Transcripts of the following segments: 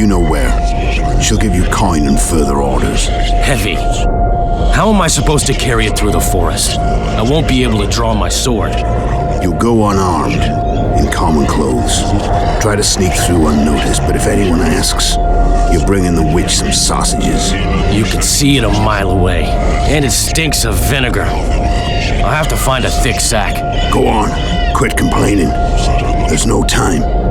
You know where. She'll give you coin and further orders. Heavy. How am I supposed to carry it through the forest? I won't be able to draw my sword. You'll go unarmed, in common clothes. Try to sneak through unnoticed, but if anyone asks, you're bringing the witch some sausages. You can see it a mile away, and it stinks of vinegar. I'll have to find a thick sack. Go on, quit complaining. There's no time.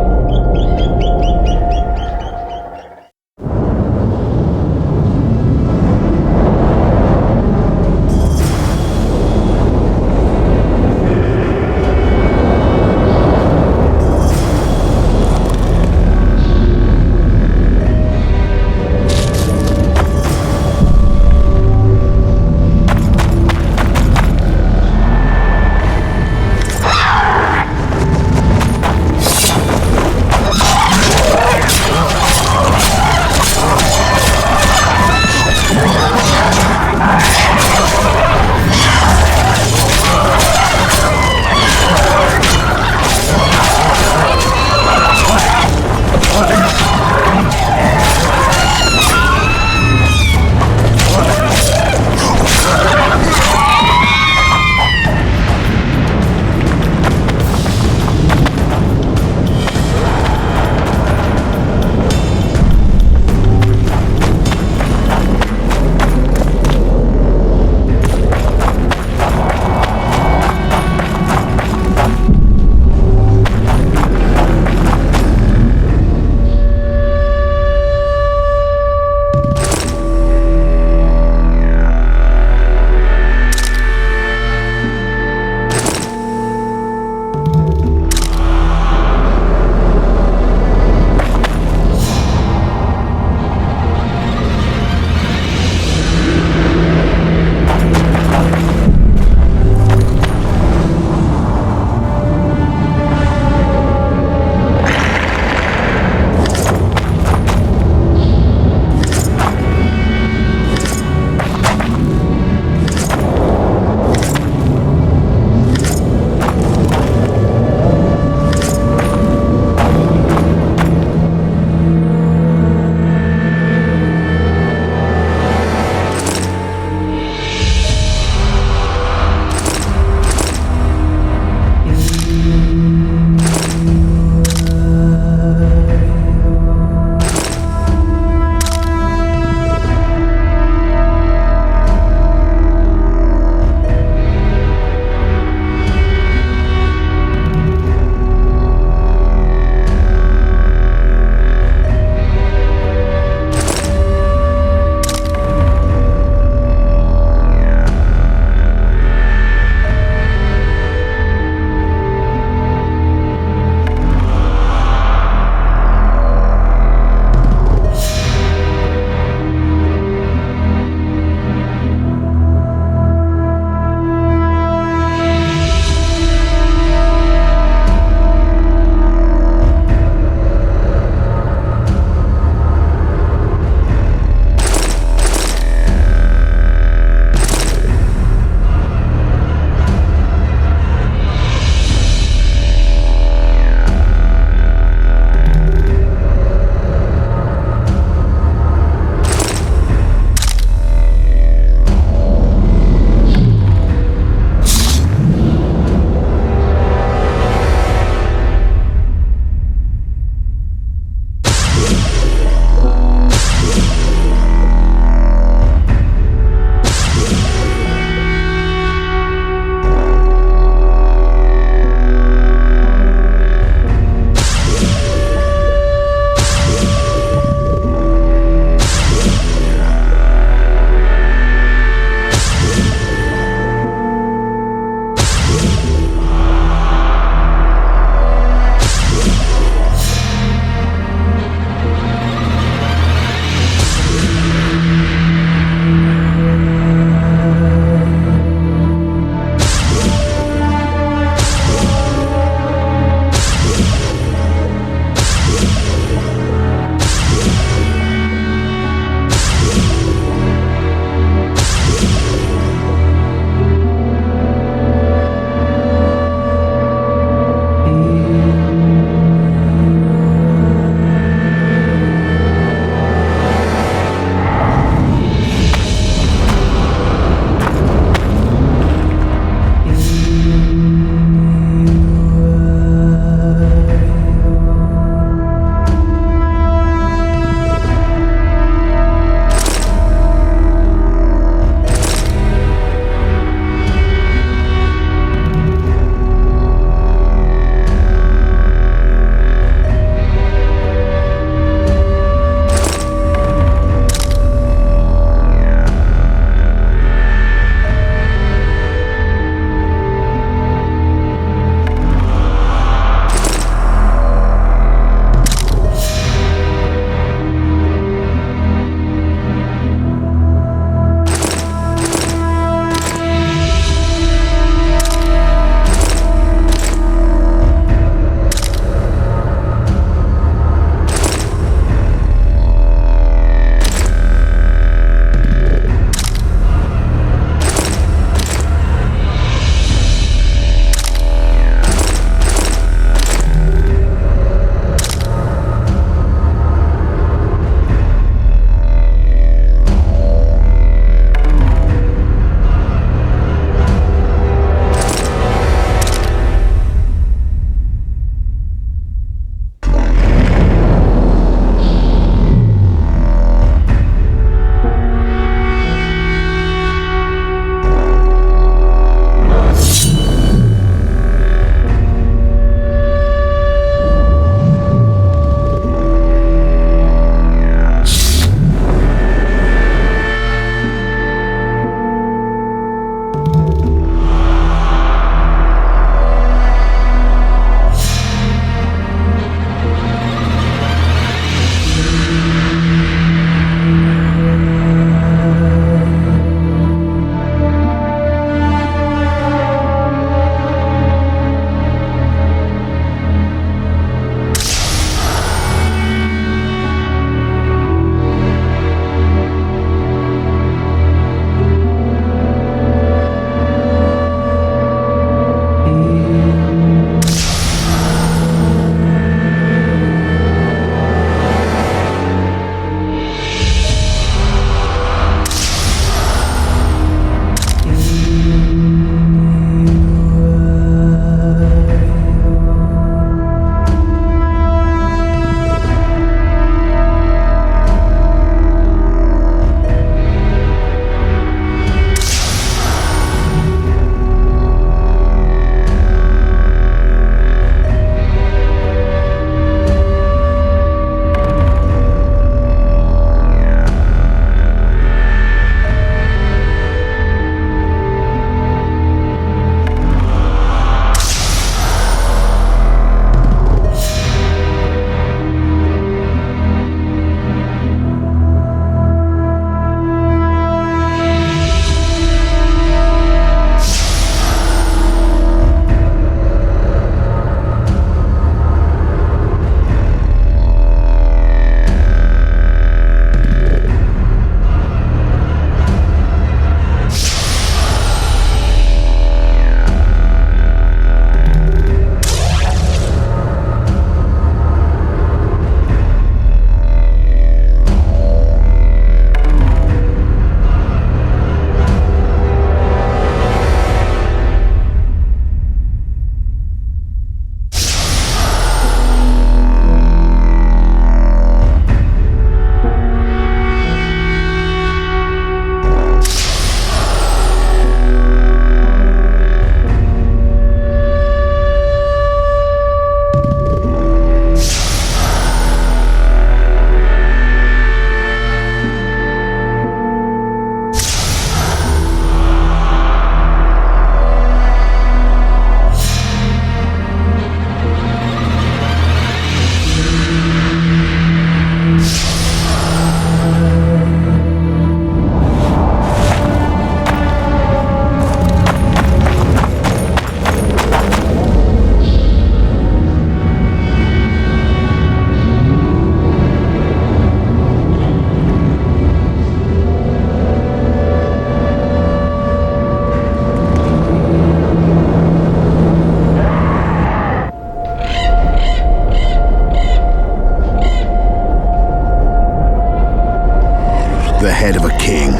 The head of a king.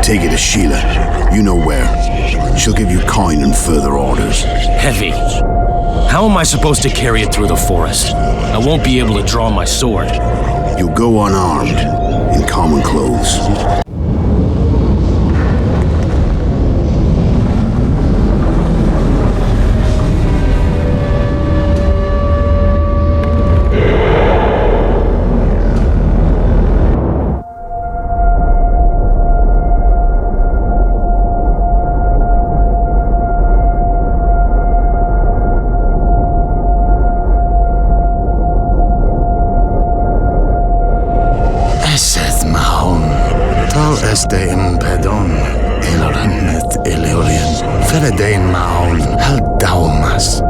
Take it to Sheila. You know where. She'll give you coin and further orders. Heavy. How am I supposed to carry it through the forest? I won't be able to draw my sword. You'll go unarmed, in common clothes. Estein pedon, ilornet eleorien, feredein maon, hal daumas.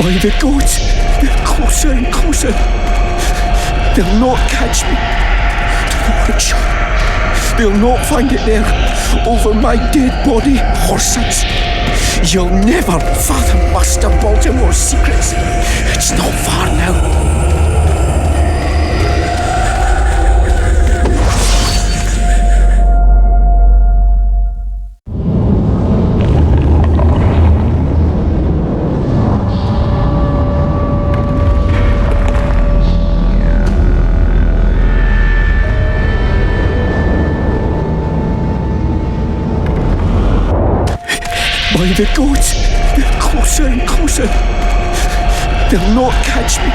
Meine Gott, grusel, grusel. They'll not catch me. The witch. They'll not find it there, over my dead body, horsets. You'll never fathom Master Baltimore's secrets. It's not far now. By the gods, they're closer and closer. They'll not catch me.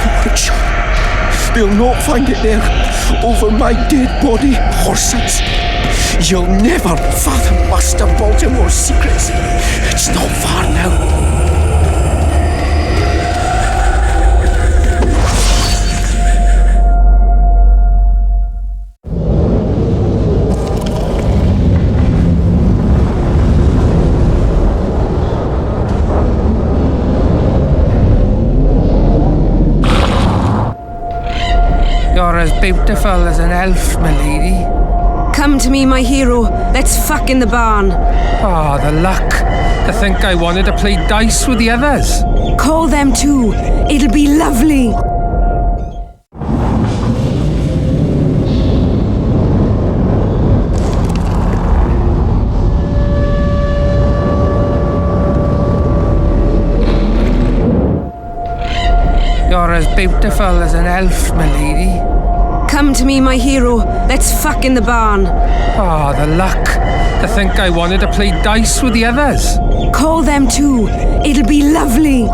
The witch. They'll not find it there, over my dead body, horsets. You'll never fathom Master Baltimore's secrets. It's not far now. You're as beautiful as an elf, my lady. Come to me, my hero. Let's fuck in the barn. Oh, the luck. To think I wanted to play dice with the others. Call them too. It'll be lovely. You're as beautiful as an elf, my lady. Come to me, my hero. Let's fuck in the barn. Oh, the luck. To think I wanted to play dice with the others. Call them too. It'll be lovely.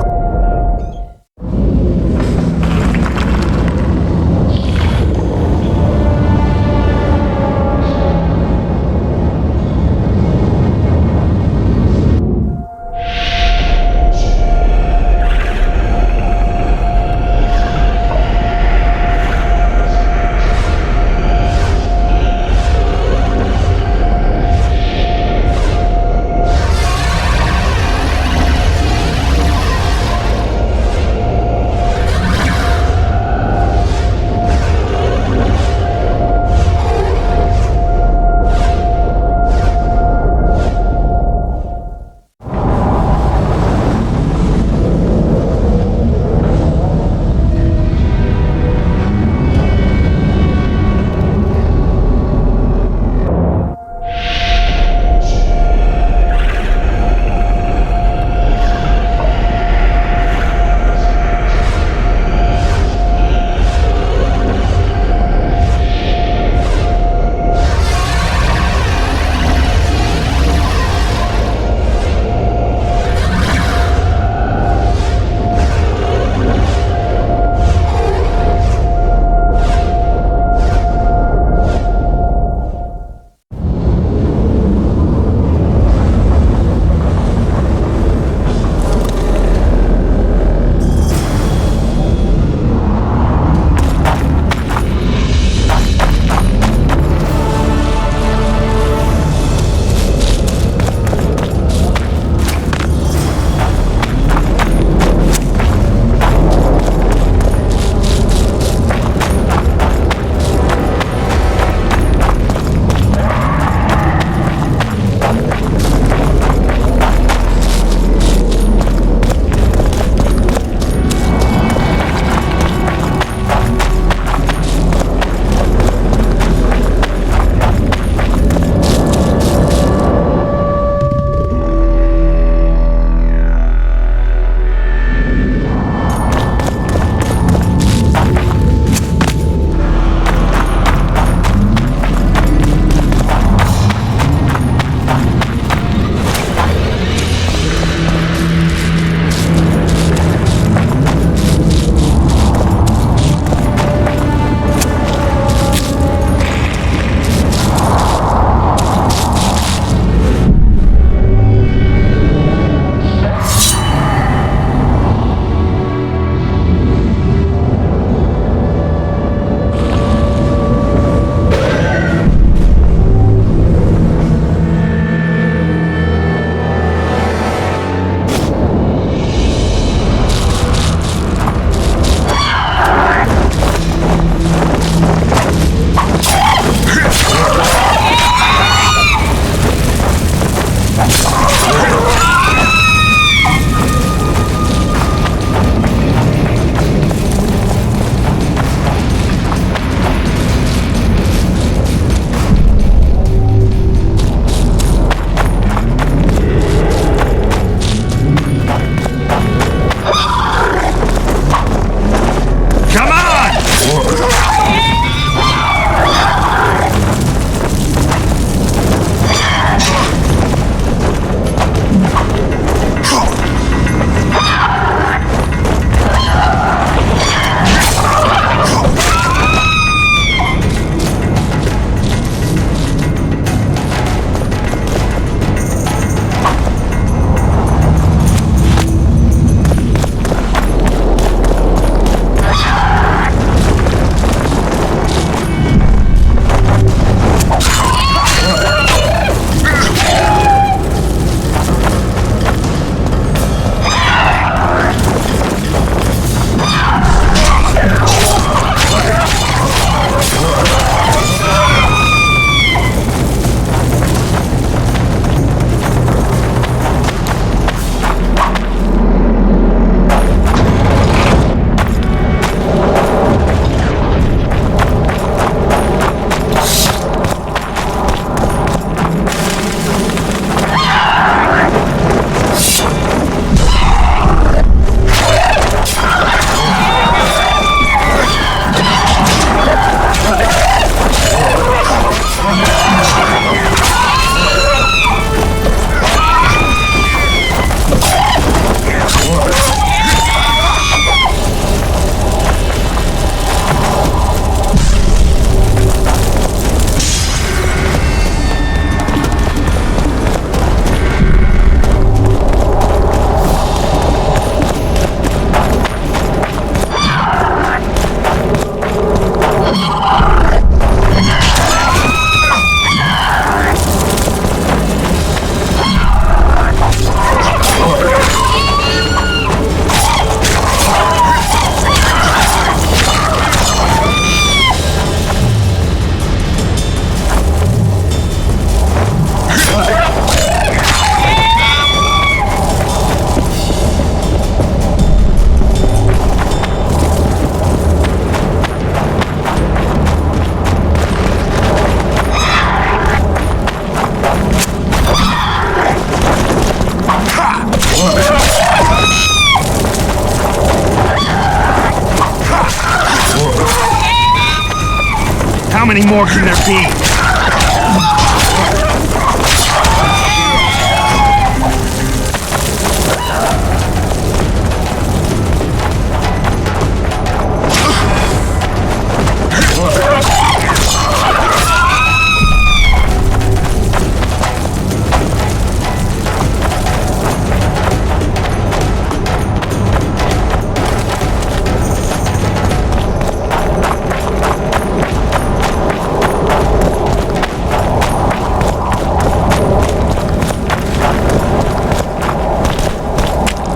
How many more can there be?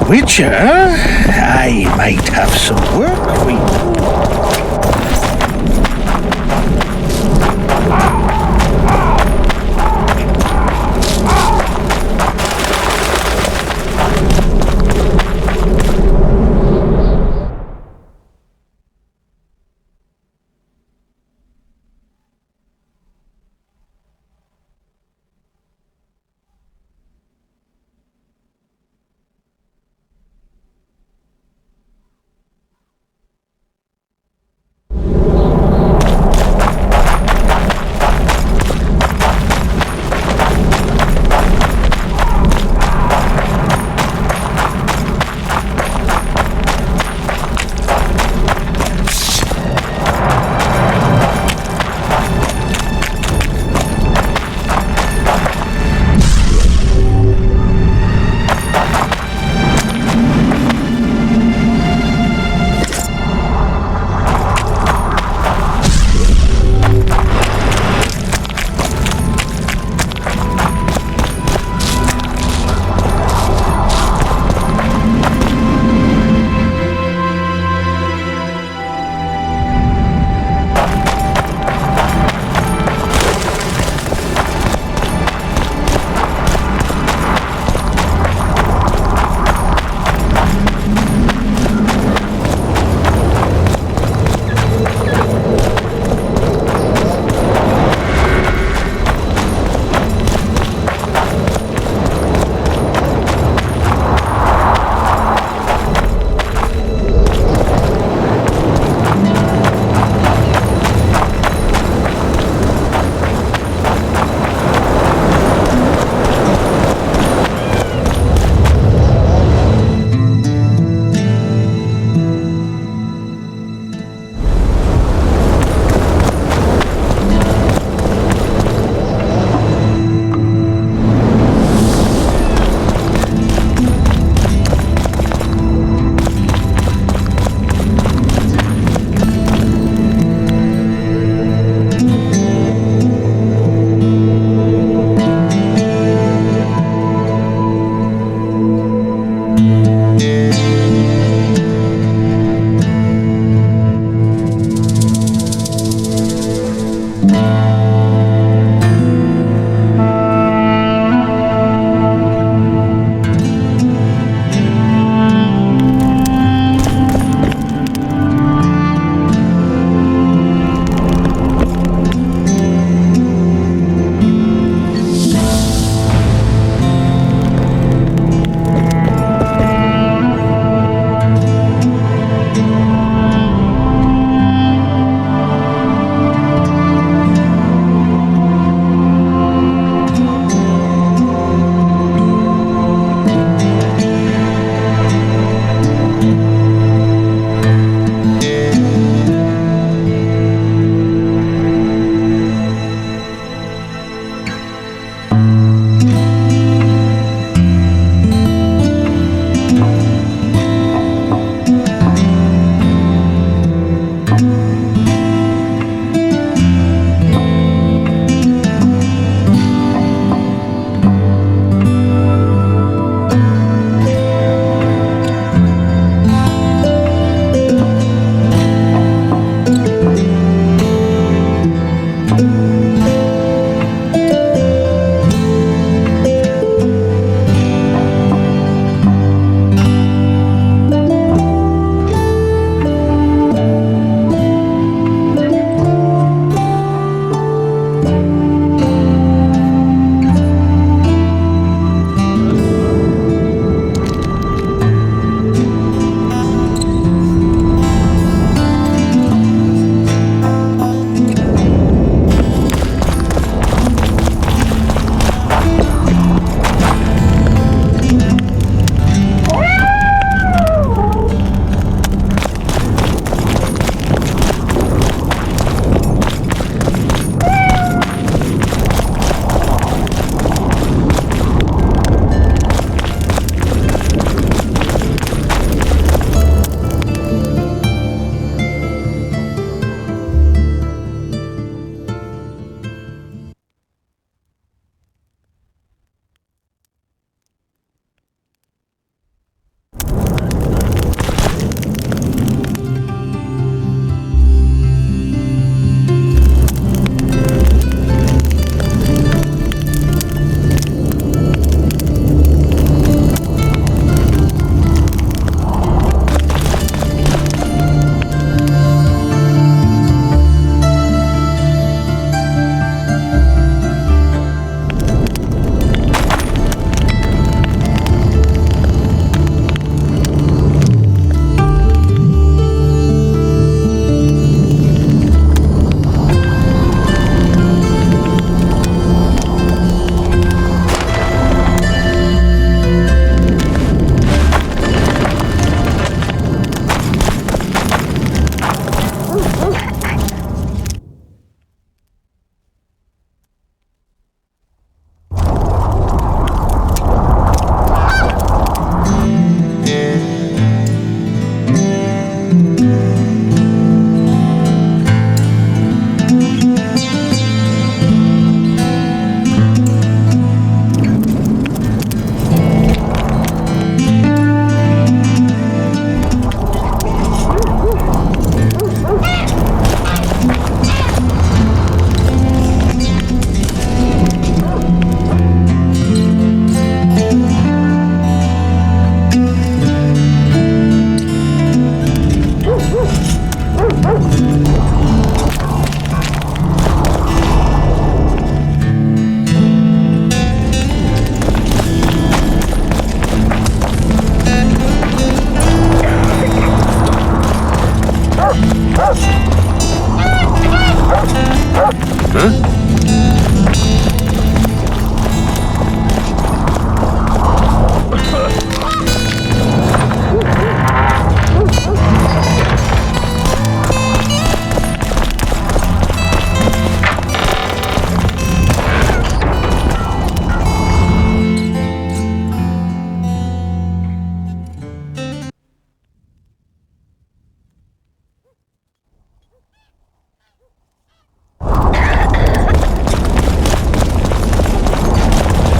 Witcher, I might have some work for you.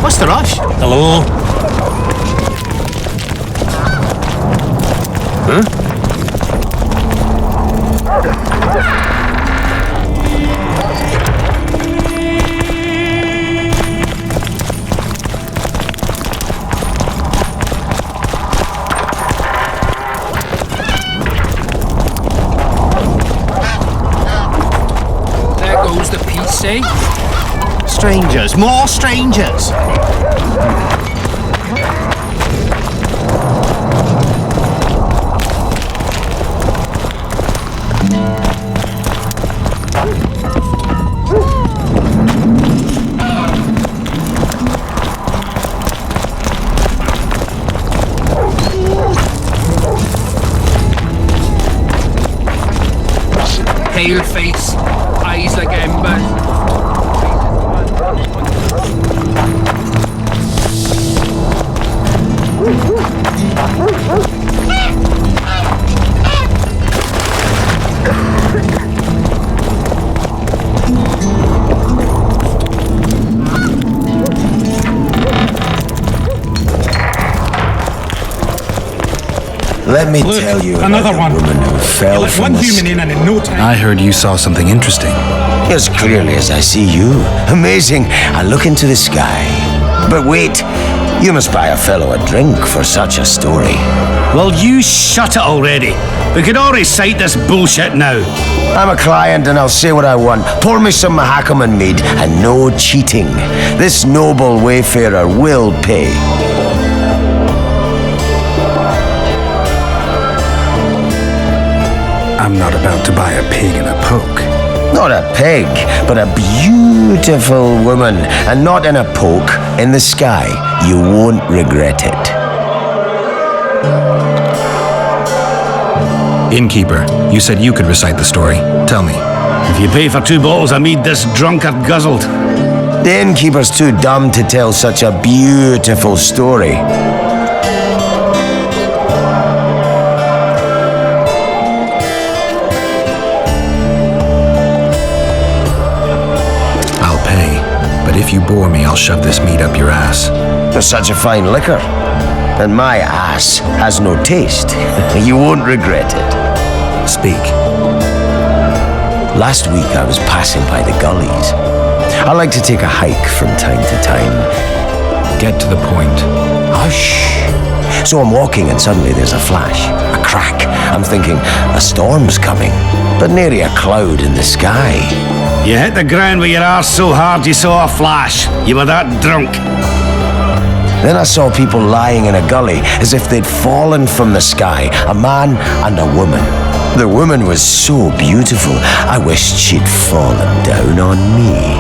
What's the rush? Hello? There goes the piece, eh? Strangers, more strangers. Pale face, eyes like embers. Let me tell you about another the one. woman who fell Let from one the human in and in no time. I heard you saw something interesting. as clearly as I see you. Amazing. I look into the sky. But wait, you must buy a fellow a drink for such a story. Well, you shut it already. We could all recite this bullshit now. I'm a client and I'll say what I want. Pour me some Mahakaman mead and no cheating. This noble wayfarer will pay. I'm not about to buy a pig in a poke. Not a pig, but a beautiful woman. And not in a poke, in the sky. You won't regret it. Innkeeper, you said you could recite the story. Tell me. If you pay for 2 bottles of mead, this drunkard guzzled. The innkeeper's too dumb to tell such a beautiful story. I'll pay, but if you bore me, I'll shove this meat up your ass. There's such a fine liquor. And my ass has no taste. You won't regret it. Speak. Last week I was passing by the gullies. I like to take a hike from time to time. Get to the point. Hush. So I'm walking and suddenly there's a flash, a crack. I'm thinking a storm's coming, but nary a cloud in the sky. You hit the ground with your arse so hard you saw a flash. You were that drunk. Then I saw people lying in a gully as if they'd fallen from the sky, a man and a woman. The woman was so beautiful, I wished she'd fallen down on me.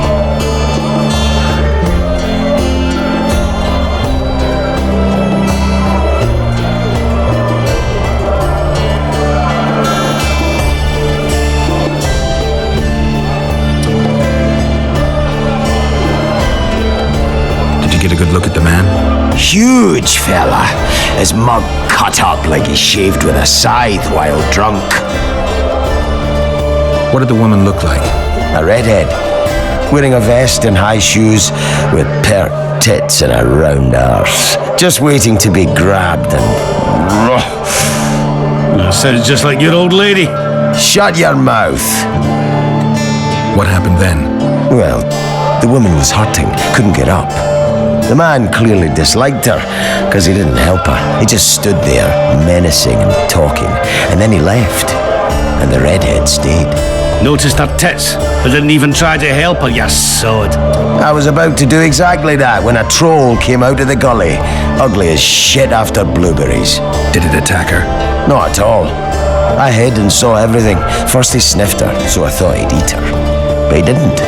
Did you get a good look at the man? Huge fella, his mug cut up like he shaved with a scythe while drunk. What did the woman look like? A redhead, wearing a vest and high shoes with pert tits and a round arse, just waiting to be grabbed and... Sounds just like your old lady. Shut your mouth. What happened then? Well, the woman was hurting, couldn't get up. The man clearly disliked her, because he didn't help her. He just stood there, menacing and talking, and then he left, and the redhead stayed. Noticed her tits, but didn't even try to help her, you sod. I was about to do exactly that when a troll came out of the gully, ugly as shit after blueberries. Did it attack her? Not at all. I hid and saw everything. First he sniffed her, so I thought he'd eat her. But he didn't.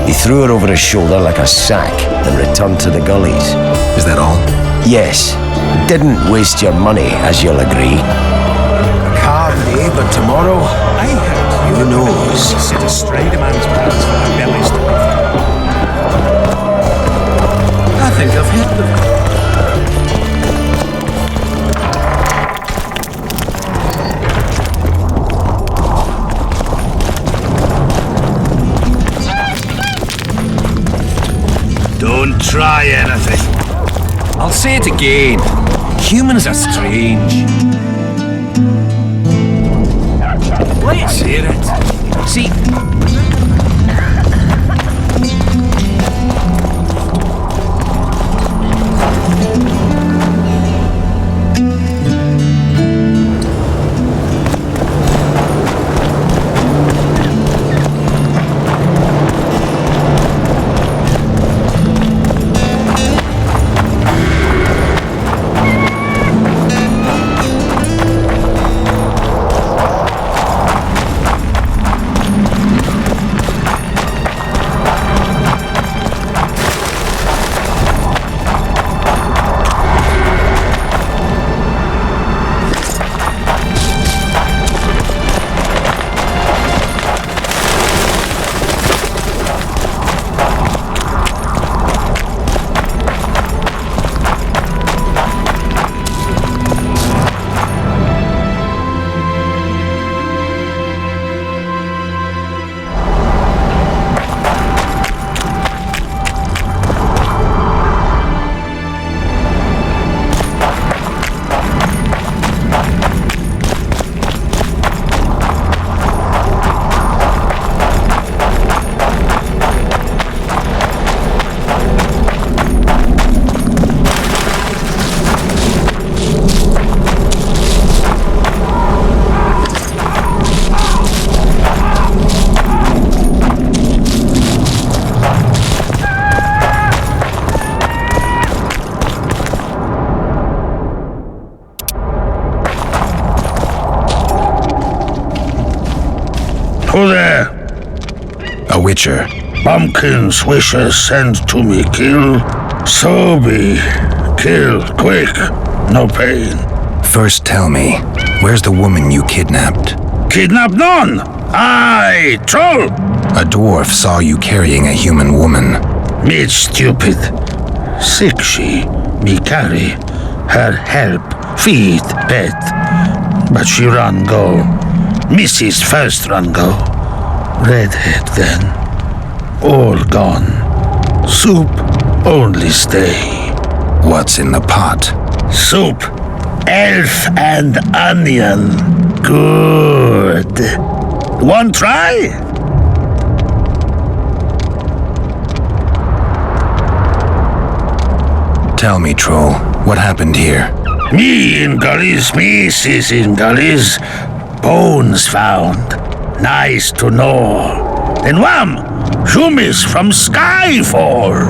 He threw her over his shoulder like a sack, then returned to the gullies. Is that all? Yes. Didn't waste your money, as you'll agree. A hard day, but tomorrow, I heard who knows? Set a straight a man's plans for our bellies to be. I think I've hit them. Don't try anything. I'll say it again. Humans are strange. Let's hear it. See, who there? A witcher. Pumpkin's wishes sent to me kill. So be. Kill, quick. No pain. First tell me, where's the woman you kidnapped? Kidnap none. I, troll. A dwarf saw you carrying a human woman. Me stupid. Sick she, me carry. Her help, feed, pet. But she run go. Mrs. first run go. Redhead then. All gone. Soup only stay. What's in the pot? Soup. Elf and onion. Good. One try? Tell me, troll, what happened here? Me in gullies, Mrs. in gullies. Bones found. Nice to know. Then wham! Humis from Skyfall.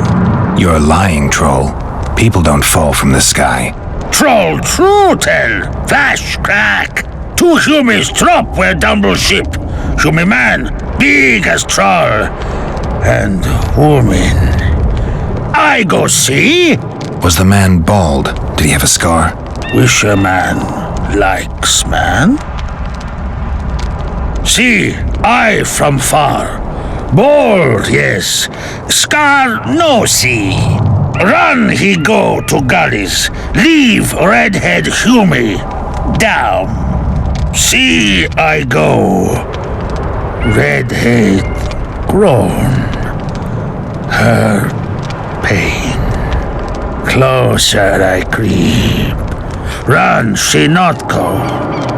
You're lying, troll. People don't fall from the sky. Troll true tell. Flash crack. 2 Humis drop where dumble ship. Humi man, big as troll. And woman. I go see. Was the man bald? Did he have a scar? Wisher man likes man. See, I from far. Bald, yes. Scar, no see. Run he go to gullies. Leave redhead Humi. Down. See I go. Redhead grown. Her pain. Closer I creep. Run she not go.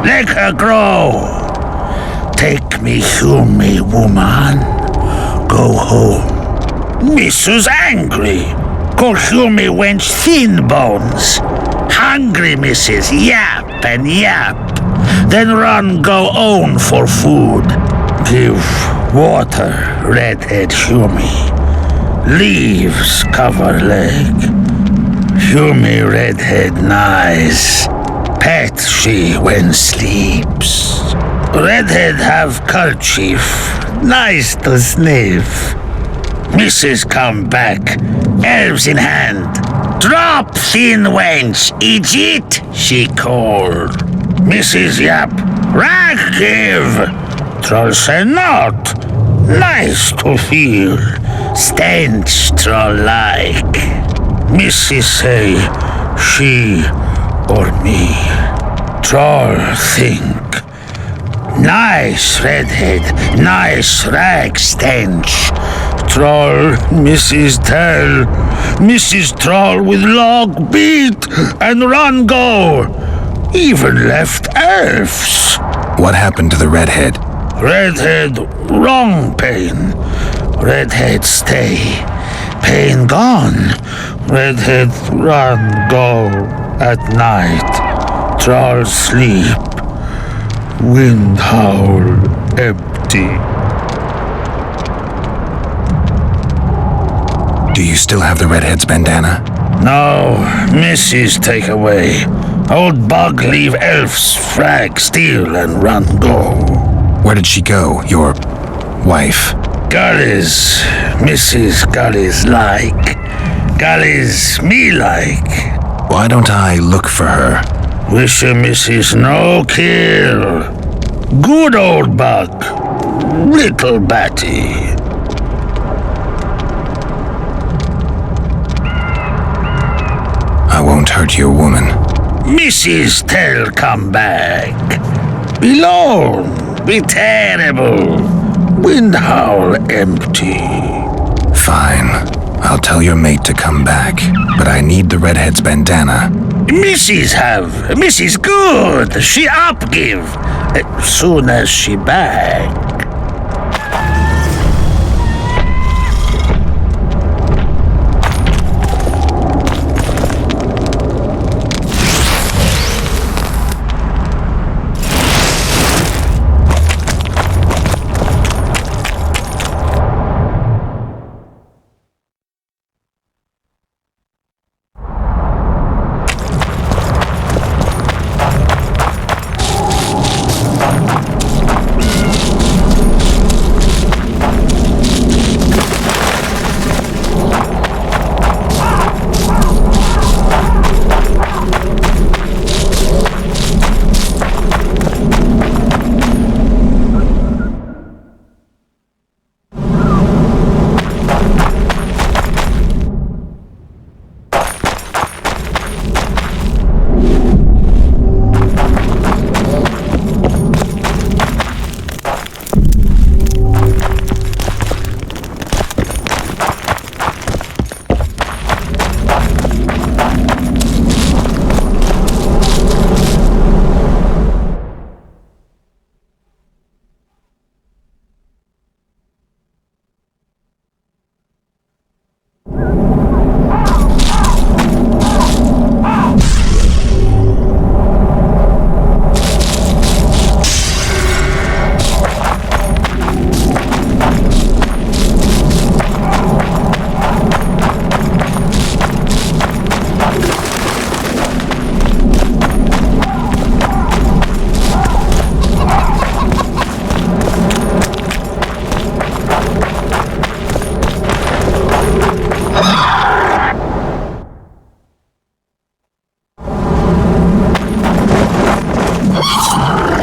Let her grow. Take me Humi woman. Go home. Missus angry. Call Humi wench thin bones. Hungry missus yap and yap. Then run go own for food. Give water redhead Humi. Leaves cover leg. Humi redhead nice. Pet she when sleeps. Redhead have kerchief. Nice to sniff. Mrs. come back, elves in hand. Drop thin wench, idiot, she called. Mrs. Yap, rag give. Troll say not. Nice to feel. Stench troll like. Mrs. say, she or me. Troll think. Nice redhead, nice rag stench. Troll, Mrs. Tell. Mrs. Troll with log beat and run go. Even left elves. What happened to the redhead? Redhead, wrong pain. Redhead stay. Pain gone. Redhead run go at night. Troll sleep. Wind howl empty. Do you still have the redhead's bandana? No, Mrs. take away. Old bug leave elves frag steal and run go. Where did she go, your wife? Gullies, Mrs. Gullies like. Gullies me like. Why don't I look for her? Wish a Mrs. no kill. Good old bug. Little batty. I won't hurt your woman. Mrs. Tell come back. Be lone, be terrible. Wind howl empty. Fine. I'll tell your mate to come back, but I need the redhead's bandana. Mrs. have. Mrs. good. She up give. Soon as she back.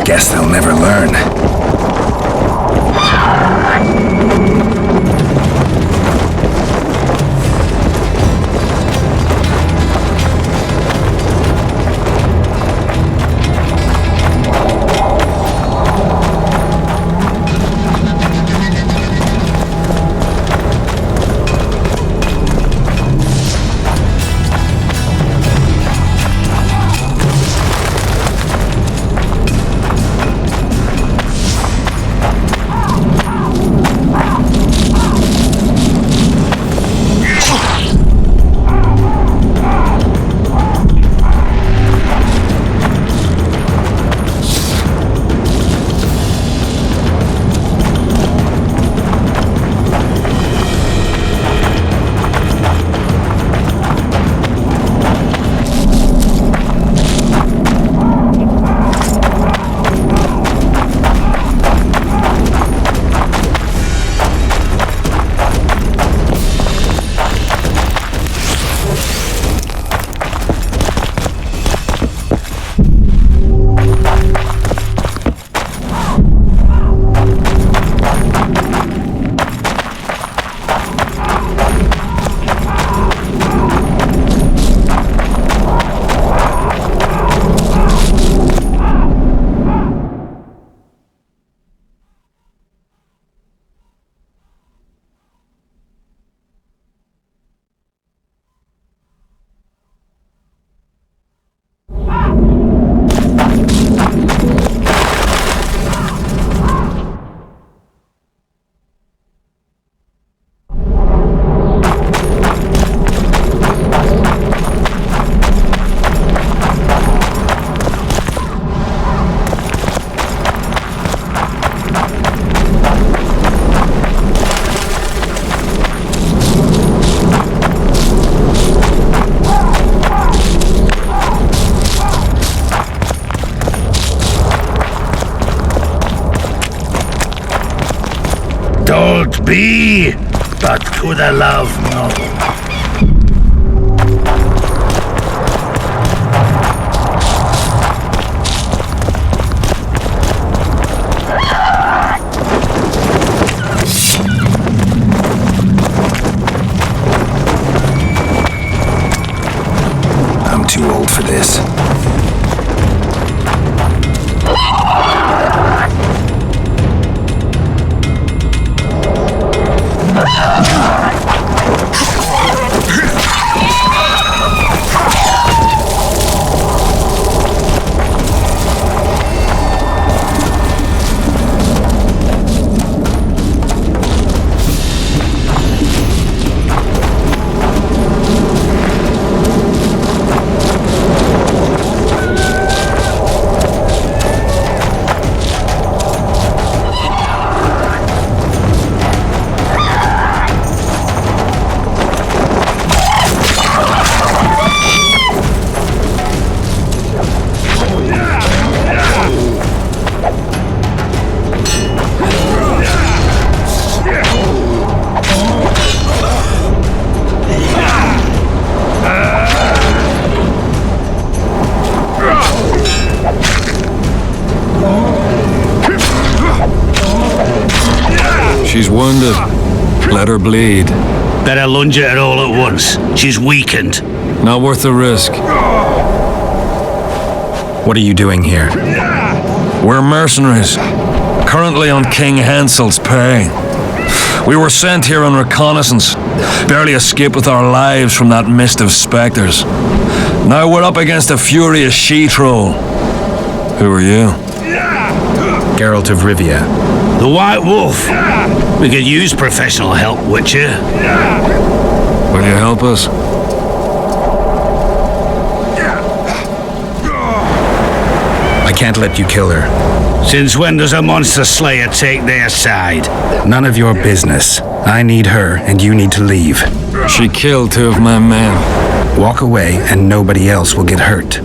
Guess they'll never learn. Don't be, but to the love no. I'm too old for this. She's wounded. Let her bleed. Better lunge at her all at once. She's weakened. Not worth the risk. What are you doing here? We're mercenaries, currently on King Hansel's pay. We were sent here on reconnaissance, barely escaped with our lives from that mist of specters. Now we're up against a furious she-troll. Who are you? Geralt of Rivia. The White Wolf. We could use professional help, Witcher. Will you help us? I can't let you kill her. Since when does a monster slayer take their side? None of your business. I need her, and you need to leave. She killed 2 of my men. Walk away, and nobody else will get hurt.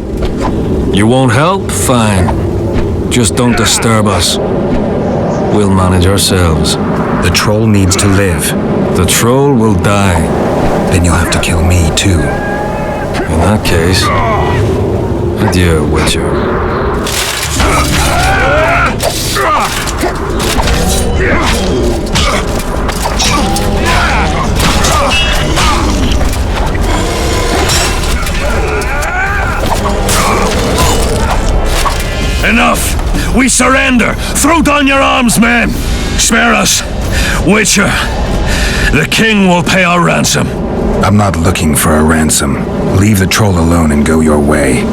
You won't help? Fine. Just don't disturb us. We'll manage ourselves. The troll needs to live. The troll will die. Then you'll have to kill me, too. In that case, adieu, Witcher. Enough! We surrender! Throw down your arms, men! Spare us! Witcher, the king will pay our ransom. I'm not looking for a ransom. Leave the troll alone and go your way.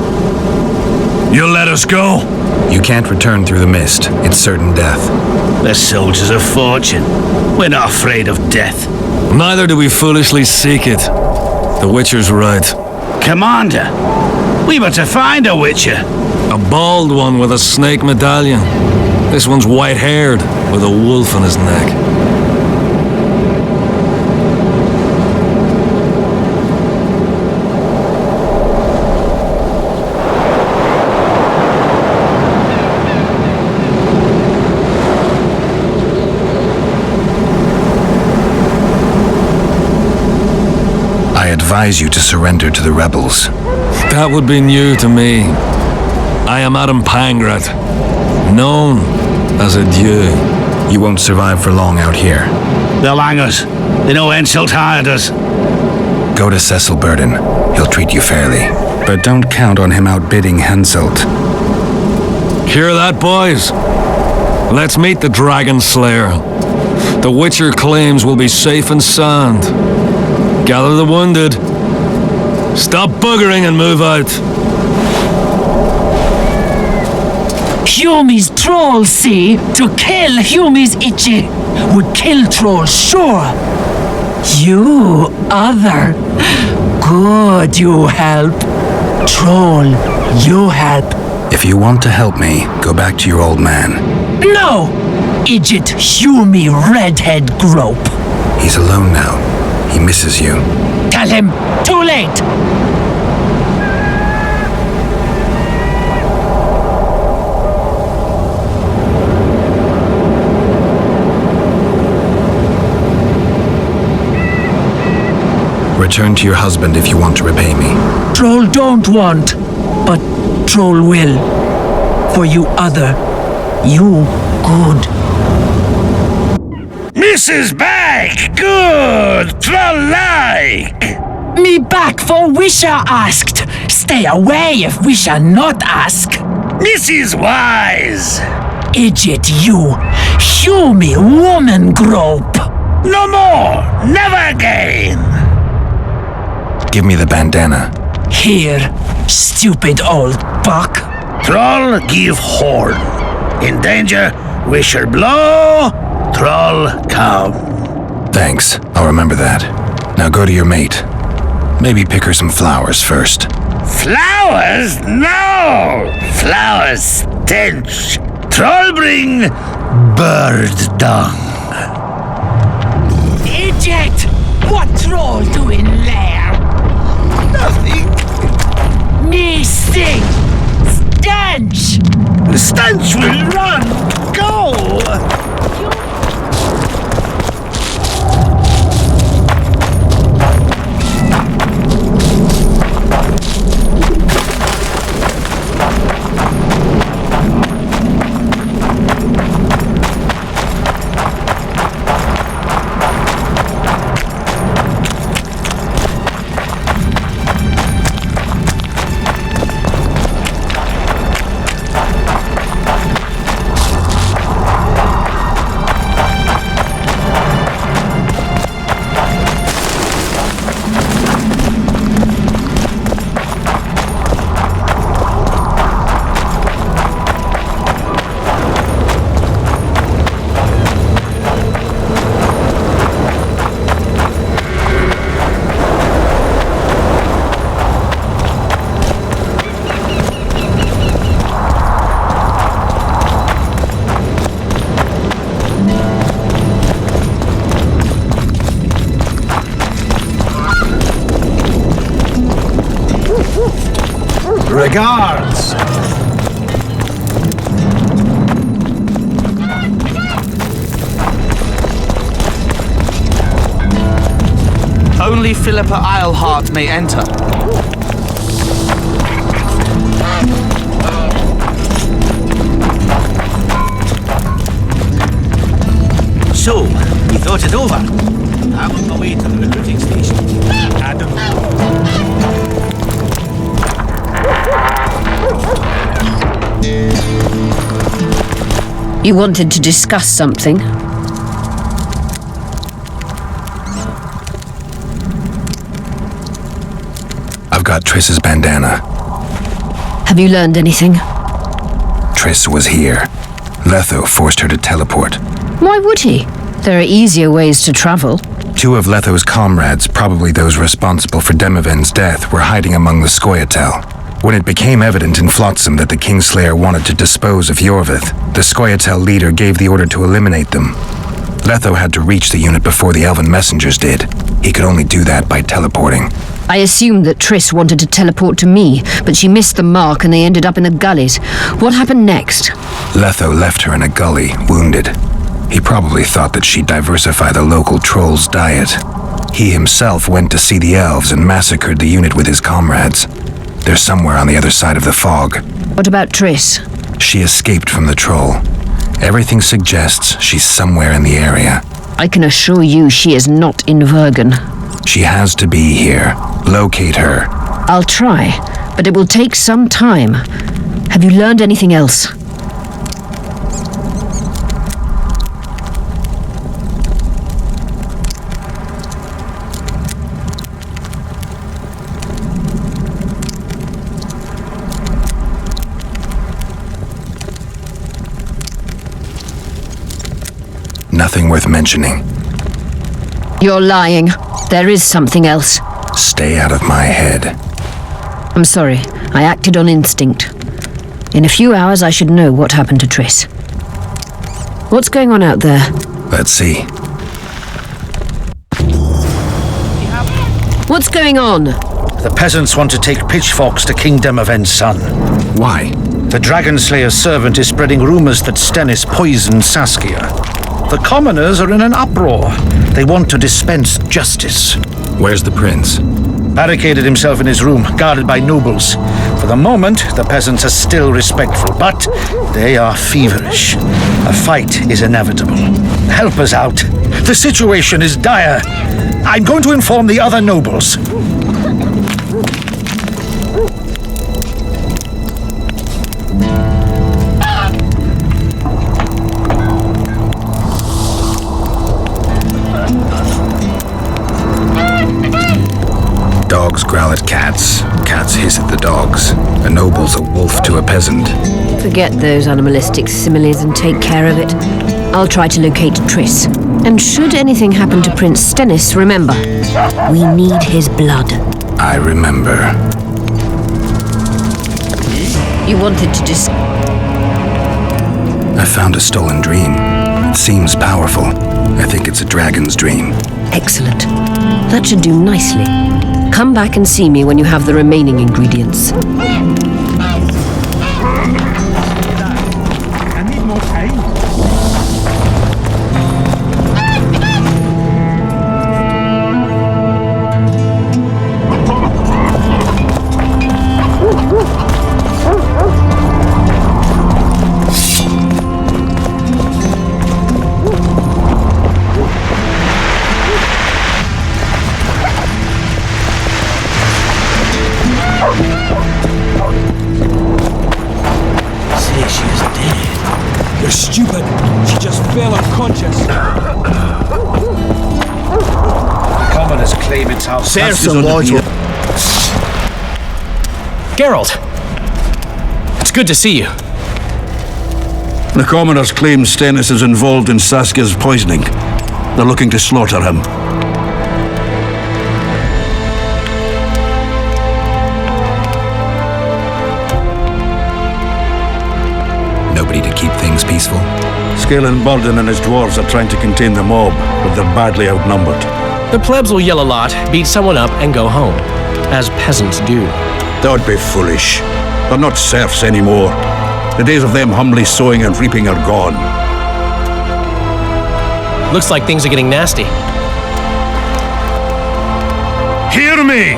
You'll let us go? You can't return through the mist. It's certain death. We're soldiers of fortune. We're not afraid of death. Neither do we foolishly seek it. The Witcher's right. Commander, we were to find a Witcher. A bald one with a snake medallion. This one's white-haired, with a wolf on his neck. I advise you to surrender to the rebels. That would be new to me. I am Adam Pangrat, known as a dieu. You won't survive for long out here. They'll hang us. They know Henselt hired us. Go to Cecil Burden. He'll treat you fairly. But don't count on him outbidding Henselt. Hear that, boys? Let's meet the Dragon Slayer. The Witcher claims we'll be safe and sound. Gather the wounded. Stop buggering and move out. Humi's troll, see? To kill Humi's itchy would kill trolls, sure. You, other. Good, you help. Troll, you help. If you want to help me, go back to your old man. No! Idjit Humi redhead grope. He's alone now. He misses you. Tell him, too late! Return to your husband if you want to repay me. Troll don't want, but Troll will. For you other, you good. Mrs. Back! Good! Troll-like! Me back for Wisha asked. Stay away if Wisha not ask. Mrs. Wise! Idiot you! Hew me woman grope! No more! Never again! Give me the bandana. Here, stupid old buck. Troll give horn. In danger, Wisher blow, Troll come. Thanks. I'll remember that. Now go to your mate. Maybe pick her some flowers first. Flowers? No! Flowers stench. Troll bring bird dung. Idiot! What troll doing there? Nothing. Me sting! Stench! The stench will run. Go! Regards! Only Philippa Eilhart may enter. So, we thought it over. I'm on my way to the recruiting station. You wanted to discuss something? I've got Triss's bandana. Have you learned anything? Triss was here. Letho forced her to teleport. Why would he? There are easier ways to travel. Two of Letho's comrades, probably those responsible for Demoven's death, were hiding among the Scoia'tael. When it became evident in Flotsam that the Kingslayer wanted to dispose of Yorvith, the Scoia'tael leader gave the order to eliminate them. Letho had to reach the unit before the Elven messengers did. He could only do that by teleporting. I assumed that Triss wanted to teleport to me, but she missed the mark and they ended up in the gullies. What happened next? Letho left her in a gully, wounded. He probably thought that she'd diversify the local trolls' diet. He himself went to see the elves and massacred the unit with his comrades. They're somewhere on the other side of the fog. What about Triss? She escaped from the troll. Everything suggests she's somewhere in the area. I can assure you she is not in Vergen. She has to be here. Locate her. I'll try, but it will take some time. Have you learned anything else? Nothing worth mentioning. You're lying. There is something else. Stay out of my head. I'm sorry. I acted on instinct. In a few hours I should know what happened to Triss. What's going on out there? Let's see. What's going on? The peasants want to take pitchforks to King Demoven's son. Why? The Dragonslayer's servant is spreading rumors that Stennis poisoned Saskia. The commoners are in an uproar. They want to dispense justice. Where's the prince? Barricaded himself in his room, guarded by nobles. For the moment, the peasants are still respectful, but they are feverish. A fight is inevitable. Help us out. The situation is dire. I'm going to inform the other nobles. Dogs growl at cats, cats hiss at the dogs. A noble's a wolf to a peasant. Forget those animalistic similes and take care of it. I'll try to locate Triss. And should anything happen to Prince Stennis, remember, we need his blood. I remember. You wanted to just... I found a stolen dream. It seems powerful. I think it's a dragon's dream. Excellent. That should do nicely. Come back and see me when you have the remaining ingredients. I need more time. Stupid. She just fell unconscious. Commoners claim it's our There's some water. Geralt! It's good to see you. The commoners claim Stennis is involved in Saskia's poisoning. They're looking to slaughter him. Nobody to keep things peaceful? Scalen Burden and his dwarves are trying to contain the mob, but they're badly outnumbered. The plebs will yell a lot, beat someone up, and go home. As peasants do. Don't be foolish. They're not serfs anymore. The days of them humbly sowing and reaping are gone. Looks like things are getting nasty. Hear me!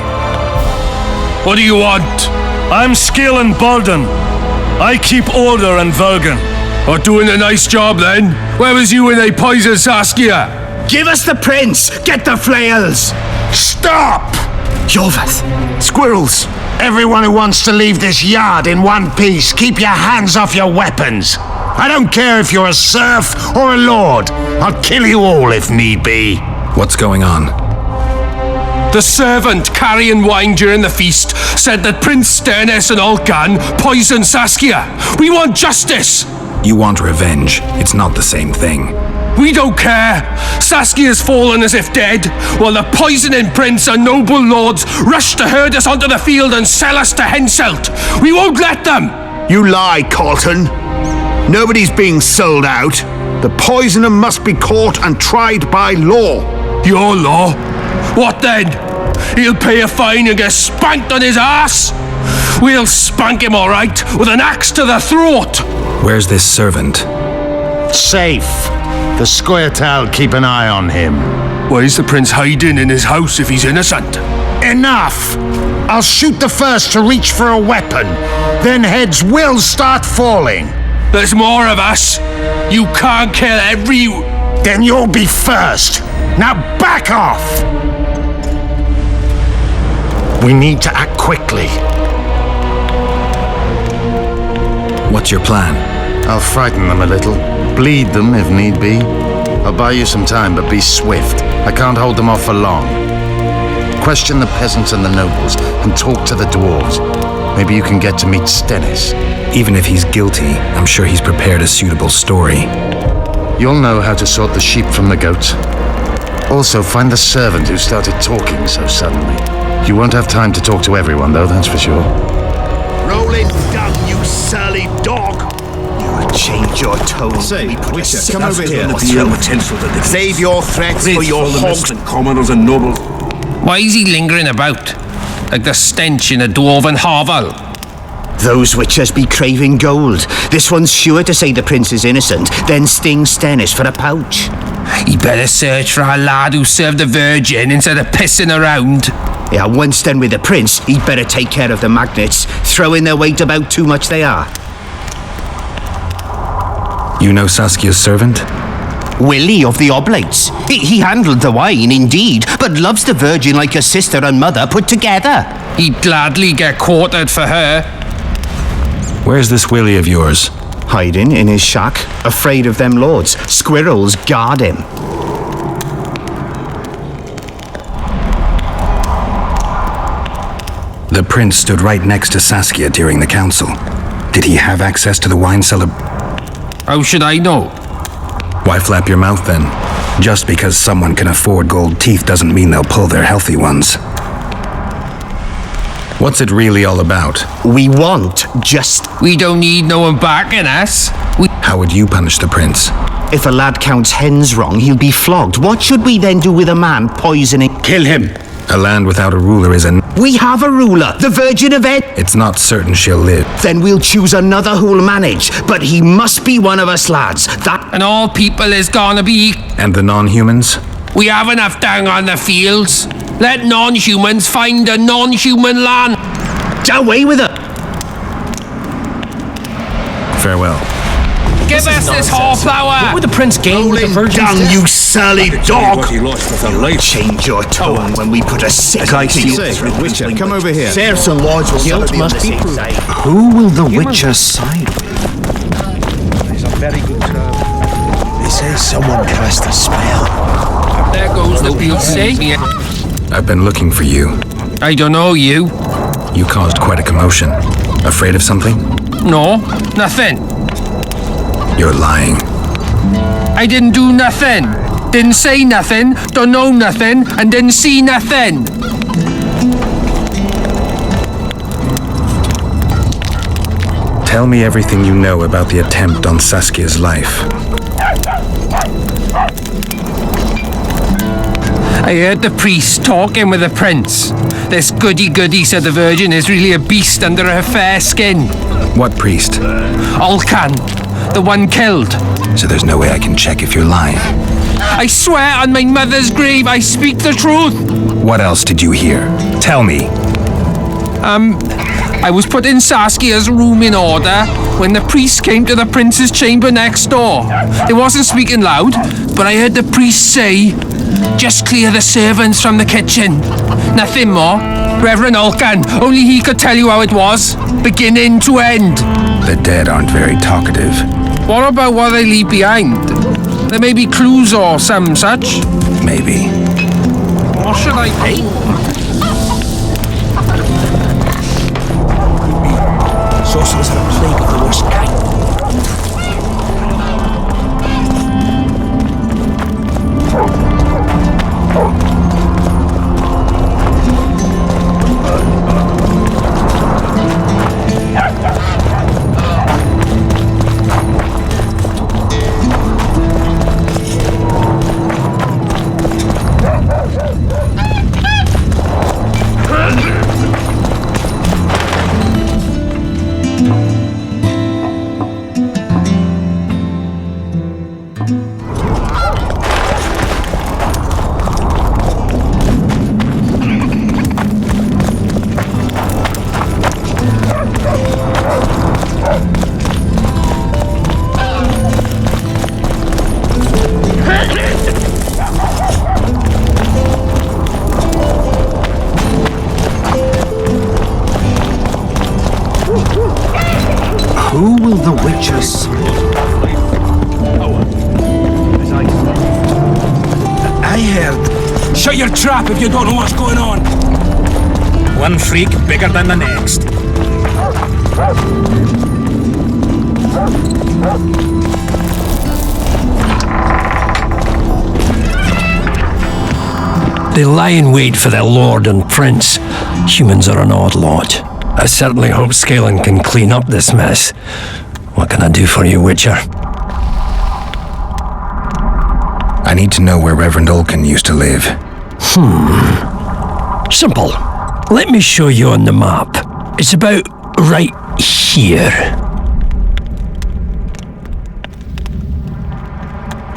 What do you want? I'm Scalen Burden. I keep order in Velgen. Or doing a nice job then? Where was you when they poisoned Saskia? Give us the prince! Get the flails! Stop! Jorvath! Squirrels! Everyone who wants to leave this yard in one piece, keep your hands off your weapons. I don't care if you're a serf or a lord. I'll kill you all if need be. What's going on? The servant carrying wine during the feast said that Prince Stennis and Olcan poisoned Saskia. We want justice! You want revenge. It's not the same thing. We don't care. Saskia's fallen as if dead, while the poisoning prince and noble lords rush to herd us onto the field and sell us to Henselt. We won't let them! You lie, Colton. Nobody's being sold out. The poisoner must be caught and tried by law. Your law? What then? He'll pay a fine and get spanked on his ass? We'll spank him all right, with an axe to the throat. Where's this servant? Safe. The Scoia'tael keep an eye on him. Why is the prince hiding in his house if he's innocent? Enough! I'll shoot the first to reach for a weapon. Then heads will start falling. There's more of us. You can't kill every... Then you'll be first. Now back off! We need to act quickly. What's your plan? I'll frighten them a little. Bleed them if need be. I'll buy you some time, but be swift. I can't hold them off for long. Question the peasants and the nobles, and talk to the dwarves. Maybe you can get to meet Stennis. Even if he's guilty, I'm sure he's prepared a suitable story. You'll know how to sort the sheep from the goats. Also, find the servant who started talking so suddenly. You won't have time to talk to everyone, though, that's for sure. Rolling down, you surly dog! Change your tone. Say, Witcher, come over here. here. Save your threats for your hogs. Commoners and nobles. Why is he lingering about? Like the stench in a dwarven hovel? Those witchers be craving gold. This one's sure to say the prince is innocent, then sting Stennis for a pouch. He'd better search for a lad who served the Virgin instead of pissing around. Yeah, once done with the prince, he'd better take care of the magnets, throwing their weight about too much they are. You know Saskia's servant? Willie of the Oblates. He handled the wine, indeed, but loves the Virgin like a sister and mother put together. He'd gladly get quartered for her. Where's this Willie of yours? Hiding in his shack, afraid of them lords. Squirrels guard him. The prince stood right next to Saskia during the council. Did he have access to the wine cellar? How should I know? Why flap your mouth then? Just because someone can afford gold teeth doesn't mean they'll pull their healthy ones. What's it really all about? We want just... We don't need no one backing us. How would you punish the prince? If a lad counts hens wrong, he'll be flogged. What should we then do with a man poisoning? Kill him. A land without a ruler is We have a ruler, the Virgin of Ed. It's not certain she'll live. Then we'll choose another who'll manage, but he must be one of us lads. That... And all people is gonna be... And the non-humans? We have enough down on the fields. Let non-humans find a non-human land. Away with it. Farewell. Give us this horsepower. What would the prince gain with the Virgin's Down, death? you sally dog! Change your tone when we put a sick Like to you you. say, Witcher, come over here. Serfs and lords will Guilt never be on must the be same proved. side. Who will the Witcher side with? He's a very good term. They say someone cast a spell. There goes the PC. I've been looking for you. I don't know you. You caused quite a commotion. Afraid of something? No, nothing. You're lying. I didn't do nothing. Didn't say nothing, don't know nothing, and didn't see nothing. Tell me everything you know about the attempt on Saskia's life. I heard the priest talking with the prince. This goody-goody said the Virgin is really a beast under her fair skin. What priest? Alcan, the one killed. So there's no way I can check if you're lying. I swear on my mother's grave I speak the truth. What else did you hear? Tell me. I was putting Saskia's room in order when the priest came to the prince's chamber next door. They wasn't speaking loud, but I heard the priest say, "Just clear the servants from the kitchen." Nothing more. Reverend Alcan, only he could tell you how it was, beginning to end. The dead aren't very talkative. What about what they leave behind? There may be clues or some such. Maybe. What should I pay? Sorcerers are a plague of the worst kind. Who will the Witcher side? I heard. Shut your trap if you don't know what's going on. One freak bigger than the next. They lie in wait for their lord and prince. Humans are an odd lot. I certainly hope Scalen can clean up this mess. What can I do for you, Witcher? I need to know where Reverend Olkin used to live. Simple. Let me show you on the map. It's about right here.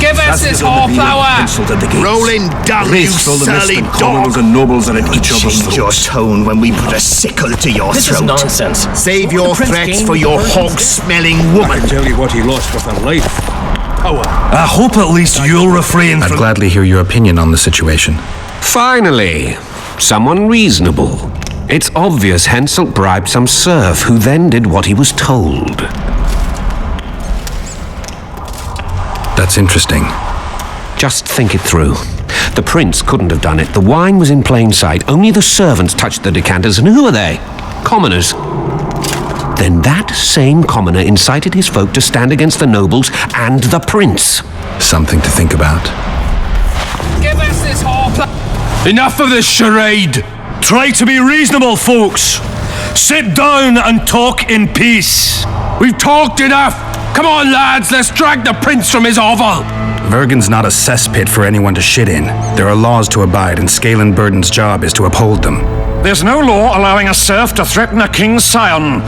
Give us this whoreflower! Rolling down, you surly dog! and nobles are at each other's throats. Your tone when we put a sickle to your This throat. is nonsense. Save your threats for your hog-smelling woman. I tell you what he lost with her life. Power. I hope at least you'll refrain I'd from... gladly hear your opinion on the situation. Finally, someone reasonable. It's obvious Henselt bribed some serf who then did what he was told. That's interesting. Just think it through. The prince couldn't have done it. The wine was in plain sight. Only the servants touched the decanters, and who are they? Commoners. Then that same commoner incited his folk to stand against the nobles and the prince. Something to think about. Give us this whoreflower! Enough of this charade! Try to be reasonable, folks! Sit down and talk in peace! We've talked enough! Come on, lads, let's drag the prince from his hovel! Vergen's not a cesspit for anyone to shit in. There are laws to abide, and Scalen Burden's job is to uphold them. There's no law allowing a serf to threaten a king's scion.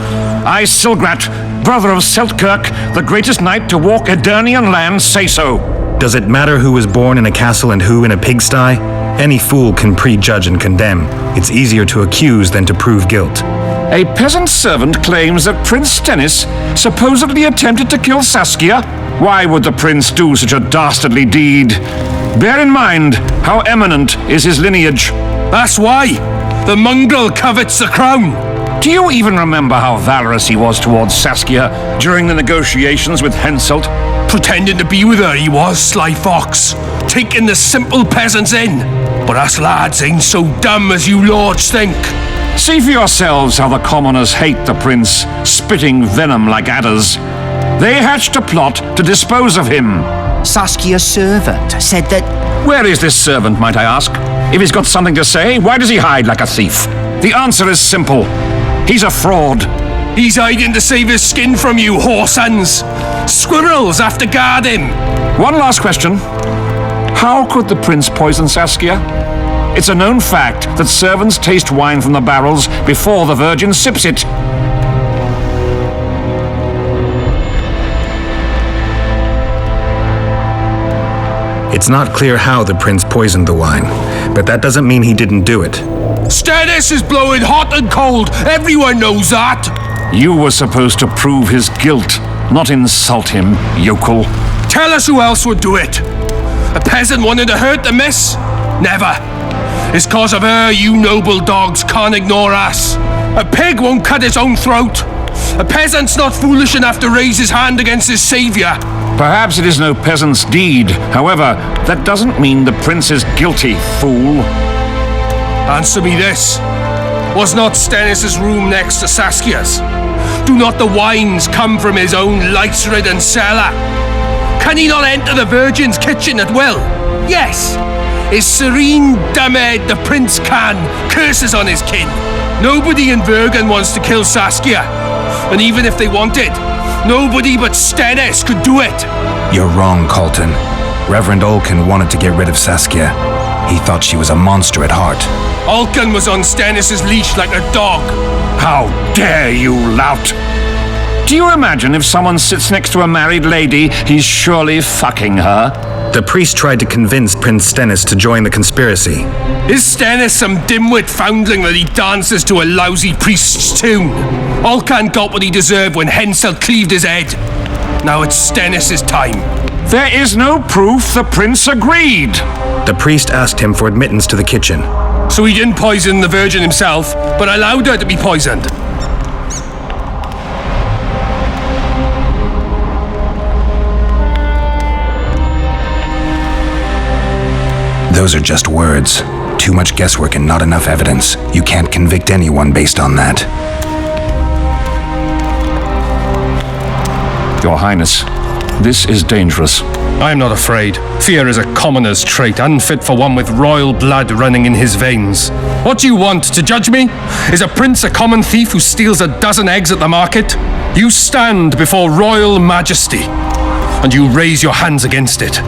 I, Silgrat, brother of Seltkirk, the greatest knight to walk Edirnian land, say so. Does it matter who was born in a castle and who in a pigsty? Any fool can prejudge and condemn. It's easier to accuse than to prove guilt. A peasant servant claims that Prince Stennis supposedly attempted to kill Saskia. Why would the prince do such a dastardly deed? Bear in mind how eminent is his lineage. That's why! The mongrel covets the crown! Do you even remember how valorous he was towards Saskia during the negotiations with Henselt? Pretending to be with her, he was, sly fox. Taking the simple peasants in. But us lads ain't so dumb as you lords think. See for yourselves how the commoners hate the prince, spitting venom like adders. They hatched a plot to dispose of him. Saskia's servant said that... Where is this servant, might I ask? If he's got something to say, why does he hide like a thief? The answer is simple. He's a fraud. He's hiding to save his skin from you, whoresons. Squirrels have to guard him. One last question. How could the prince poison Saskia? It's a known fact that servants taste wine from the barrels before the virgin sips it. It's not clear how the prince poisoned the wine, but that doesn't mean he didn't do it. Stennis is blowing hot and cold. Everyone knows that. You were supposed to prove his guilt, not insult him, yokel. Tell us who else would do it. A peasant wanted to hurt the miss? Never. It's cause of her you noble dogs can't ignore us. A pig won't cut his own throat. A peasant's not foolish enough to raise his hand against his savior. Perhaps it is no peasant's deed. However, that doesn't mean the prince is guilty, fool. Answer me this. Was not Stennis' room next to Saskia's? Do not the wines come from his own lice-ridden cellar? Can he not enter the Virgin's kitchen at will? Yes. His serene dumbhead, the prince can, curses on his kin. Nobody in Vergen wants to kill Saskia. And even if they wanted, nobody but Stennis could do it. You're wrong, Colton. Reverend Olkin wanted to get rid of Saskia. He thought she was a monster at heart. Olkin was on Stennis' leash like a dog. How dare you, lout! Do you imagine if someone sits next to a married lady, he's surely fucking her? The priest tried to convince Prince Stennis to join the conspiracy. Is Stennis some dimwit foundling that he dances to a lousy priest's tune? Olcan got what he deserved when Henselt cleaved his head. Now it's Stennis' time. There is no proof the prince agreed. The priest asked him for admittance to the kitchen. So he didn't poison the Virgin himself, but allowed her to be poisoned. Those are just words. Too much guesswork and not enough evidence. You can't convict anyone based on that. Your Highness, this is dangerous. I am not afraid. Fear is a commoner's trait, unfit for one with royal blood running in his veins. What do you want, to judge me? Is a prince a common thief who steals a dozen eggs at the market? You stand before royal majesty, and you raise your hands against it.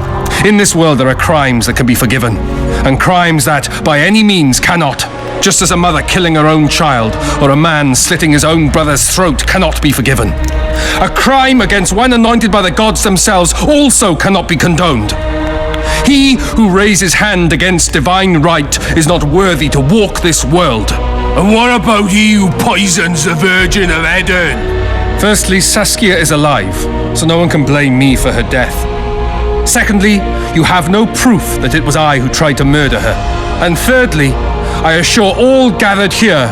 In this world there are crimes that can be forgiven, and crimes that, by any means, cannot. Just as a mother killing her own child or a man slitting his own brother's throat cannot be forgiven, a crime against one anointed by the gods themselves also cannot be condoned. He who raises hand against divine right is not worthy to walk this world. And what about he who poisons the Virgin of Eden? Firstly, Saskia is alive, so no one can blame me for her death. Secondly, you have no proof that it was I who tried to murder her. And thirdly, I assure all gathered here,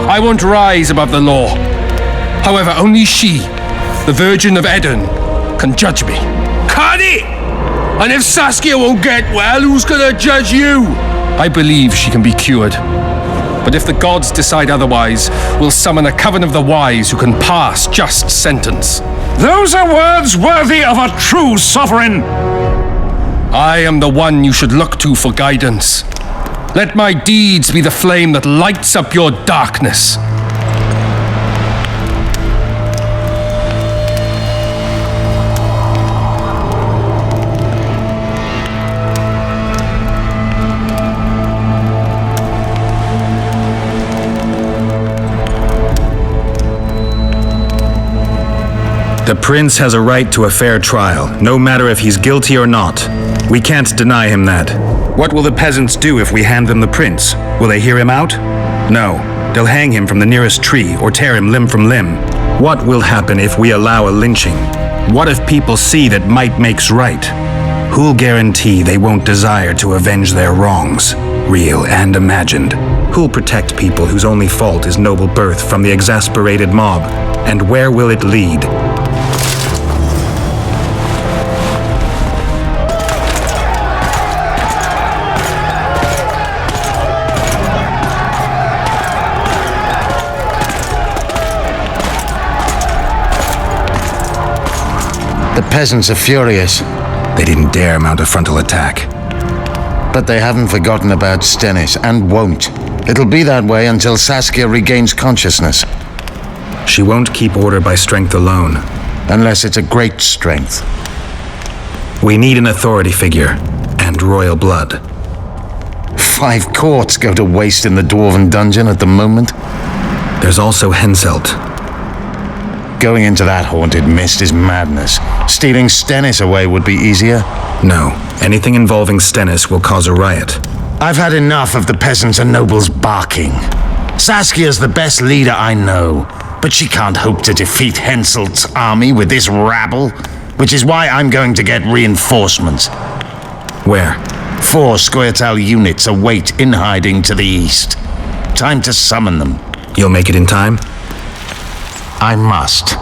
I won't rise above the law. However, only she, the Virgin of Eden, can judge me. Can it? And if Saskia won't get well, who's gonna judge you? I believe she can be cured. But if the gods decide otherwise, we'll summon a coven of the wise who can pass just sentence. Those are words worthy of a true sovereign. I am the one you should look to for guidance. Let my deeds be the flame that lights up your darkness. The prince has a right to a fair trial, no matter if he's guilty or not. We can't deny him that. What will the peasants do if we hand them the prince? Will they hear him out? No. They'll hang him from the nearest tree or tear him limb from limb. What will happen if we allow a lynching? What if people see that might makes right? Who'll guarantee they won't desire to avenge their wrongs, real and imagined? Who'll protect people whose only fault is noble birth from the exasperated mob? And where will it lead? The peasants are furious. They didn't dare mount a frontal attack. But they haven't forgotten about Stennis, and won't. It'll be that way until Saskia regains consciousness. She won't keep order by strength alone. Unless it's a great strength. We need an authority figure, and royal blood. 5 courts go to waste in the Dwarven dungeon at the moment. There's also Henselt. Going into that haunted mist is madness. Stealing Stennis away would be easier. No. Anything involving Stennis will cause a riot. I've had enough of the peasants and nobles barking. Saskia's the best leader I know, but she can't hope to defeat Henselt's army with this rabble, which is why I'm going to get reinforcements. Where? 4 Scoia'tael units await in hiding to the east. Time to summon them. You'll make it in time? I must.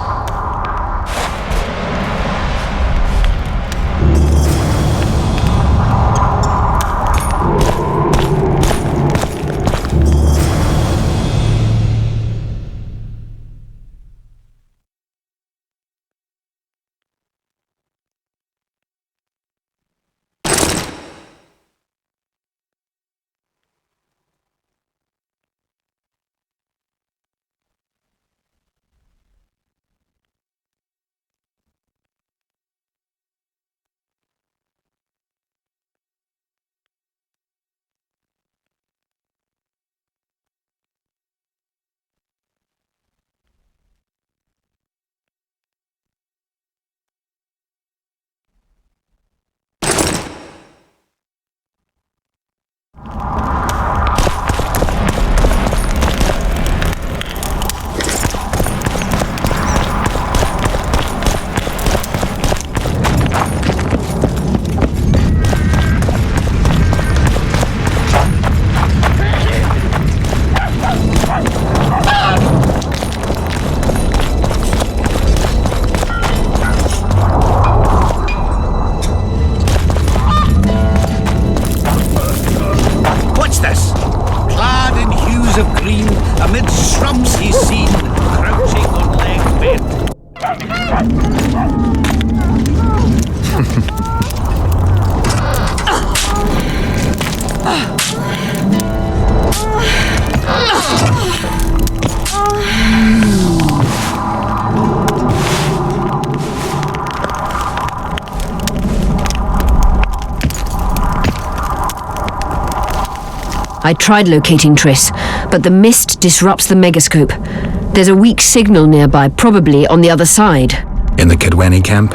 I tried locating Triss, but the mist disrupts the megascope. There's a weak signal nearby, probably on the other side. In the Kedweni camp?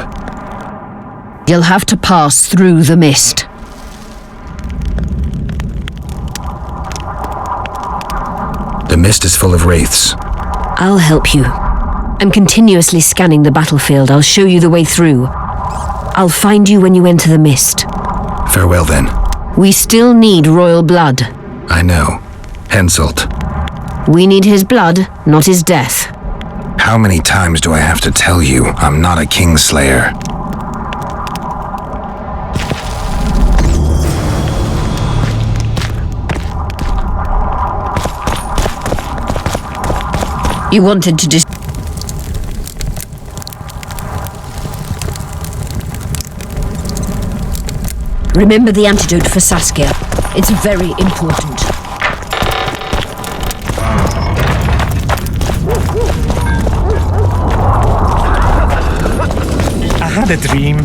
You'll have to pass through the mist. The mist is full of wraiths. I'll help you. I'm continuously scanning the battlefield. I'll show you the way through. I'll find you when you enter the mist. Farewell then. We still need royal blood. I know. Henselt. We need his blood, not his death. How many times do I have to tell you I'm not a Kingslayer? You wanted to just... Remember the antidote for Saskia. It's very important. I had a dream.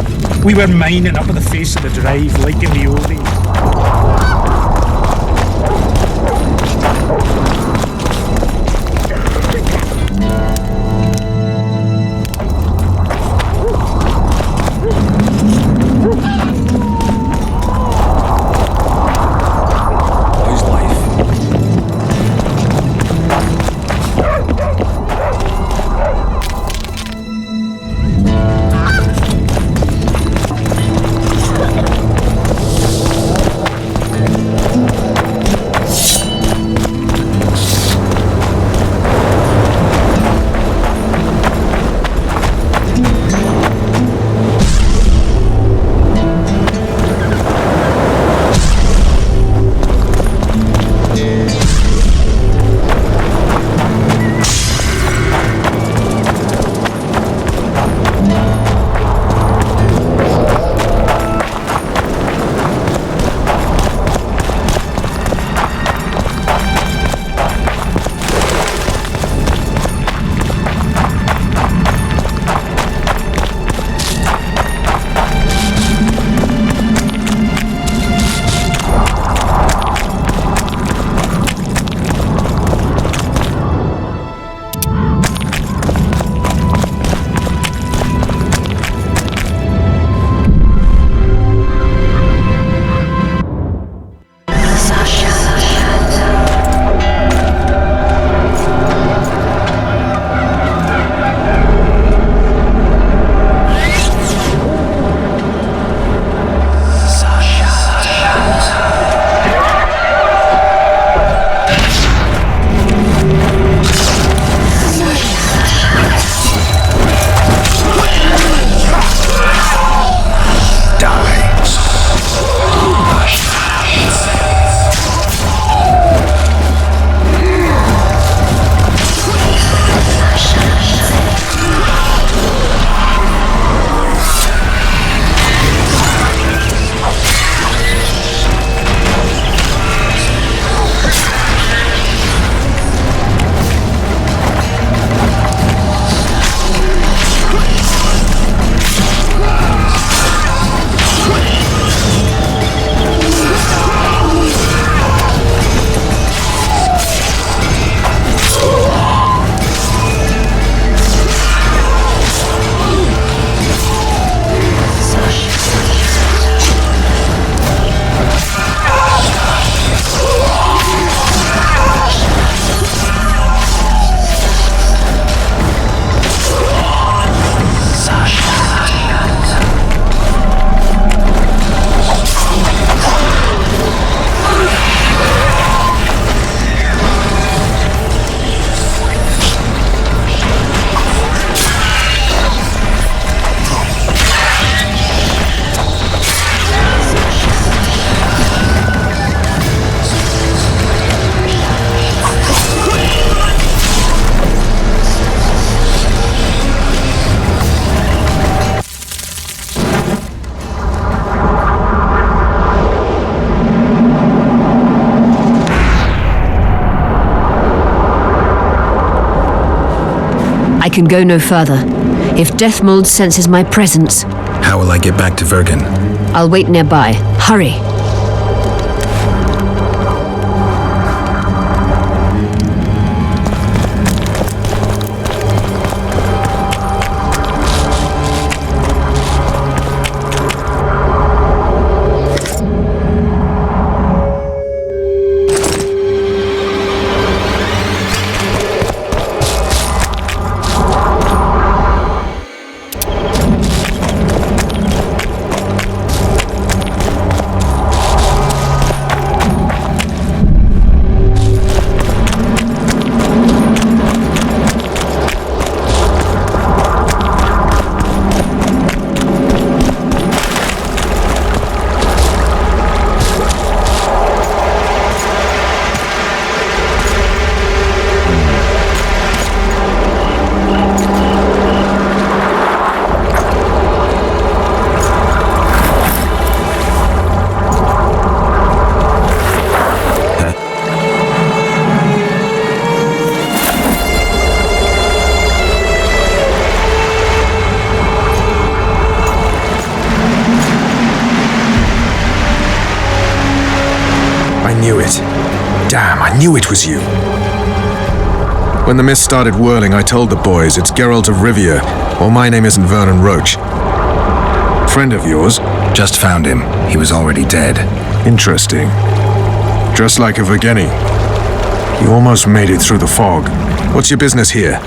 We were mining up at the face of the drive like in the old days. I can go no further. If Deathmold senses my presence... How will I get back to Vergen? I'll wait nearby. Hurry. knew it. Damn, I knew it was you. When the mist started whirling, I told the boys it's Geralt of Rivia, or my name isn't Vernon Roach. Friend of yours? Just found him. He was already dead. Interesting. Dressed like a Vergenni. You almost made it through the fog. What's your business here?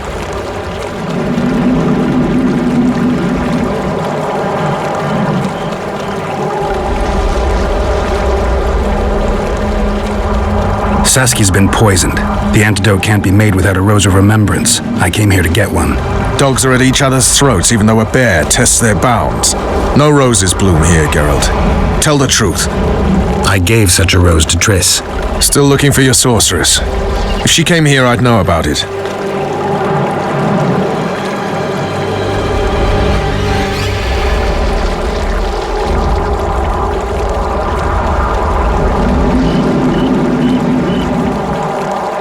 Saskia's been poisoned. The antidote can't be made without a rose of remembrance. I came here to get one. Dogs are at each other's throats even though a bear tests their bounds. No roses bloom here, Geralt. Tell the truth. I gave such a rose to Triss. Still looking for your sorceress. If she came here, I'd know about it.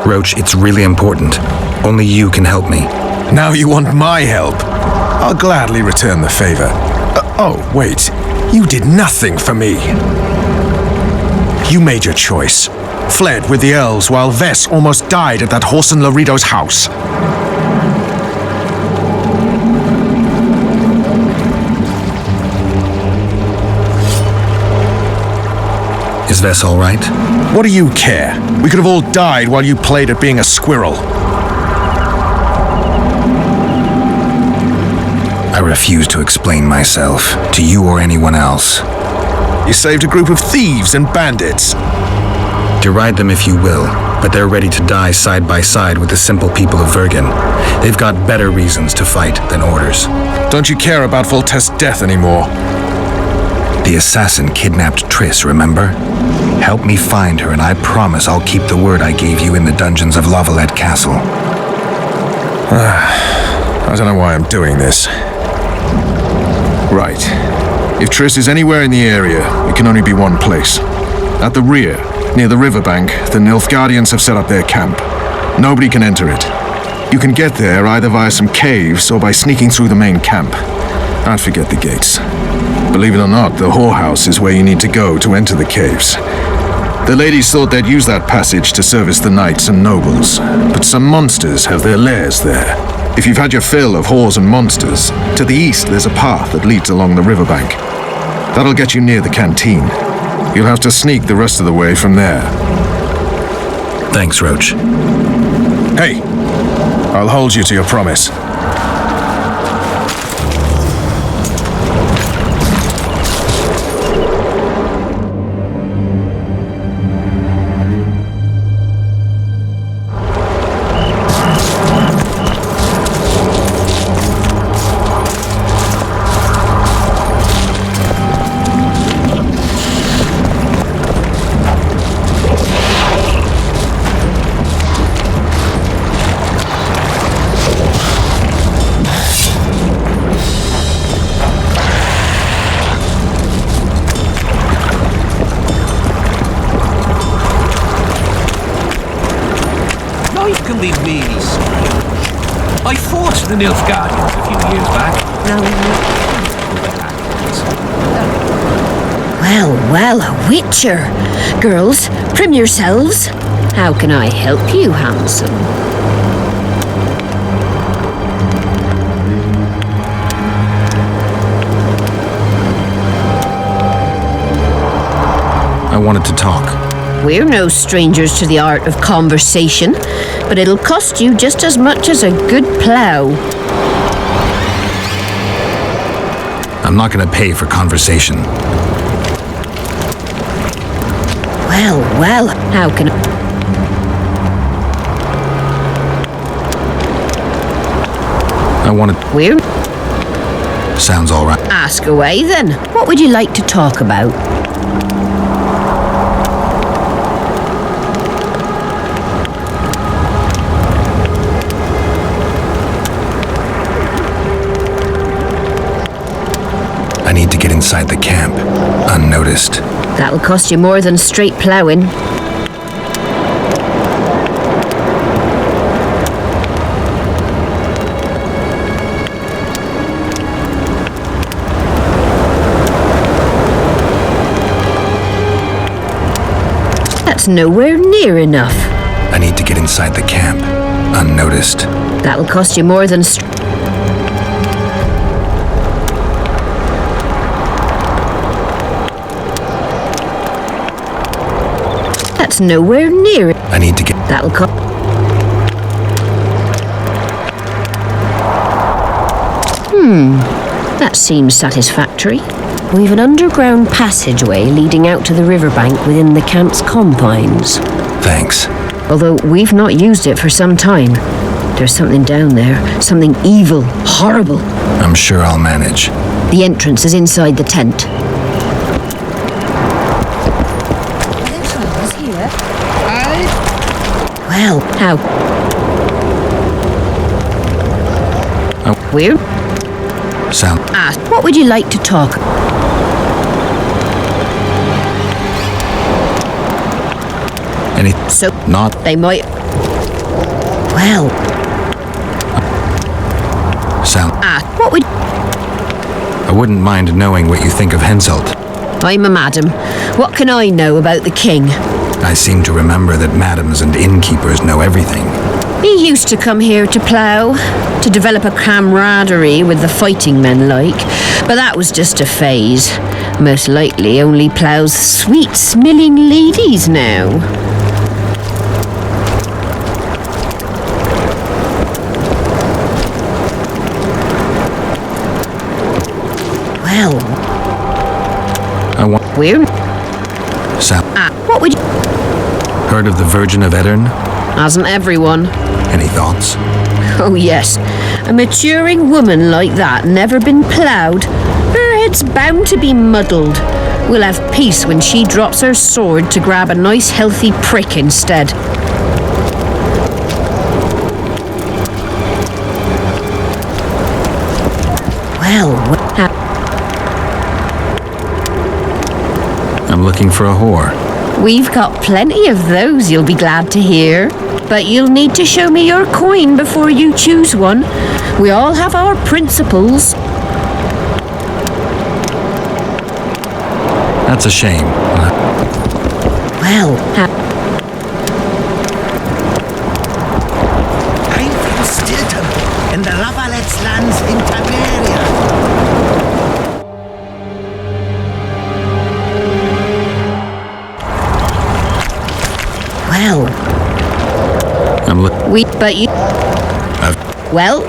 Roach, it's really important. Only you can help me. Now you want my help? I'll gladly return the favor. Oh, wait. You did nothing for me. You made your choice. Fled with the elves while Vess almost died at that Horson Lorito's house. Is Vess all right? What do you care? We could have all died while you played at being a squirrel. I refuse to explain myself, to you or anyone else. You saved a group of thieves and bandits. Deride them if you will, but they're ready to die side by side with the simple people of Vergen. They've got better reasons to fight than orders. Don't you care about Voltest's death anymore? The assassin kidnapped Triss, remember? Help me find her and I promise I'll keep the word I gave you in the dungeons of Lavalette Castle. I don't know why I'm doing this. Right. If Triss is anywhere in the area, it can only be one place. At the rear, near the riverbank, the Nilfgaardians have set up their camp. Nobody can enter it. You can get there either via some caves or by sneaking through the main camp. I'd forget the gates. Believe it or not, the whorehouse is where you need to go to enter the caves. The ladies thought they'd use that passage to service the knights and nobles, but some monsters have their lairs there. If you've had your fill of whores and monsters, to the east there's a path that leads along the riverbank. That'll get you near the canteen. You'll have to sneak the rest of the way from there. Thanks, Roach. Hey, I'll hold you to your promise. I fought the Nilfgaardians a few years back. Well, a witcher. Girls, prim yourselves. How can I help you, handsome? I wanted to talk. We're no strangers to the art of conversation, but it'll cost you just as much as a good plough. I'm not going to pay for conversation. Well, how can I wanted... We're... Sounds all right. Ask away, then. What would you like to talk about? I need to get inside the camp, unnoticed. That'll cost you more than straight ploughing. That's nowhere near enough. I need to get inside the camp, unnoticed. That'll cost you more than... That's nowhere near it. I need to get... That'll cost... That seems satisfactory. We've an underground passageway leading out to the riverbank within the camp's confines. Thanks. Although we've not used it for some time. There's something down there. Something evil, horrible. I'm sure I'll manage. The entrance is inside the tent. Well, how? Weird. Sound. What would you like to talk? Any? So not. They might. Well. Sound. What would? I wouldn't mind knowing what you think of Henselt. I'm a madam. What can I know about the king? I seem to remember that madams and innkeepers know everything. He used to come here to plough, to develop a camaraderie with the fighting men like, but that was just a phase. Most likely only ploughs sweet-smelling ladies now. Well... I want... Where? Sound. What would you... Heard of the Virgin of Eddern? Hasn't everyone? Any thoughts? Oh yes, a maturing woman like that never been ploughed. Her head's bound to be muddled. We'll have peace when she drops her sword to grab a nice healthy prick instead. Well, I'm looking for a whore. we've got plenty of those, you'll be glad to hear. But you'll need to show me your coin before you choose one. We all have our principles. That's a shame. Well, I'm from Stilton, in the Lavalet's lands in Taveria. well, but you... Well...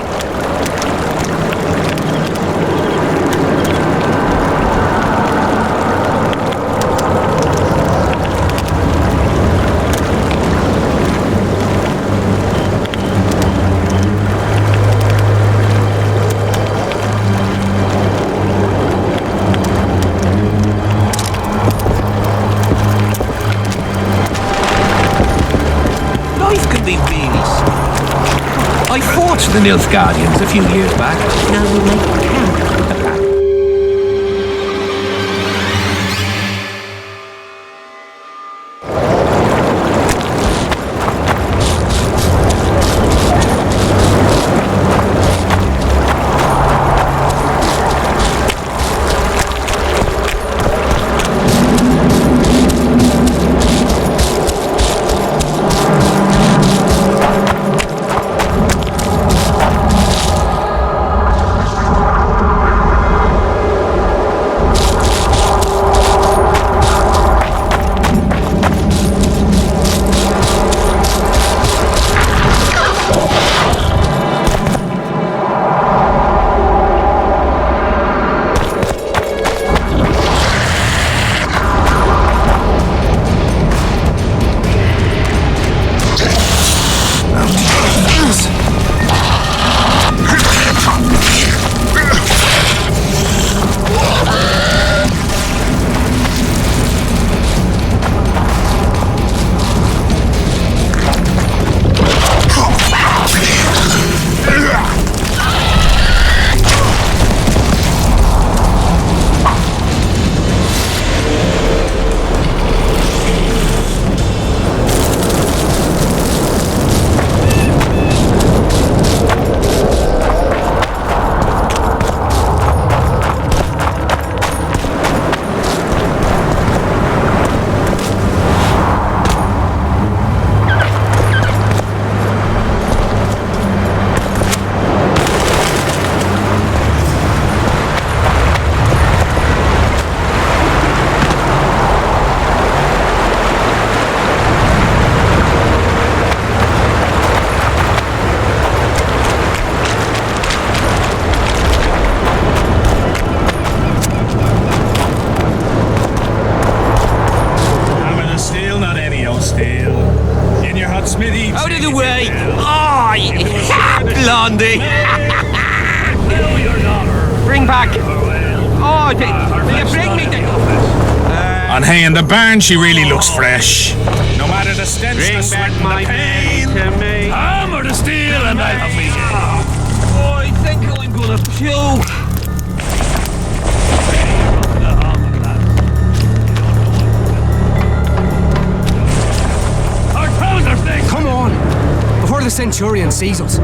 Life can be really simple. I fought the Nilfgaardians a few years back. Now we'll make camp. Still. In your hot smithy. Out of the way! Oh, Blondie! Bring back. Oh, will you bring me the... On hay in the barn, she really looks fresh. No matter the stench, the sweat, and the pain. Hammer the steel, and I'll have me. Oh, I think I'm gonna puke. Our trousers thing. Come on, before the Centurion sees us.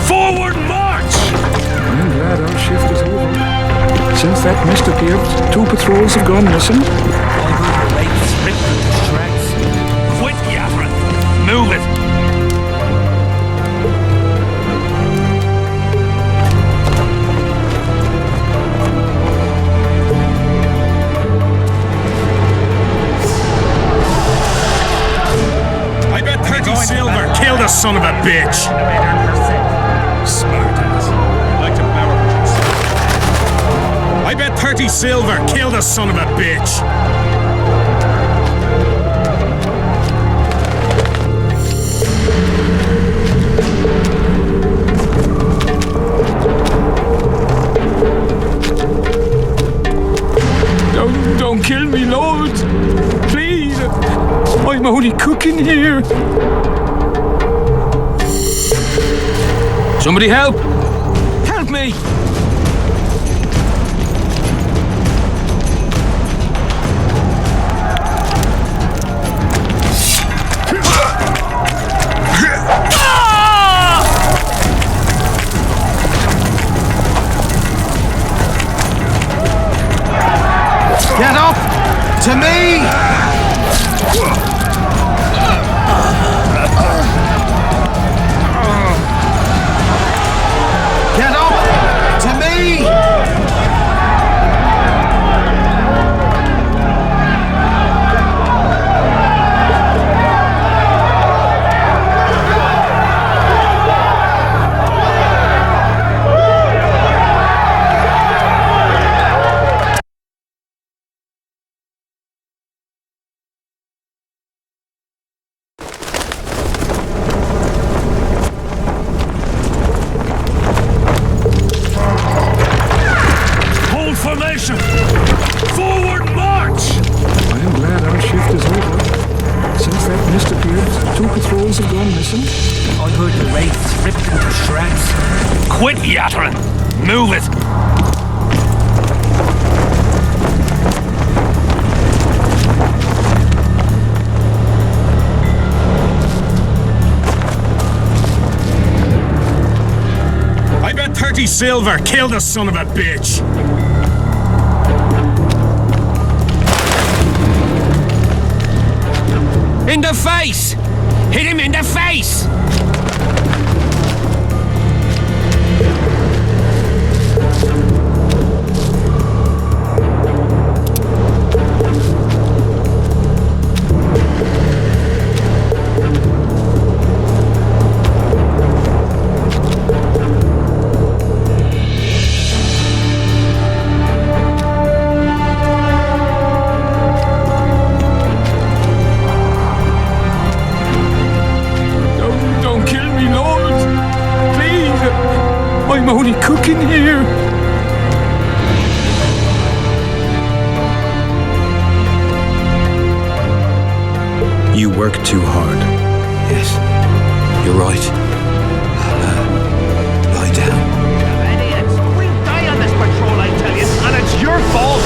Forward march! I'm glad our shift is over. Since that mist appeared, 2 patrols have gone missing. Quit yapping! Move it! I bet 30 silver killed the son of a bitch! Smart ass. Like to barrel. I bet 30 silver killed the son of a bitch! Don't kill me, Lord. Please. I'm only cooking here. Somebody help! Help me! Get up! To me! Get up! To me! Formation! Forward march! I'm glad our shift is over. Since that mist appeared, 2 patrols have gone missing. I heard the wraiths ripped into shreds. Quit yattering! Move it! I bet 30 silver killed the son of a bitch! In the face! Hit him in the face! I'm only cooking here. You work too hard. Yes, you're right. I'll lie down. Idiots! We die on this patrol, I tell you, and it's your fault!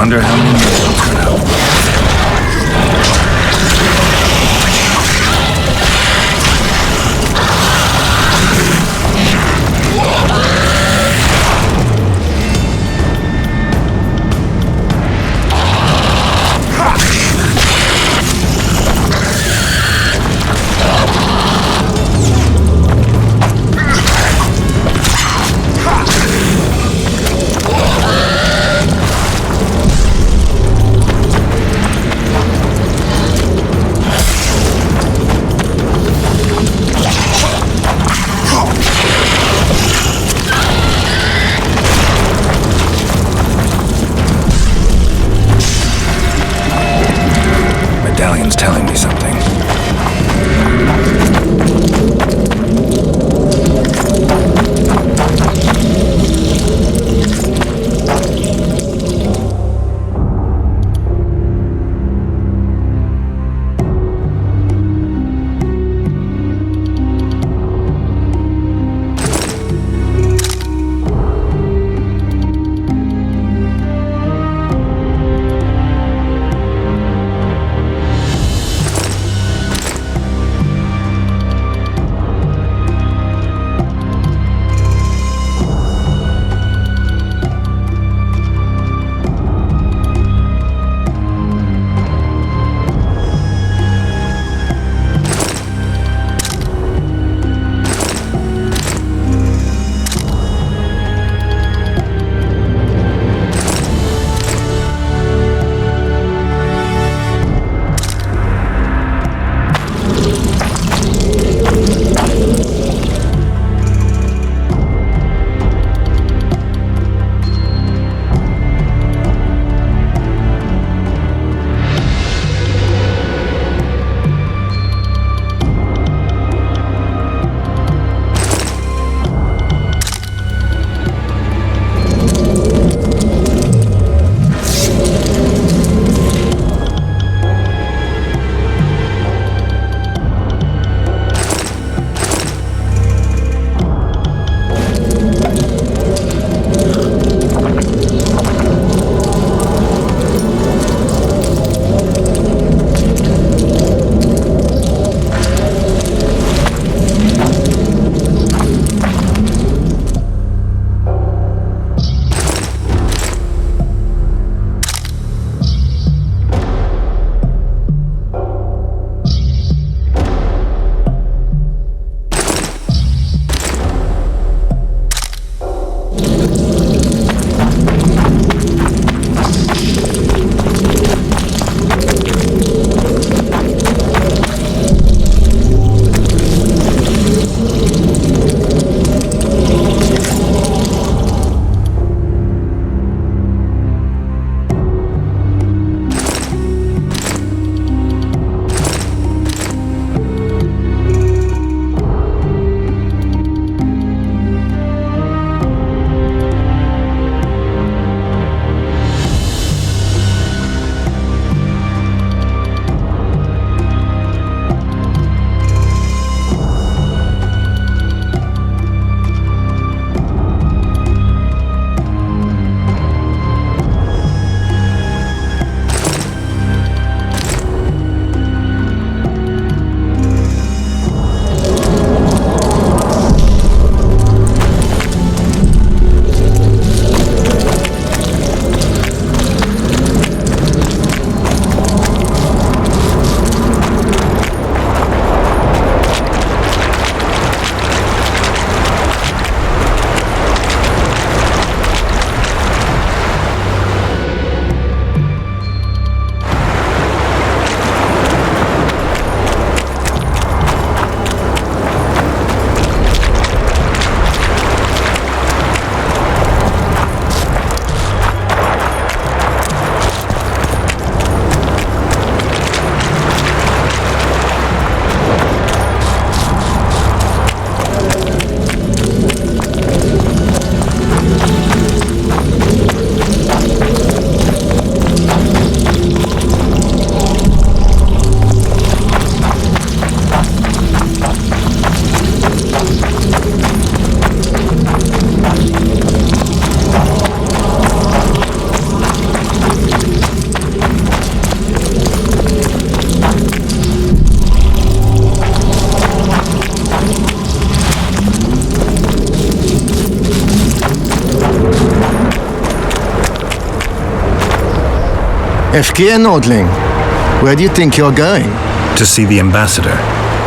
Wonder how many more will turn out. Efkir Nordling, where do you think you're going? To see the ambassador.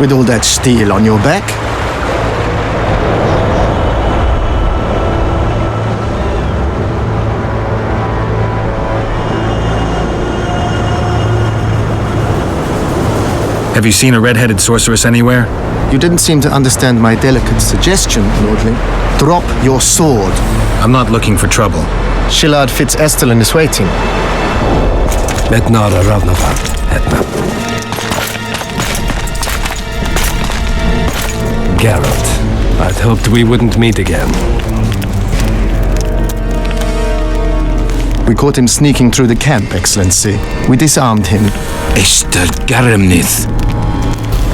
With all that steel on your back? Have you seen a red-headed sorceress anywhere? You didn't seem to understand my delicate suggestion, Nordling. Drop your sword. I'm not looking for trouble. Shillard Fitz-Estelin is waiting. Metnara Ravnava, Etna. Geralt, I'd hoped we wouldn't meet again. We caught him sneaking through the camp, Excellency. We disarmed him. Ester Garamnith.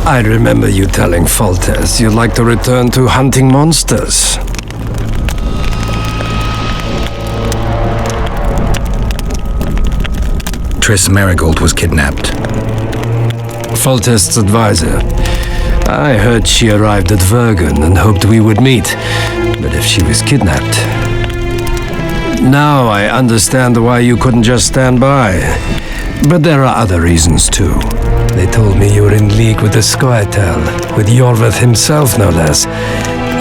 I remember you telling Foltest you'd like to return to hunting monsters. Triss Marigold was kidnapped. Foltest's advisor. I heard she arrived at Vergen and hoped we would meet. But if she was kidnapped... Now I understand why you couldn't just stand by. But there are other reasons too. They told me you were in league with the Scoia'tael, with Iorveth himself no less.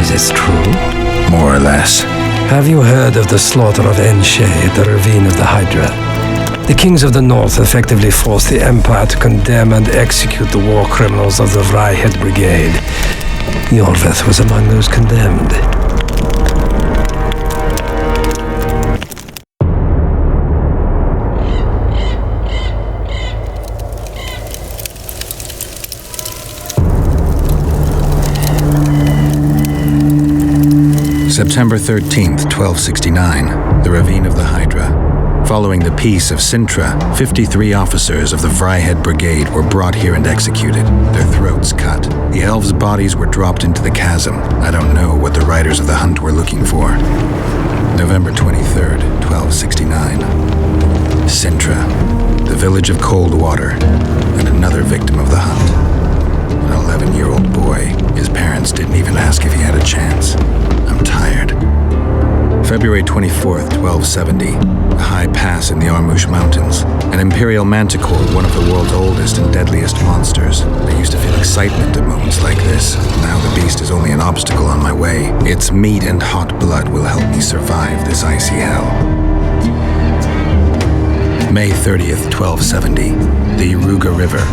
Is this true? More or less. Have you heard of the slaughter of Enshe at the ravine of the Hydra? The kings of the north effectively forced the Empire to condemn and execute the war criminals of the Vryhed Brigade. Iorveth was among those condemned. September 13th, 1269, the Ravine of the Hydra. Following the Peace of Sintra, 53 officers of the Vryhed Brigade were brought here and executed, their throats cut. The elves' bodies were dropped into the chasm. I don't know what the riders of the hunt were looking for. November 23rd, 1269. Sintra, the village of Coldwater, and another victim of the hunt. An 11-year-old boy. His parents didn't even ask if he had a chance. I'm tired. February 24th, 1270. A high pass in the Armouche Mountains. An imperial manticore, one of the world's oldest and deadliest monsters. I used to feel excitement at moments like this. Now the beast is only an obstacle on my way. Its meat and hot blood will help me survive this icy hell. May 30th, 1270. The Iruga River.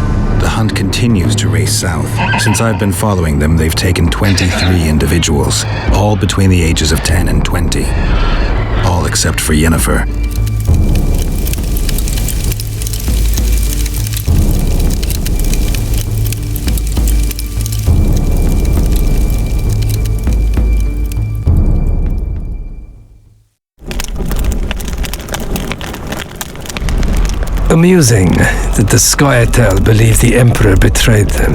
The hunt continues to race south. Since I've been following them, they've taken 23 individuals, all between the ages of 10 and 20. All except for Yennefer. Amusing that the Scoia'tael believe the Emperor betrayed them.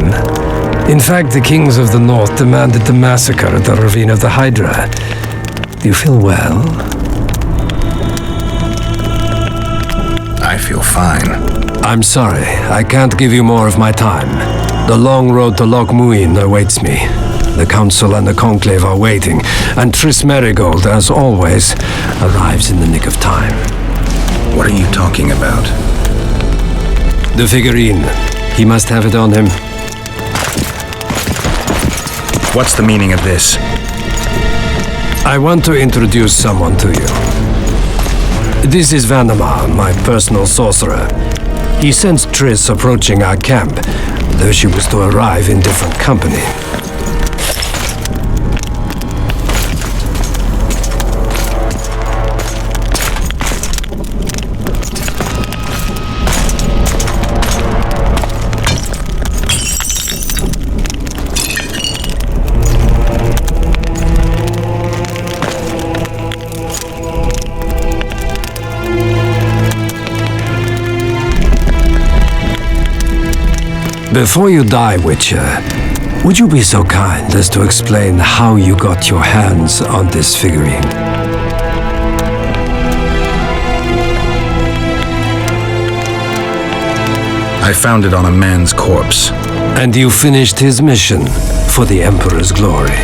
In fact, the kings of the north demanded the massacre at the Ravine of the Hydra. Do you feel well? I feel fine. I'm sorry, I can't give you more of my time. The long road to Loch Muin awaits me. The Council and the Conclave are waiting, and Triss Marigold, as always, arrives in the nick of time. What are you talking about? The figurine. He must have it on him. What's the meaning of this? I want to introduce someone to you. This is Vanamar, my personal sorcerer. He sensed Triss approaching our camp, though she was to arrive in different company. Before you die, Witcher, would you be so kind as to explain how you got your hands on this figurine? I found it on a man's corpse. And you finished his mission for the Emperor's glory.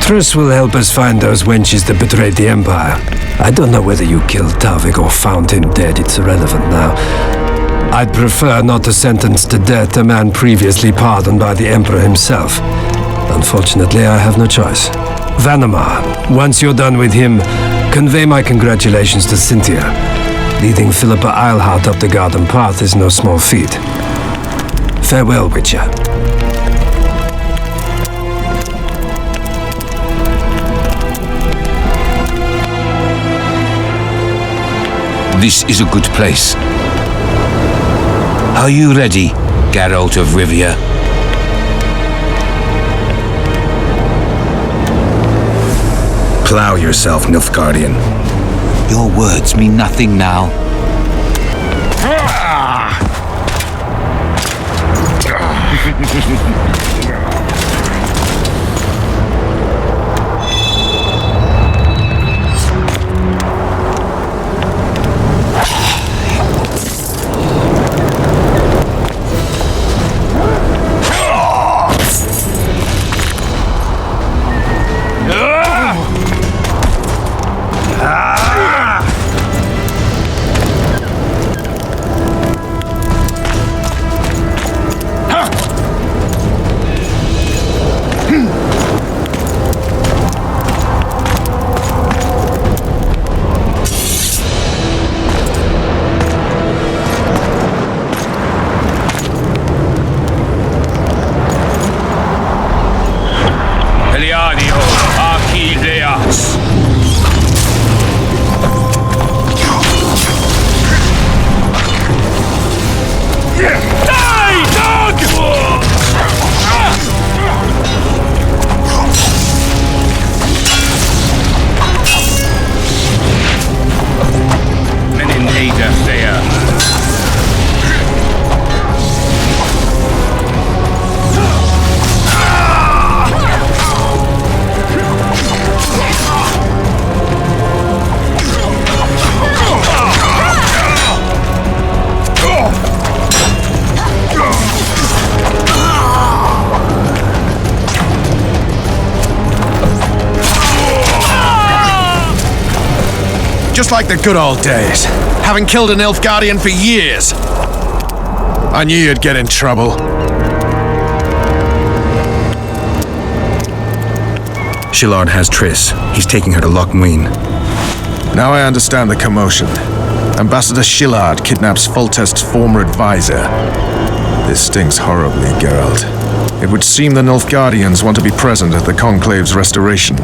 Triss will help us find those wenches that betrayed the Empire. I don't know whether you killed Tavik or found him dead, it's irrelevant now. I'd prefer not to sentence to death a man previously pardoned by the Emperor himself. Unfortunately, I have no choice. Vanamar, once you're done with him, convey my congratulations to Cynthia. Leading Philippa Eilhart up the garden path is no small feat. Farewell, Witcher. This is a good place. Are you ready, Geralt of Rivia? Plow yourself, Nilfgaardian. Your words mean nothing now. Just like the good old days. Having killed an Nilfgaardian for years. I knew you'd get in trouble. Shillard has Triss. He's taking her to Loch Muin. Now I understand the commotion. Ambassador Shillard kidnaps Foltest's former advisor. This stings horribly, Geralt. It would seem the Nilfgaardians want to be present at the Conclave's restoration.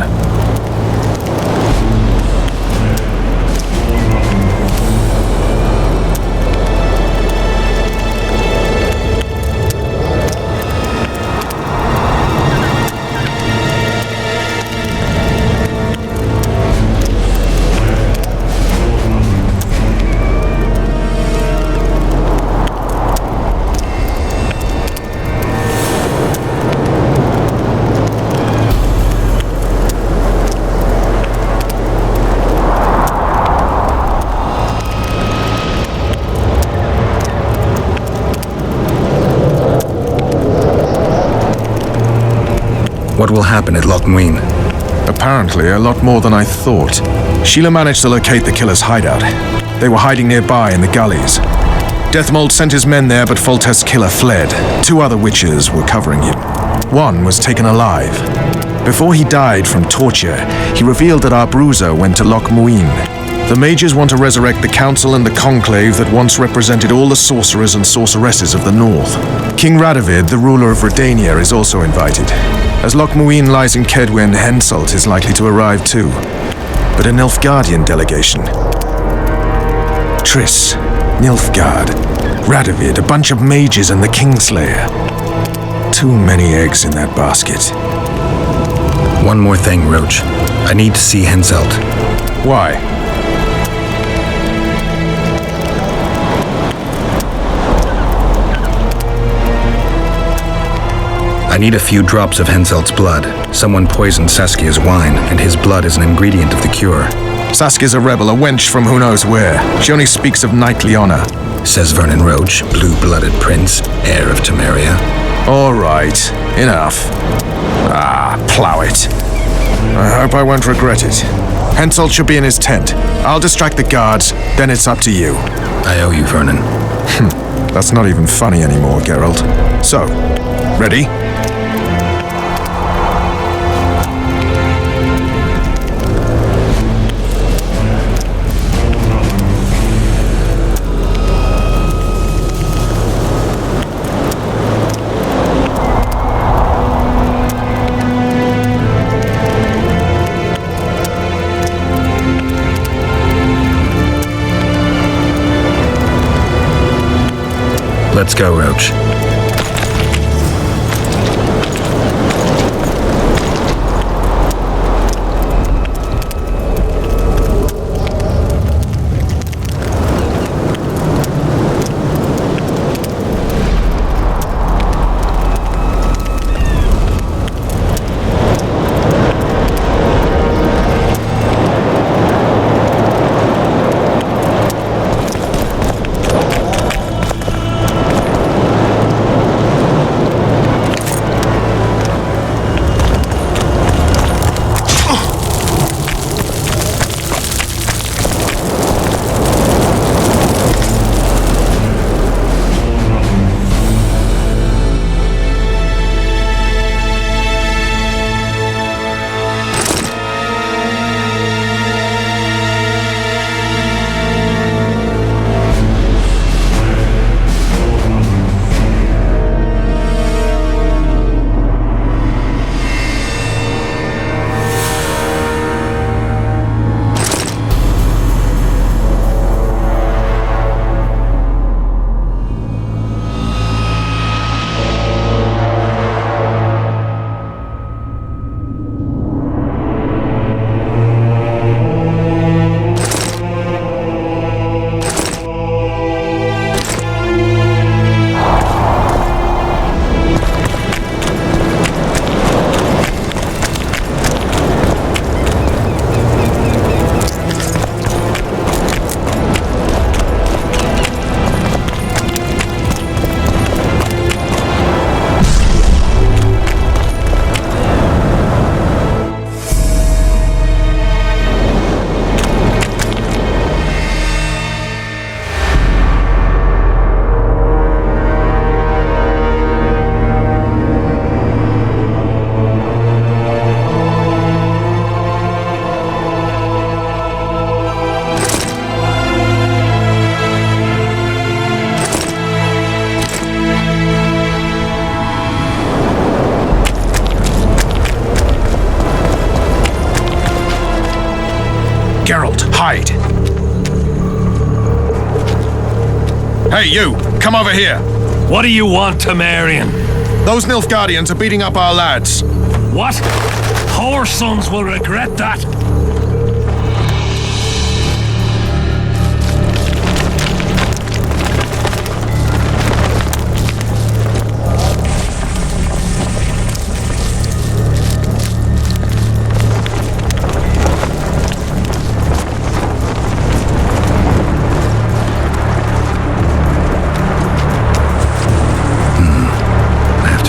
What will happen at Loch Muin? Apparently, a lot more than I thought. Sheila managed to locate the killer's hideout. They were hiding nearby in the gullies. Deathmold sent his men there, but Foltest's killer fled. 2 other witches were covering him. One was taken alive. Before he died from torture, he revealed that our bruiser went to Loch Muin. The mages want to resurrect the council and the conclave that once represented all the sorcerers and sorceresses of the north. King Radovid, the ruler of Redania, is also invited. As Loch Muin lies in Kedwen, Henselt is likely to arrive too. But a Nilfgaardian delegation. Triss, Nilfgaard, Radovid, a bunch of mages and the Kingslayer. Too many eggs in that basket. One more thing, Roach. I need to see Henselt. Why? I need a few drops of Henselt's blood. Someone poisoned Saskia's wine, and his blood is an ingredient of the cure. Saskia's a rebel, a wench from who knows where. She only speaks of knightly honor. Says Vernon Roach, blue-blooded prince, heir of Temeria. All right, enough. Plow it. I hope I won't regret it. Henselt should be in his tent. I'll distract the guards, then it's up to you. I owe you, Vernon. That's not even funny anymore, Geralt. So, ready? Let's go, Roach. Geralt, hide. Hey, you! Come over here! What do you want, Temerian? Those Nilfgaardians are beating up our lads. What? Our sons will regret that.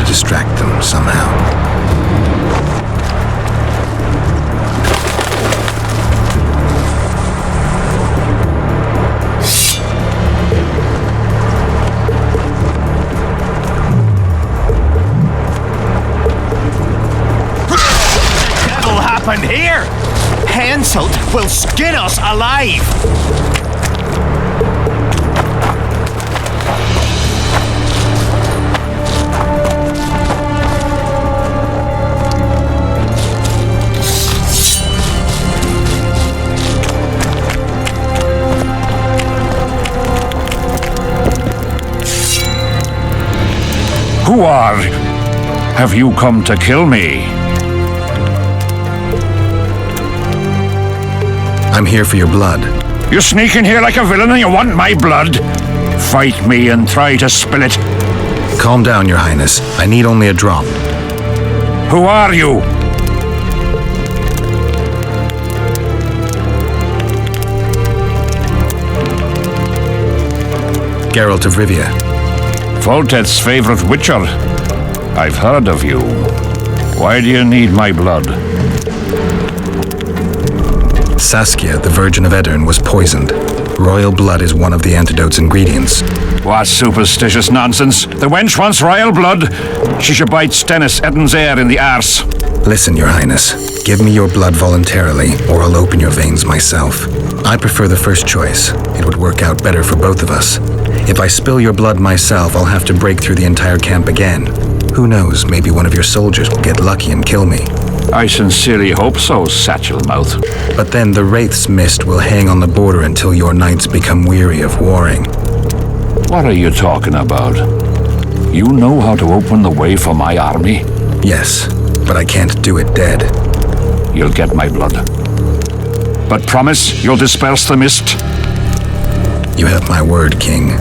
Distract them somehow. What'll happen here? Hansel will skin us alive! Who are? Have you come to kill me? I'm here for your blood. You sneak in here like a villain and you want my blood? Fight me and try to spill it. Calm down, Your Highness. I need only a drop. Who are you? Geralt of Rivia. Foltest's favorite witcher. I've heard of you. Why do you need my blood? Saskia, the Virgin of Aedirn, was poisoned. Royal blood is one of the antidote's ingredients. What superstitious nonsense. The wench wants royal blood. She should bite Stennis Eddon's heir in the arse. Listen, Your Highness. Give me your blood voluntarily, or I'll open your veins myself. I prefer the first choice. It would work out better for both of us. If I spill your blood myself, I'll have to break through the entire camp again. Who knows, maybe one of your soldiers will get lucky and kill me. I sincerely hope so, Satchel Mouth. But then the Wraith's mist will hang on the border until your knights become weary of warring. What are you talking about? You know how to open the way for my army? Yes, but I can't do it dead. You'll get my blood. But promise you'll disperse the mist? You have my word, King.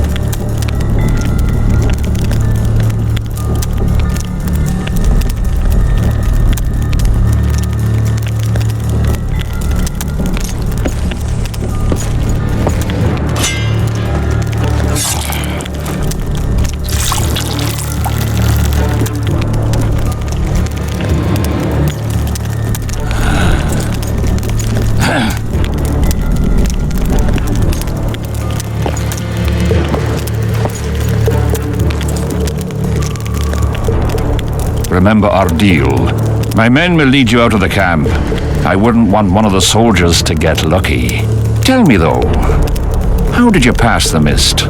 Remember our deal. My men will lead you out of the camp. I wouldn't want one of the soldiers to get lucky. Tell me though, how did you pass the mist?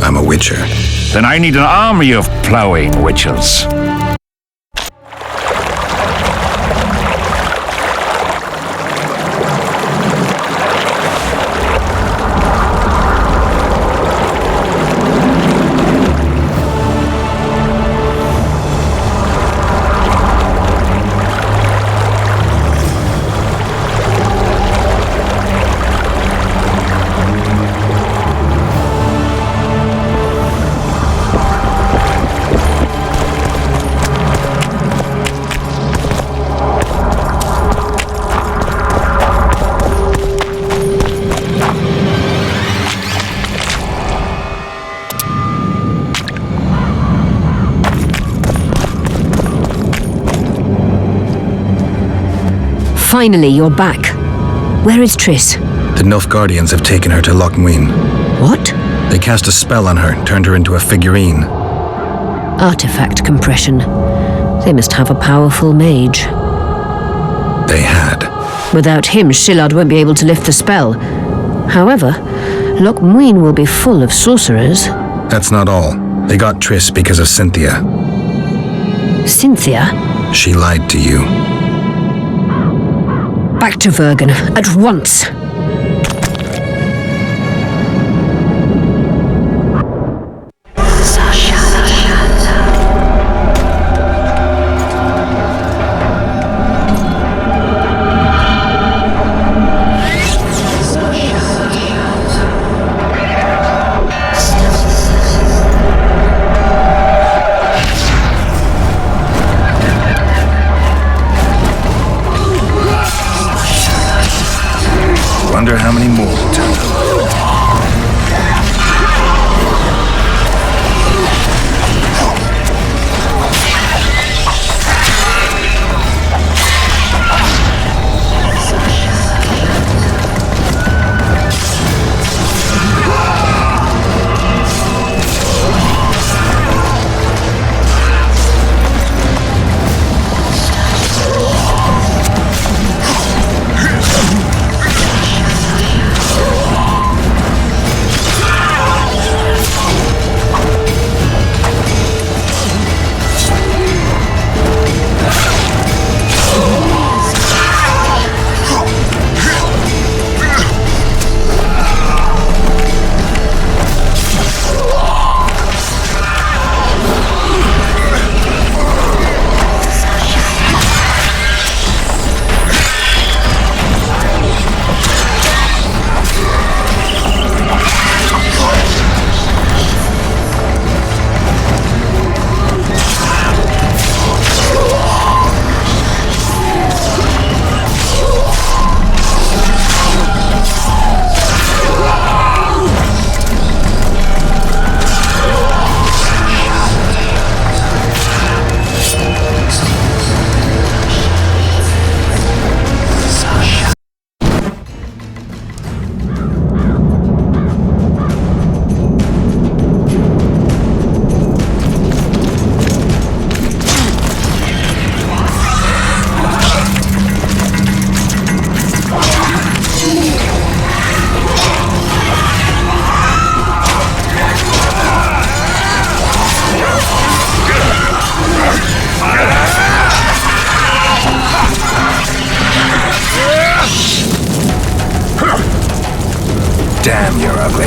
I'm a witcher. Then I need an army of plowing witches. Finally, you're back. Where is Triss? The Nilfgaardians have taken her to Lochmuin. What? They cast a spell on her and turned her into a figurine. Artifact compression. They must have a powerful mage. They had. Without him, Shilard won't be able to lift the spell. However, Lochmuin will be full of sorcerers. That's not all. They got Triss because of Cynthia. Cynthia? She lied to you. Back to Vergen, at once! Wonder how many more will turn up. Damn, you're ugly.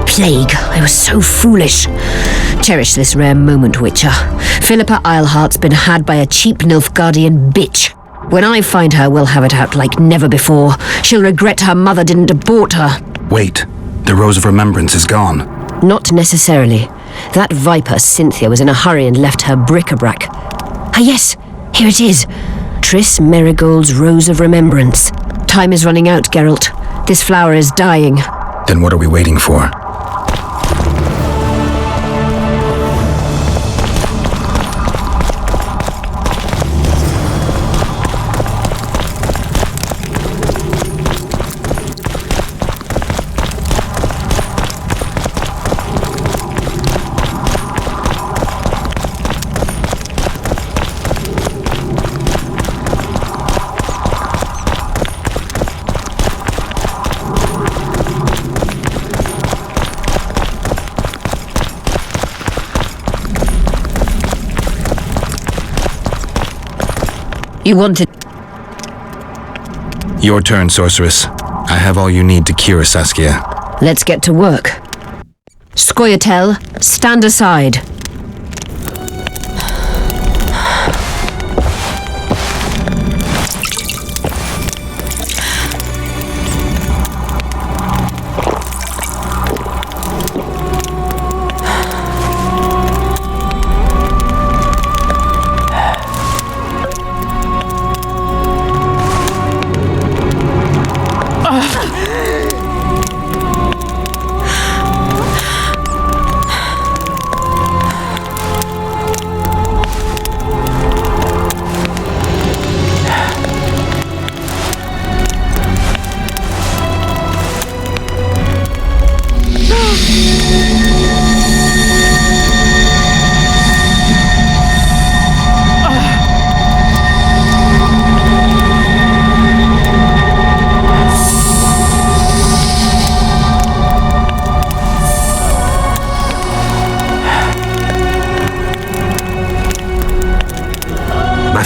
Plague, I was so foolish. Cherish this rare moment, Witcher. Philippa Eilhart's been had by a cheap Nilfgaardian bitch. When I find her, we'll have it out like never before. She'll regret her mother didn't abort her. Wait, the Rose of Remembrance is gone. Not necessarily. That viper, Cynthia, was in a hurry and left her bric-a-brac. Ah yes, here it is. Triss Merigold's Rose of Remembrance. Time is running out, Geralt. This flower is dying. Then what are we waiting for? You wanted... Your turn, sorceress. I have all you need to cure Saskia. Let's get to work. Scoia'tael, stand aside.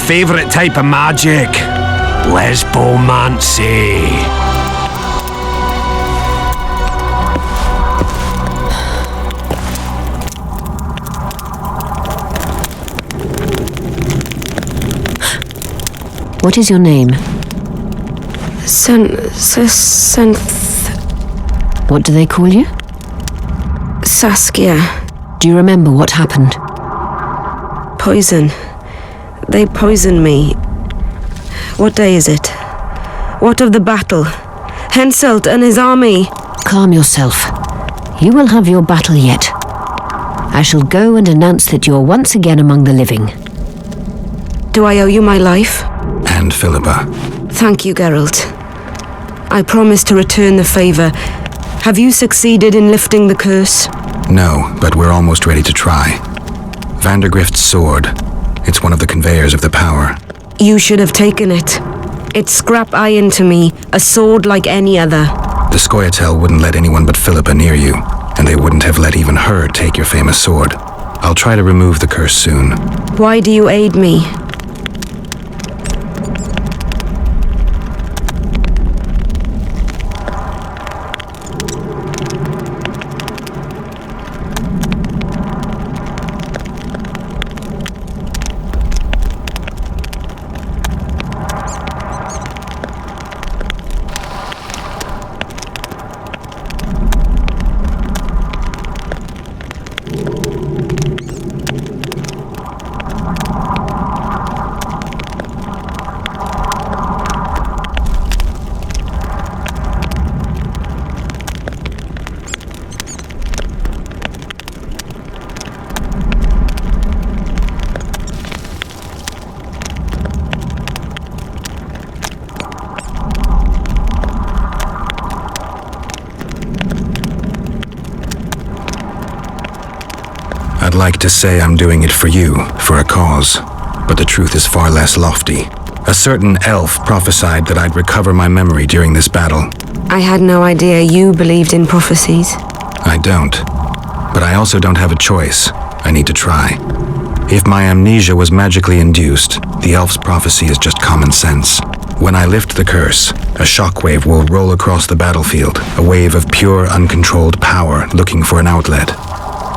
Favourite type of magic. Lesbomancy. What is your name? What do they call you? Saskia. Do you remember what happened? Poison. They poisoned me. What day is it? What of the battle? Henselt and his army. Calm yourself. You will have your battle yet. I shall go and announce that you're once again among the living. Do I owe you my life? And Philippa. Thank you, Geralt. I promise to return the favor. Have you succeeded in lifting the curse? No, but we're almost ready to try. Vandergrift's sword. It's one of the conveyors of the power. You should have taken it. It's scrap iron to me, a sword like any other. The Scoia'tael wouldn't let anyone but Philippa near you, and they wouldn't have let even her take your famous sword. I'll try to remove the curse soon. Why do you aid me? I'd like to say I'm doing it for you, for a cause, but the truth is far less lofty. A certain elf prophesied that I'd recover my memory during this battle. I had no idea you believed in prophecies. I don't. But I also don't have a choice. I need to try. If my amnesia was magically induced, the elf's prophecy is just common sense. When I lift the curse, a shockwave will roll across the battlefield, a wave of pure, uncontrolled power looking for an outlet.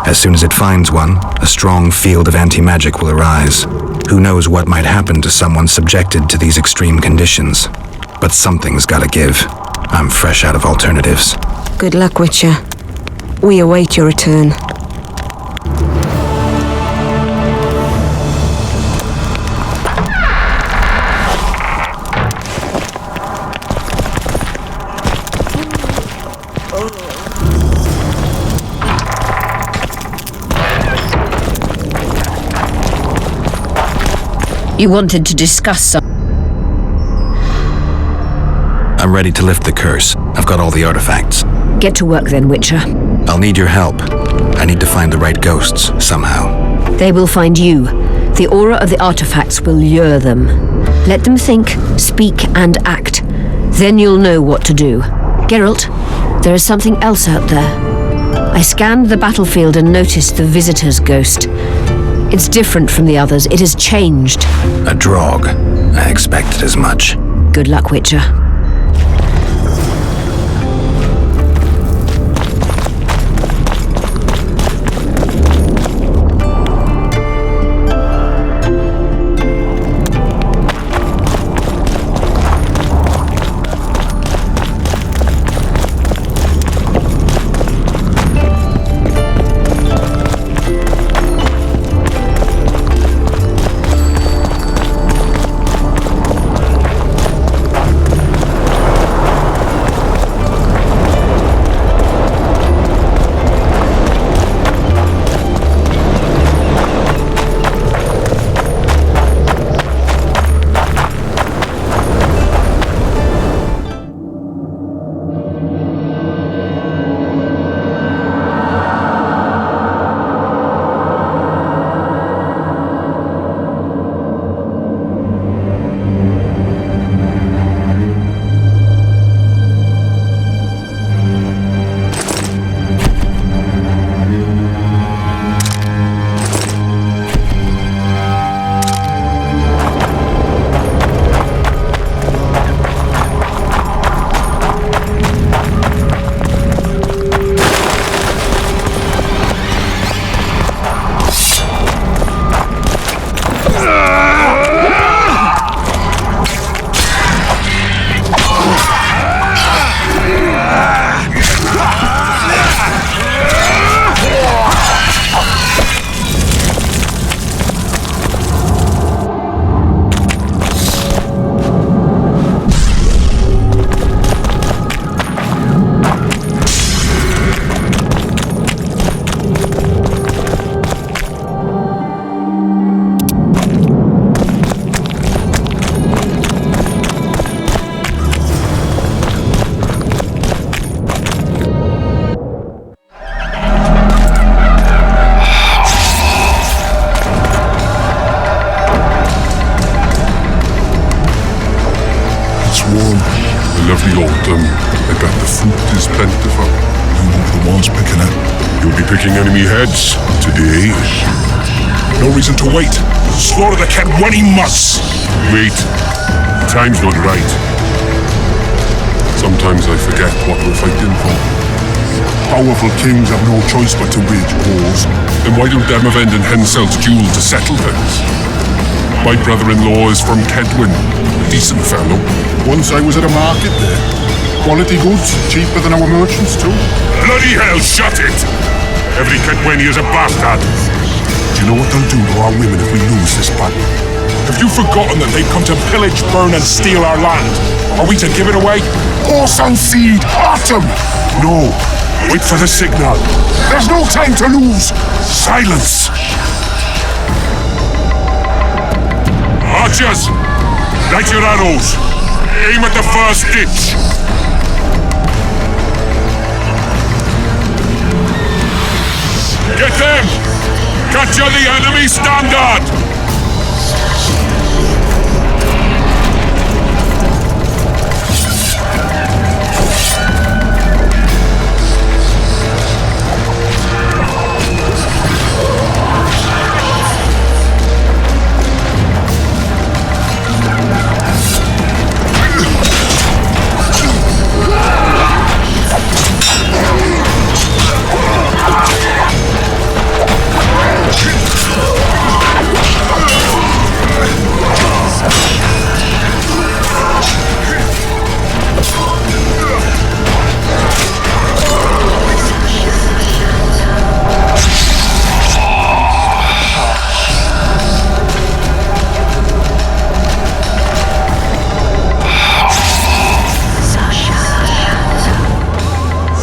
As soon as it finds one, a strong field of anti-magic will arise. Who knows what might happen to someone subjected to these extreme conditions? But something's gotta give. I'm fresh out of alternatives. Good luck, Witcher. We await your return. You wanted to discuss some... I'm ready to lift the curse. I've got all the artifacts. Get to work then, Witcher. I'll need your help. I need to find the right ghosts, somehow. They will find you. The aura of the artifacts will lure them. Let them think, speak, and act. Then you'll know what to do. Geralt, there is something else out there. I scanned the battlefield and noticed the Visitor's ghost. It's different from the others. It has changed. A drog. I expected as much. Good luck, Witcher. beautiful. You won't be the ones picking it. You'll be picking enemy heads today. No reason to wait. Slaughter the cat when he must. Wait. Time's not right. Sometimes I forget what we're fighting for. Powerful kings have no choice but to wage wars. Then why don't Demavend and Henselt's duel to settle things? My brother-in-law is from Kedwin, a decent fellow. Once I was at a market there. Quality goods, cheaper than our merchants too. Bloody hell, shut it! Every Kedweni is a bastard. Do you know what they'll do to our women if we lose this battle? Have you forgotten that they've come to pillage, burn and steal our land? Are we to give it away? Horse and seed, autumn! No, wait for the signal. There's no time to lose. Silence! Archers, light your arrows. Aim at the first ditch. Get them! Capture the enemy standard!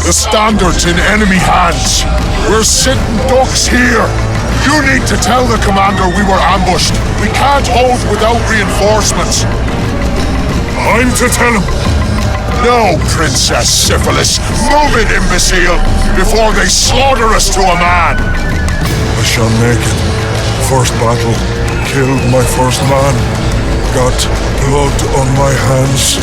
The standard's in enemy hands. We're sitting ducks here. You need to tell the commander we were ambushed. We can't hold without reinforcements. I'm to tell him. No, Princess Syphilis. Move it, imbecile, before they slaughter us to a man. I shall make it. First battle. Killed my first man. Got blood on my hands.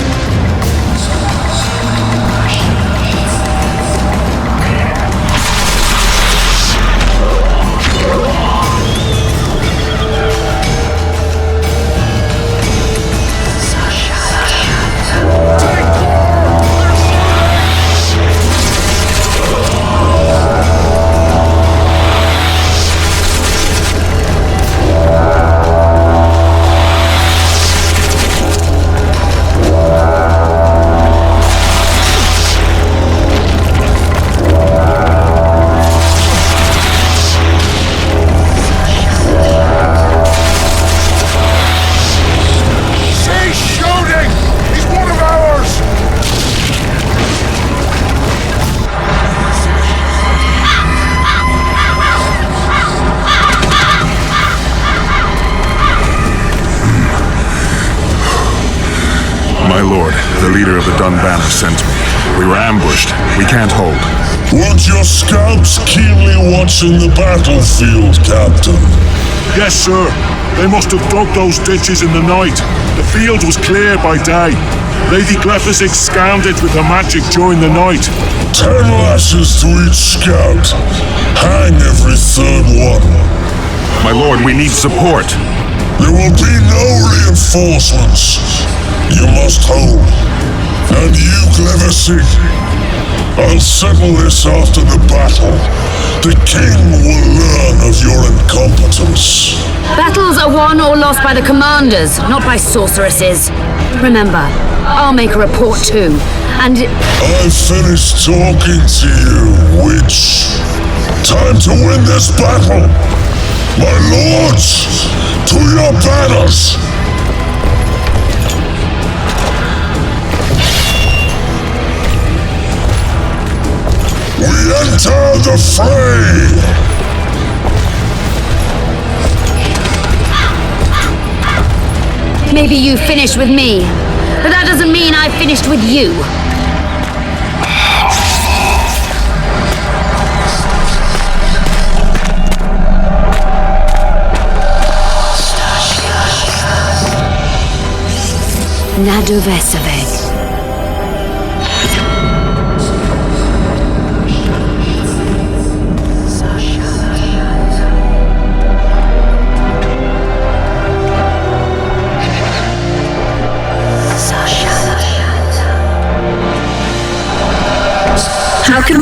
My lord, the leader of the Dunban has sent me. We were ambushed. We can't hold. Weren't your scouts keenly watching the battlefield, Captain? Yes, sir. They must have dug those ditches in the night. The field was clear by day. Lady Glephisic scanned it with her magic during the night. 10 lashes to each scout. Hang every third one. My lord, we need support. There will be no reinforcements. You must hold. And you, Glephisic, I'll settle this after the battle. The king will learn of your incompetence. Battles are won or lost by the commanders, not by sorceresses. Remember, I'll make a report too, and... I've finished talking to you, witch. Time to win this battle. My lords, to your banners! We enter the fray! Maybe you finished with me, but that doesn't mean I finished with you. Nadovesaveg.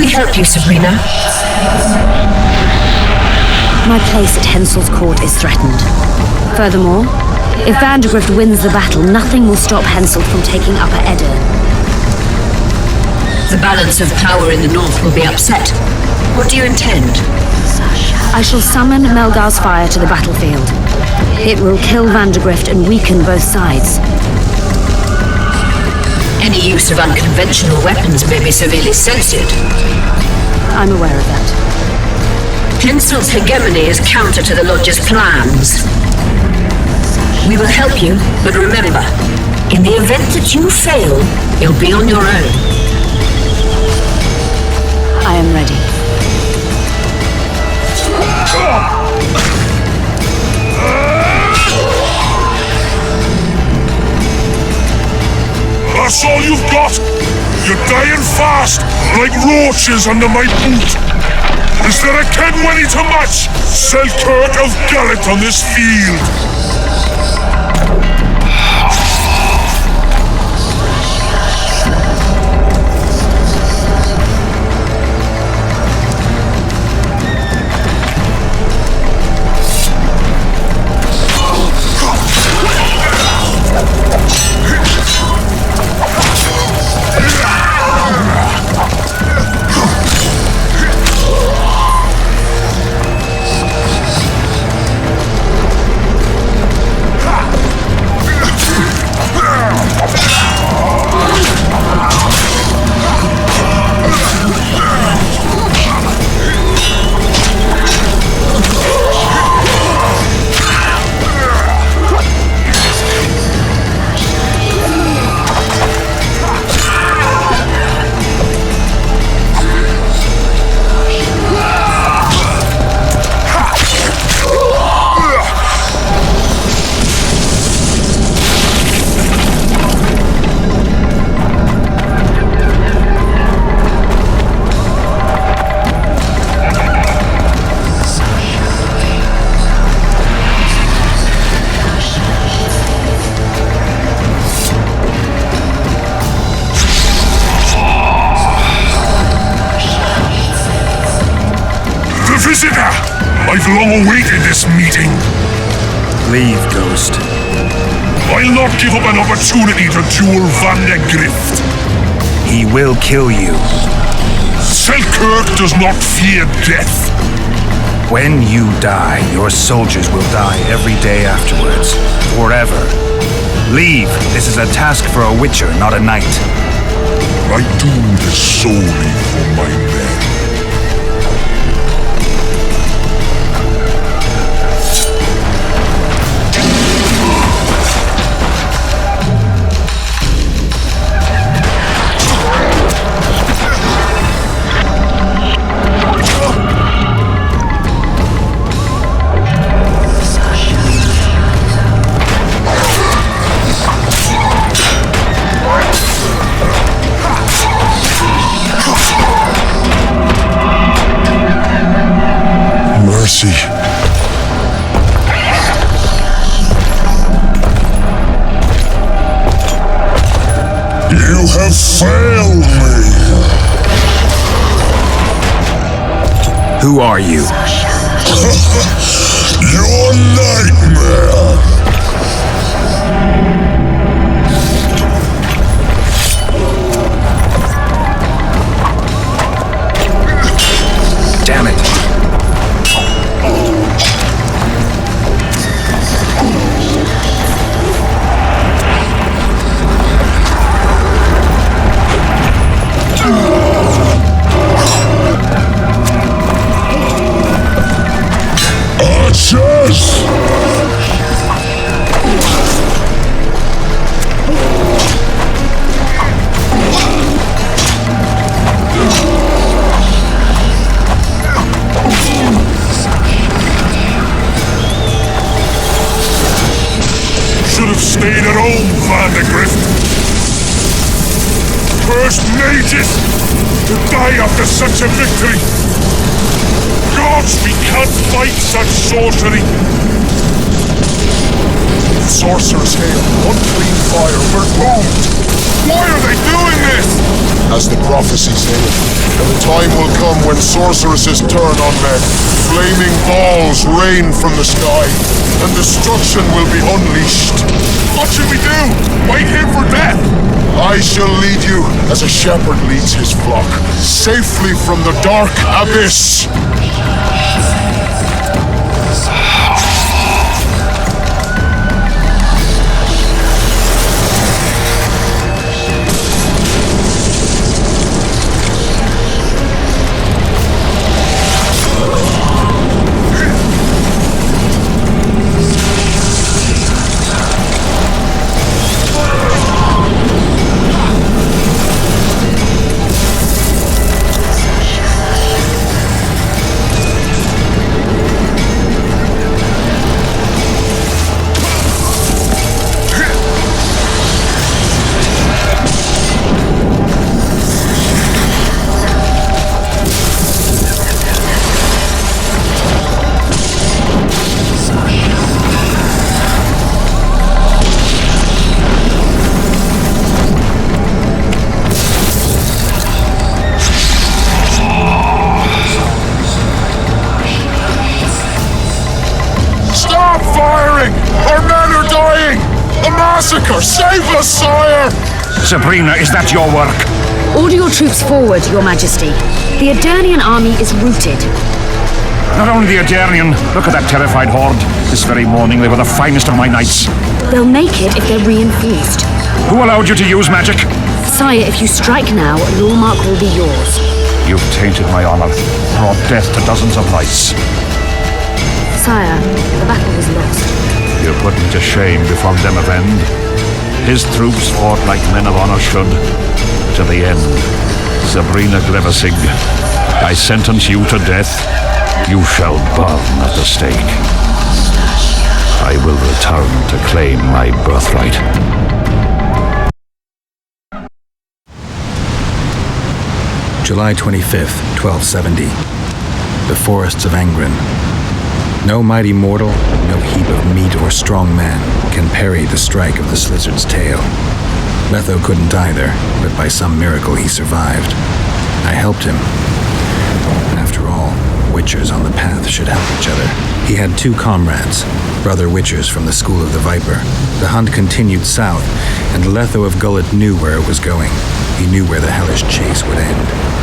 we help you, Sabrina? My place at Hensel's court is threatened. Furthermore, if Vandergrift wins the battle, nothing will stop Hensel from taking Upper Edda. The balance of power in the north will be upset. What do you intend? I shall summon Melgar's fire to the battlefield. It will kill Vandergrift and weaken both sides. Any use of unconventional weapons may be severely censored. I'm aware of that. Hensel's hegemony is counter to the Lodge's plans. We will help you, but remember, in the event that you fail, you'll be on your own. I am ready. That's all you've got? You're dying fast, like roaches under my boot. Is there a Kenwenny to match Selkirk of Gallet on this field? Visitor! I've long awaited this meeting. Leave, Ghost. I'll not give up an opportunity to duel Vandergrift. He will kill you. Selkirk does not fear death. When you die, your soldiers will die every day afterwards. Forever. Leave. This is a task for a witcher, not a knight. I do this solely for my men. Mercy. You have failed me. Who are you? Your nightmare. Damn it. Archers! Should have stayed at home, Vandergrift. Cursed mages! To die after such a victory! Gods, we can't fight such sorcery! Sorcerer's Hail, unclean fire, we're doomed! Why are they doing this? As the prophecy saith, and the time will come when sorceresses turn on men. Flaming balls rain from the sky, and destruction will be unleashed. What should we do? Wait here for death? I shall lead you as a shepherd leads his flock, safely from the dark abyss. Save us, sire! Sabrina, is that your work? Order your troops forward, Your Majesty. The Adernian army is routed. Not only the Adernian, look at that terrified horde. This very morning they were the finest of my knights. They'll make it if they're reinforced. Who allowed you to use magic? Sire, if you strike now, Lawmark will be yours. You've tainted my honor, brought death to dozens of knights. Sire, the battle was lost. You put me to shame before Demavend. His troops fought like men of honor should, to the end. Sabrina Glevesig, I sentence you to death. You shall burn at the stake. I will return to claim my birthright. July 25th, 1270. The forests of Angren. No mighty mortal, no heap of meat or strong man can parry the strike of the Slizzard's tail. Letho couldn't either, but by some miracle he survived. I helped him. After all, Witchers on the path should help each other. He had two comrades, brother Witchers from the School of the Viper. The hunt continued south, and Letho of Gullet knew where it was going. He knew where the hellish chase would end.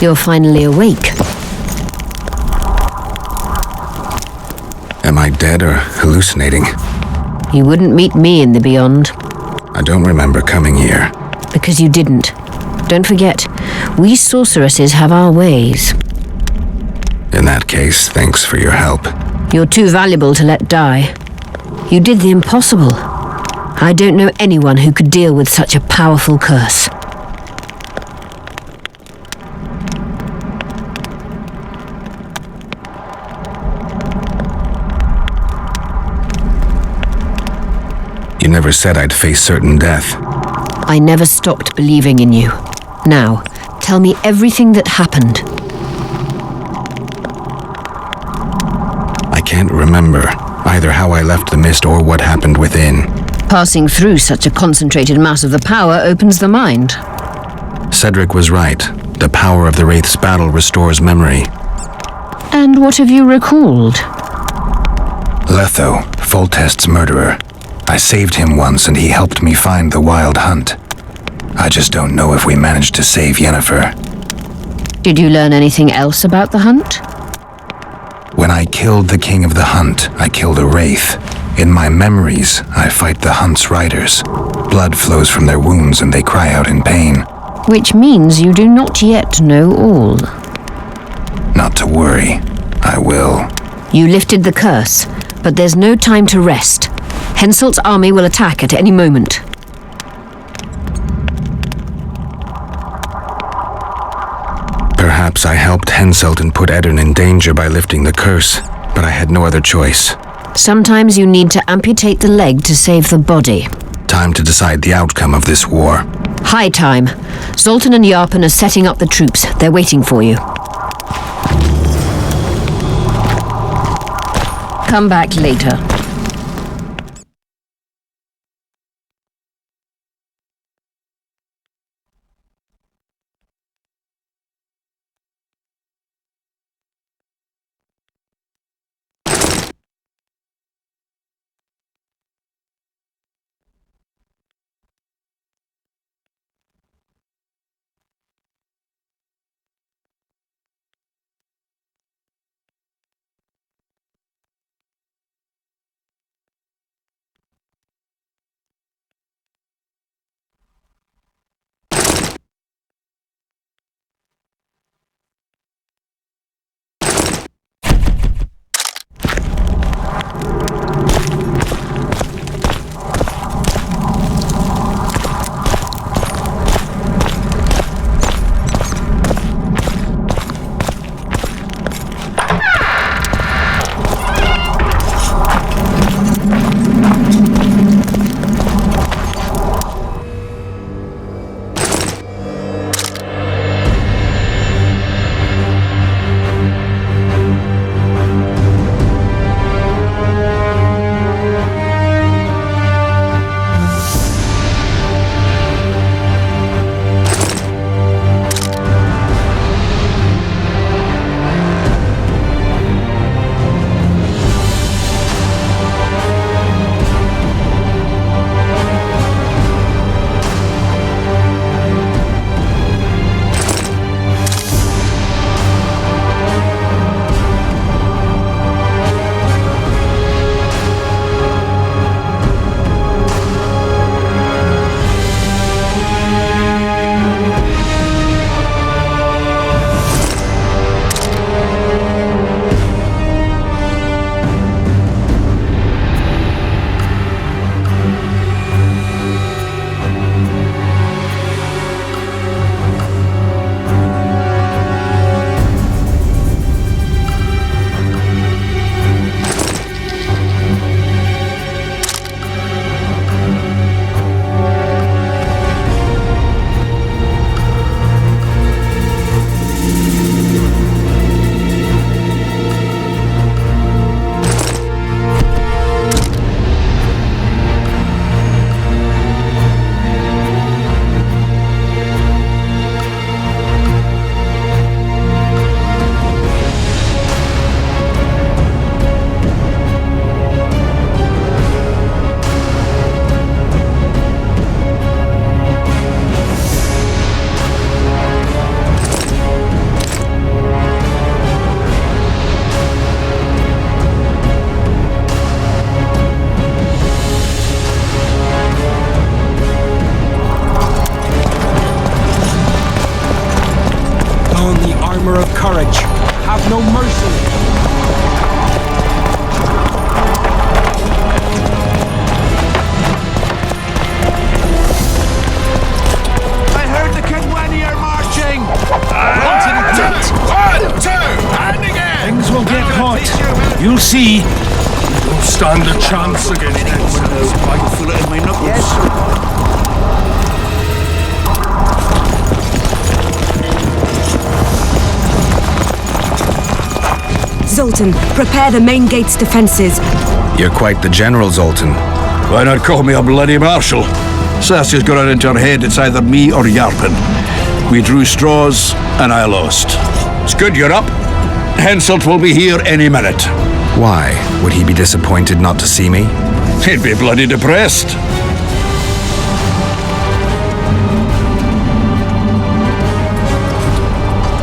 You're finally awake. Am I dead or hallucinating? You wouldn't meet me in the beyond. I don't remember coming here. Because you didn't. Don't forget, we sorceresses have our ways. In that case, thanks for your help. You're too valuable to let die. You did the impossible. I don't know anyone who could deal with such a powerful curse. You never said I'd face certain death. I never stopped believing in you. Now, tell me everything that happened. I can't remember either how I left the mist or what happened within. Passing through such a concentrated mass of the power opens the mind. Cedric was right. The power of the Wraith's battle restores memory. And what have you recalled? Letho, Foltest's murderer. I saved him once and he helped me find the Wild Hunt. I just don't know if we managed to save Yennefer. Did you learn anything else about the hunt? When I killed the King of the Hunt, I killed a Wraith. In my memories, I fight the Hunt's riders. Blood flows from their wounds and they cry out in pain. Which means you do not yet know all. Not to worry. I will. You lifted the curse, but there's no time to rest. Henselt's army will attack at any moment. Perhaps I helped Henselt and put Eddern in danger by lifting the curse, but I had no other choice. Sometimes you need to amputate the leg to save the body. Time to decide the outcome of this war. High time. Zoltan and Yarpen are setting up the troops. They're waiting for you. Come back later. courage. Have no mercy. I heard the Kenwani are marching! One, two, and again! Things will get hot. You'll see. Don't stand a chance against them when there's a bag full of my knuckles. Zoltan, prepare the main gate's defenses. You're quite the general, Zoltan. Why not call me a bloody marshal? Cersei's got it into her head it's either me or Yarpen. We drew straws, and I lost. It's good you're up. Henselt will be here any minute. Why? Would he be disappointed not to see me? He'd be bloody depressed.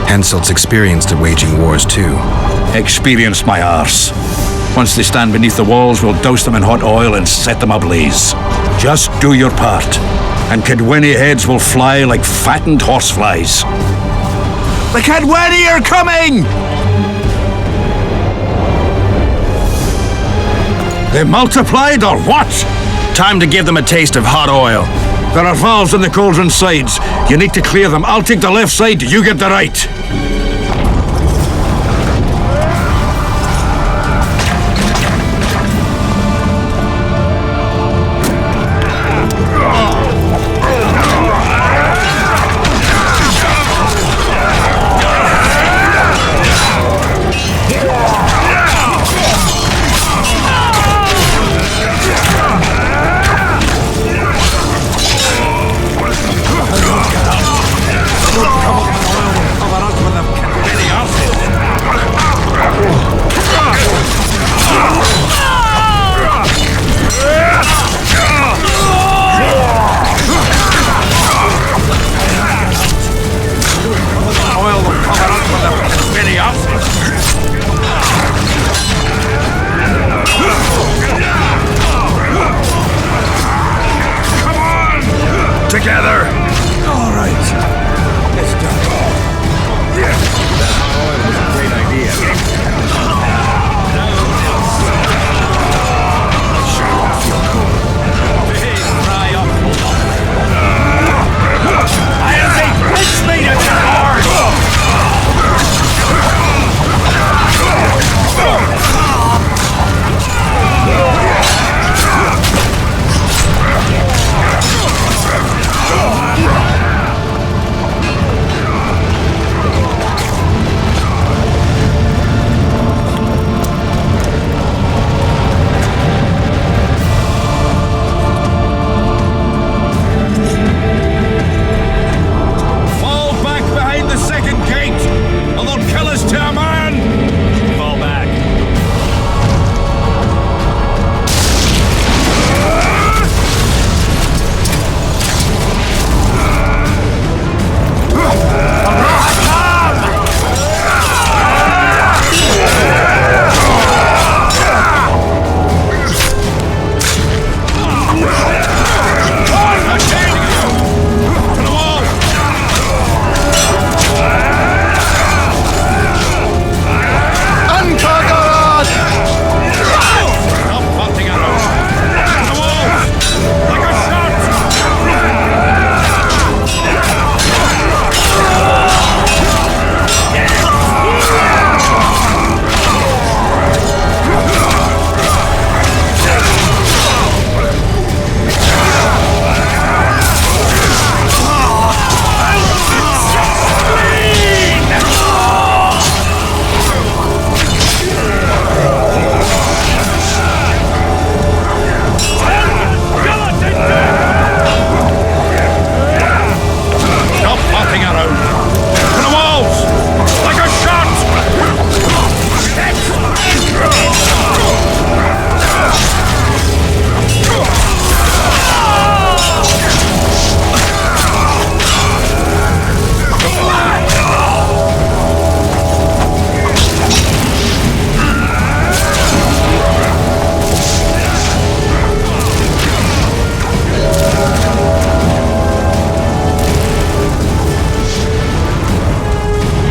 Henselt's experienced at waging wars too. Experienced my arse. Once they stand beneath the walls, we'll douse them in hot oil and set them ablaze. Just do your part, and Cadwini heads will fly like fattened horseflies. The Cadwini are coming! They multiplied or what? Time to give them a taste of hot oil. There are valves in the cauldron sides. You need to clear them. I'll take the left side, you get the right. together. All right. Let's go. That hot oil was a great idea. Sure, I feel cool. Behave, dry up. I'll say, push me to the hard.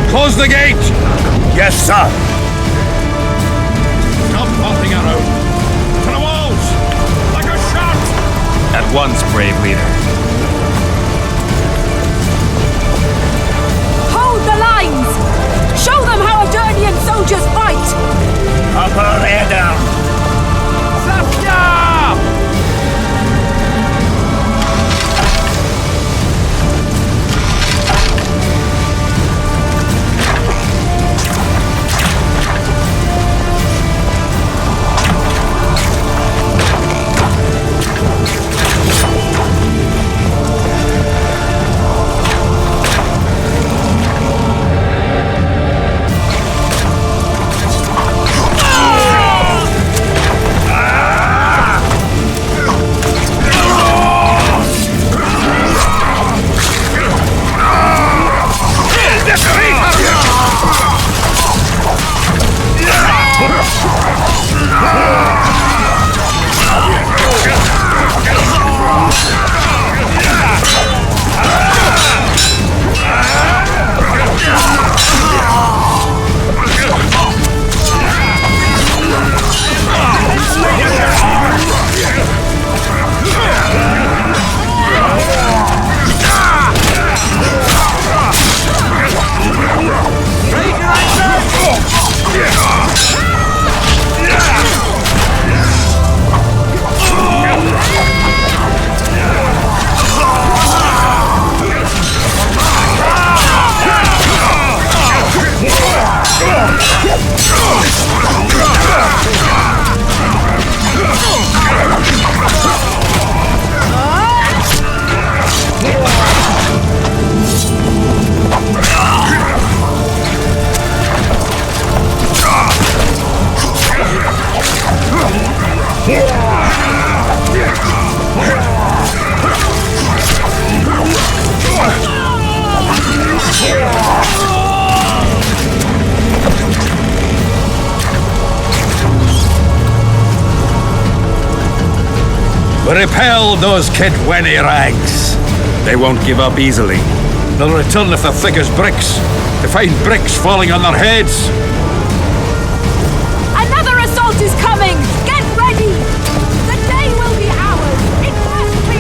Close the gate! Yes, sir. Stop popping arrow. To the walls! Like a shot! At once, brave leader. Hold the lines! Show them how Adernian soldiers fight! Upper air down. Safya! Repel those Kidwenny rags. They won't give up easily. They'll return if they're thick as bricks, to find bricks falling on their heads. Another assault is coming! Get ready! The day will be ours! It must be!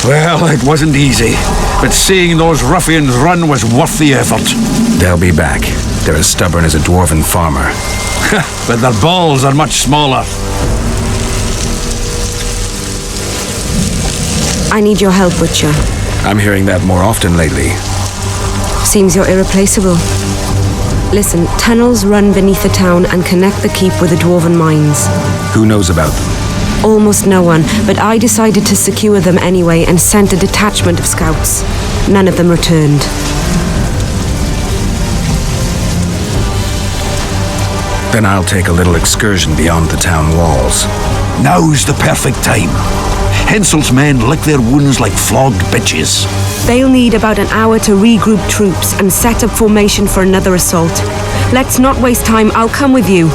Well, it wasn't easy, but seeing those ruffians run was worth the effort. They'll be back. They're as stubborn as a dwarven farmer. But their balls are much smaller. I need your help, Butcher. I'm hearing that more often lately. Seems you're irreplaceable. Listen, tunnels run beneath the town and connect the keep with the dwarven mines. Who knows about them? Almost no one, but I decided to secure them anyway and sent a detachment of scouts. None of them returned. Then I'll take a little excursion beyond the town walls. Now's the perfect time. Hensel's men lick their wounds like flogged bitches. They'll need about an hour to regroup troops and set up formation for another assault. Let's not waste time. I'll come with you.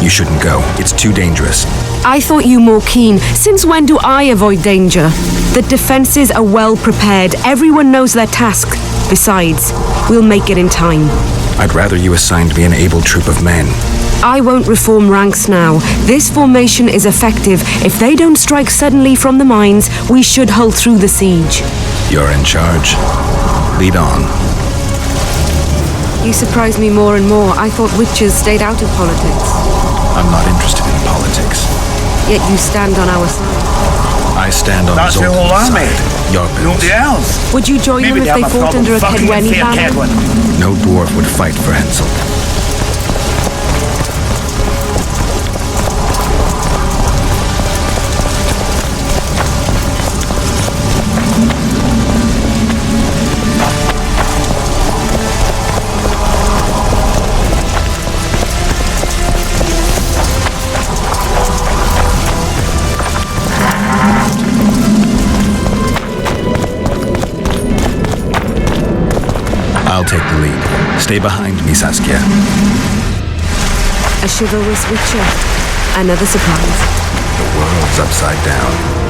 You shouldn't go. It's too dangerous. I thought you more keen. Since when do I avoid danger? The defenses are well prepared. Everyone knows their task. Besides, we'll make it in time. I'd rather you assigned me an able troop of men. I won't reform ranks now. This formation is effective. If they don't strike suddenly from the mines, we should hold through the siege. You're in charge. Lead on. You surprise me more and more. I thought witches stayed out of politics. I'm not interested in politics. Yet you stand on our side. I stand on That's the whole army. Your Nobody else. Would you join them if they fought under a Kedweni banner? No dwarf would fight for Hensel. I'll take the lead. Stay behind me, Saskia. A chivalrous witcher. Another surprise. The world's upside down.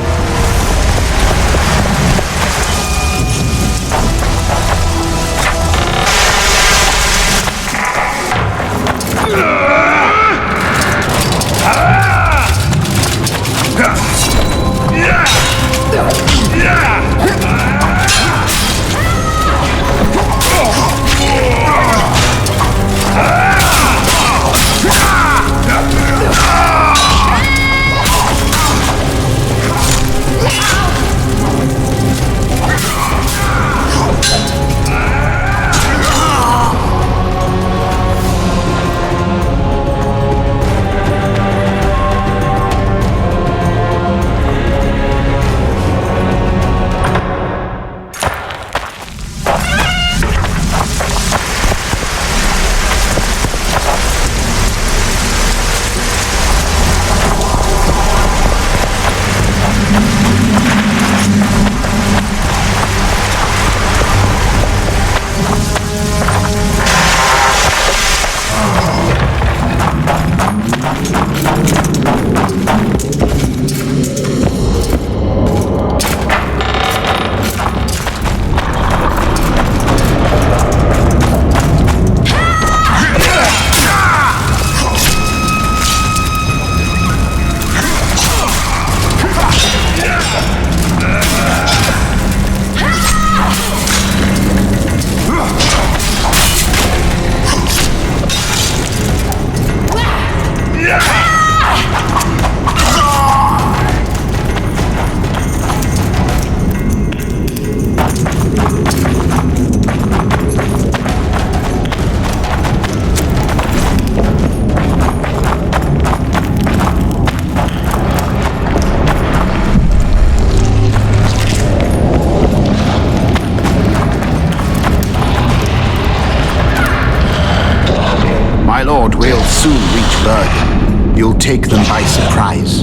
My lord, we'll soon reach Bergen. You'll take them by surprise.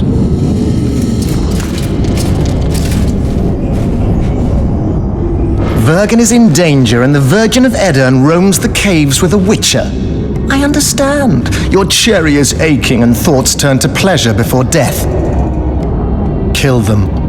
Vergen is in danger and the Virgin of Edirn roams the caves with a witcher. I understand. Your cherry is aching and thoughts turn to pleasure before death. Kill them.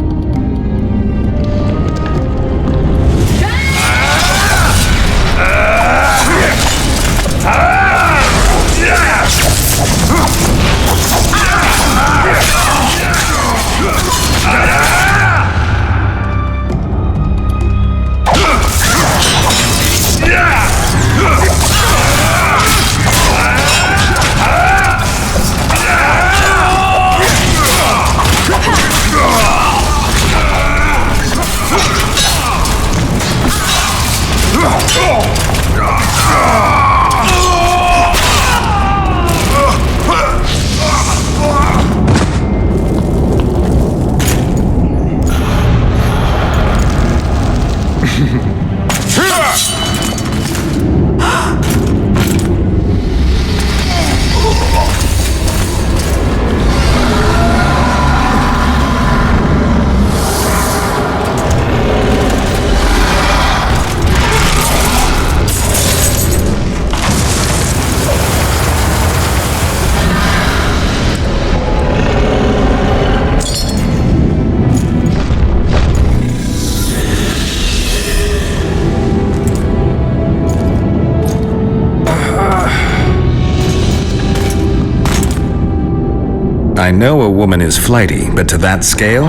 I know a woman is flighty, but to that scale?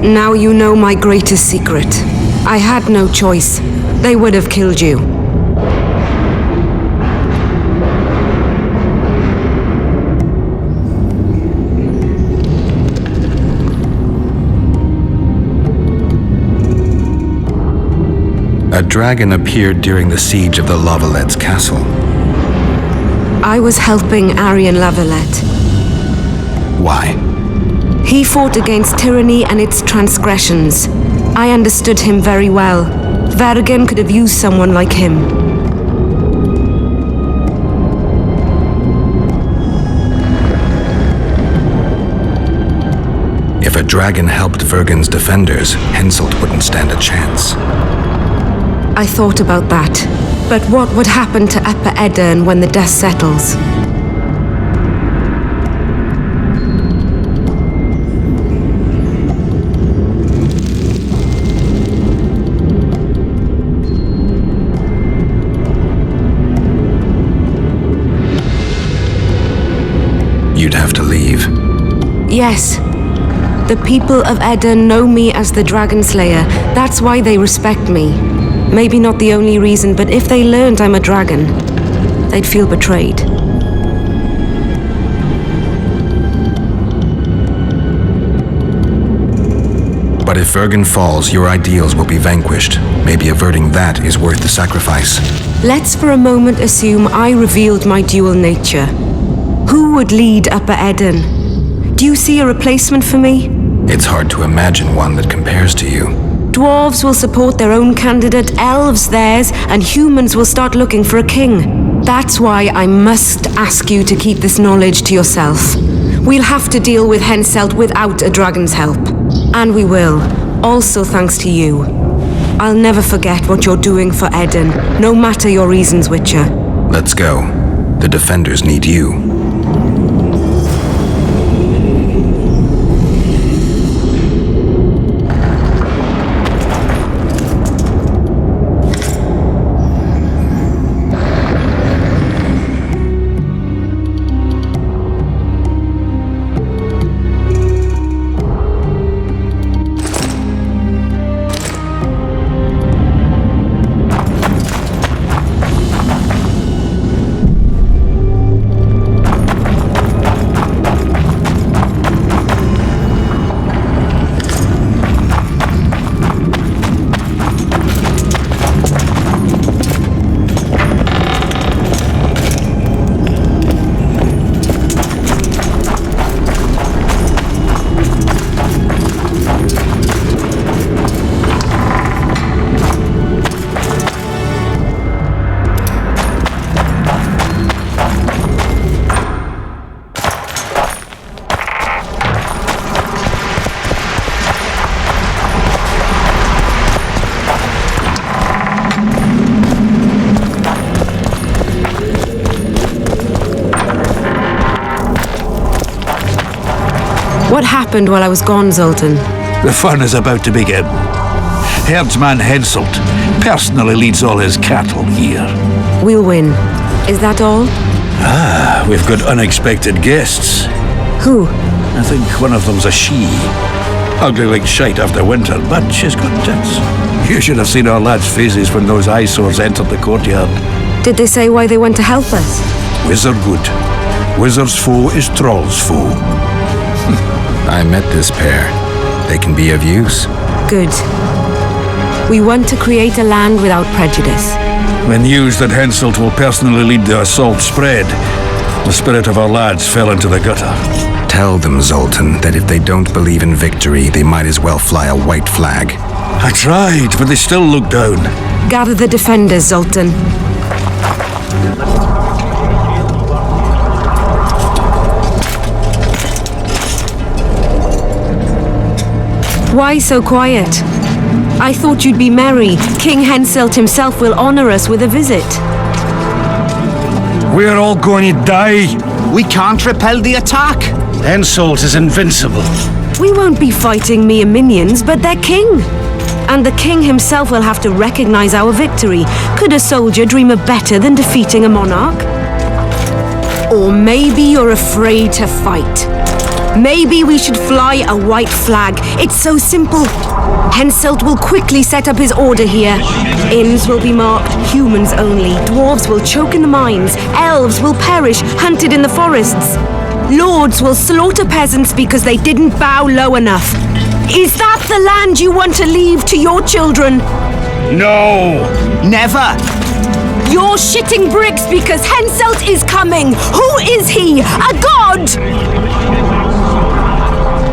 Now you know my greatest secret. I had no choice. They would have killed you. A dragon appeared during the siege of the Lavalets castle. I was helping Aryan Lavalette. Why? He fought against tyranny and its transgressions. I understood him very well. Vergen could have used someone like him. If a dragon helped Vergen's defenders, Henselt wouldn't stand a chance. I thought about that. But what would happen to Upper Edirn when the dust settles? You'd have to leave. Yes. The people of Edirn know me as the Dragon Slayer. That's why they respect me. Maybe not the only reason, but if they learned I'm a dragon, they'd feel betrayed. But if Vergen falls, your ideals will be vanquished. Maybe averting that is worth the sacrifice. Let's for a moment assume I revealed my dual nature. Who would lead Upper Edirn? Do you see a replacement for me? It's hard to imagine one that compares to you. Dwarves will support their own candidate, elves theirs, and humans will start looking for a king. That's why I must ask you to keep this knowledge to yourself. We'll have to deal with Henselt without a dragon's help. And we will, also thanks to you. I'll never forget what you're doing for Edirn, no matter your reasons, Witcher. Let's go. The defenders need you. What happened while I was gone, Zoltan? The fun is about to begin. Herdsman Henselt personally leads all his cattle here. We'll win. Is that all? Ah, we've got unexpected guests. Who? I think one of them's a she. Ugly like shite after winter, but she's got tits. You should have seen our lads' faces when those eyesores entered the courtyard. Did they say why they went to help us? Wizard good. Wizard's foe is Troll's foe. I met this pair. They can be of use. Good. We want to create a land without prejudice. When news that Henselt will personally lead the assault spread, the spirit of our lads fell into the gutter. Tell them, Zoltan, that if they don't believe in victory, they might as well fly a white flag. I tried, but they still look down. Gather the defenders, Zoltan. Why so quiet? I thought you'd be merry. King Henselt himself will honor us with a visit. We're all going to die. We can't repel the attack. Henselt is invincible. We won't be fighting mere minions, but their king. And the king himself will have to recognize our victory. Could a soldier dream of better than defeating a monarch? Or maybe you're afraid to fight. Maybe we should fly a white flag. It's so simple. Henselt will quickly set up his order here. Inns will be marked humans only. Dwarves will choke in the mines. Elves will perish, hunted in the forests. Lords will slaughter peasants because they didn't bow low enough. Is that the land you want to leave to your children? No! Never! You're shitting bricks because Henselt is coming! Who is he? A god?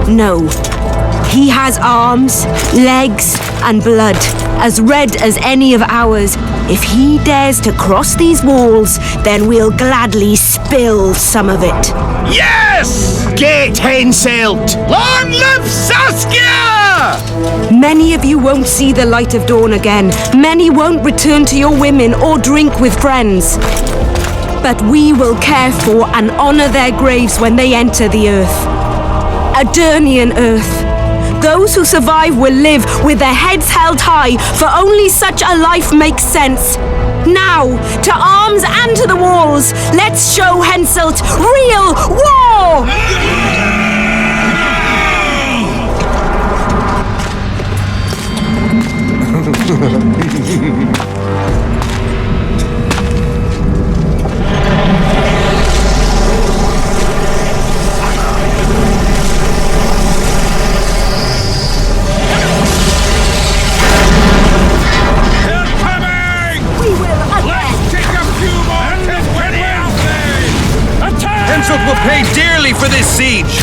No. He has arms, legs, and blood, as red as any of ours. If he dares to cross these walls, then we'll gladly spill some of it. Yes! Get Henselt! Long live Saskia! Many of you won't see the light of dawn again. Many won't return to your women or drink with friends. But we will care for and honor their graves when they enter the earth. Adernian earth. Those who survive will live with their heads held high, for only such a life makes sense. Now, to arms and to the walls, let's show Henselt real war! Henselt will pay dearly for this siege!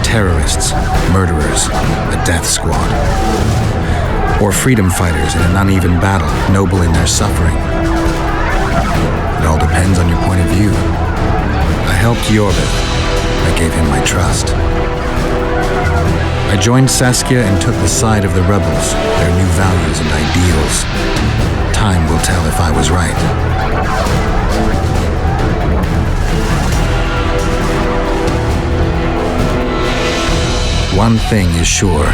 Terrorists, murderers, a death squad. Or freedom fighters in an uneven battle, noble in their suffering. It all depends on your point of view. I helped Yorvith. I gave him my trust. I joined Saskia and took the side of the rebels, their new values and ideals. Time will tell if I was right. One thing is sure.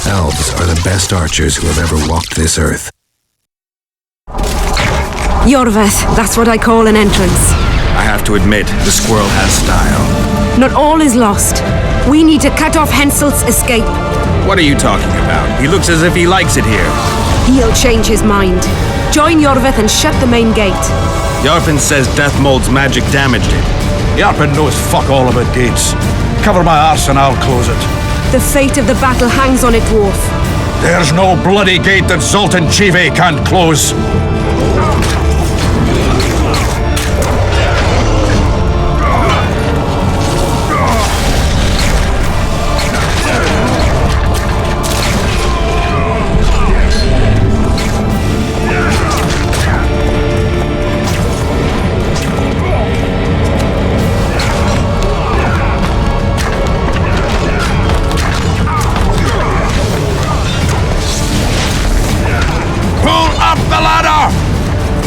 Elves are the best archers who have ever walked this earth. Yorvith, that's what I call an entrance. I have to admit, the squirrel has style. Not all is lost. We need to cut off Henselt's escape. What are you talking about? He looks as if he likes it here. He'll change his mind. Join Yorvith and shut the main gate. Yarpen says Death Mold's magic damaged it. Yarpen knows fuck all about gates. Cover my arse and I'll close it. The fate of the battle hangs on it, dwarf. There's no bloody gate that Zoltan Chive can't close.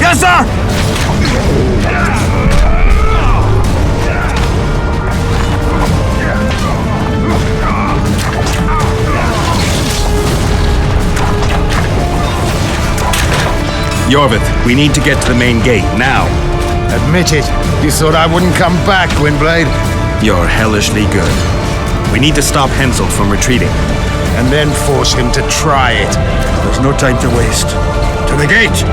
Yes, sir! Yorvith, we need to get to the main gate, now. Admit it. You thought I wouldn't come back, Windblade? You're hellishly good. We need to stop Henselt from retreating. And then force him to try it. There's no time to waste. To the gate!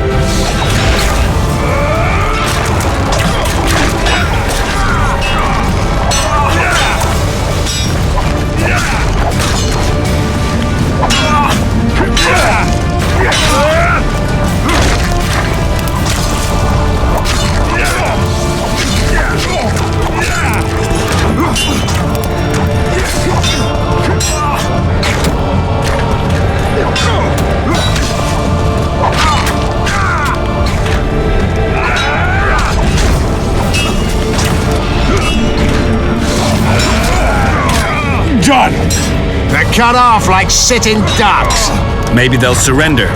cut off like sitting ducks. Maybe they'll surrender.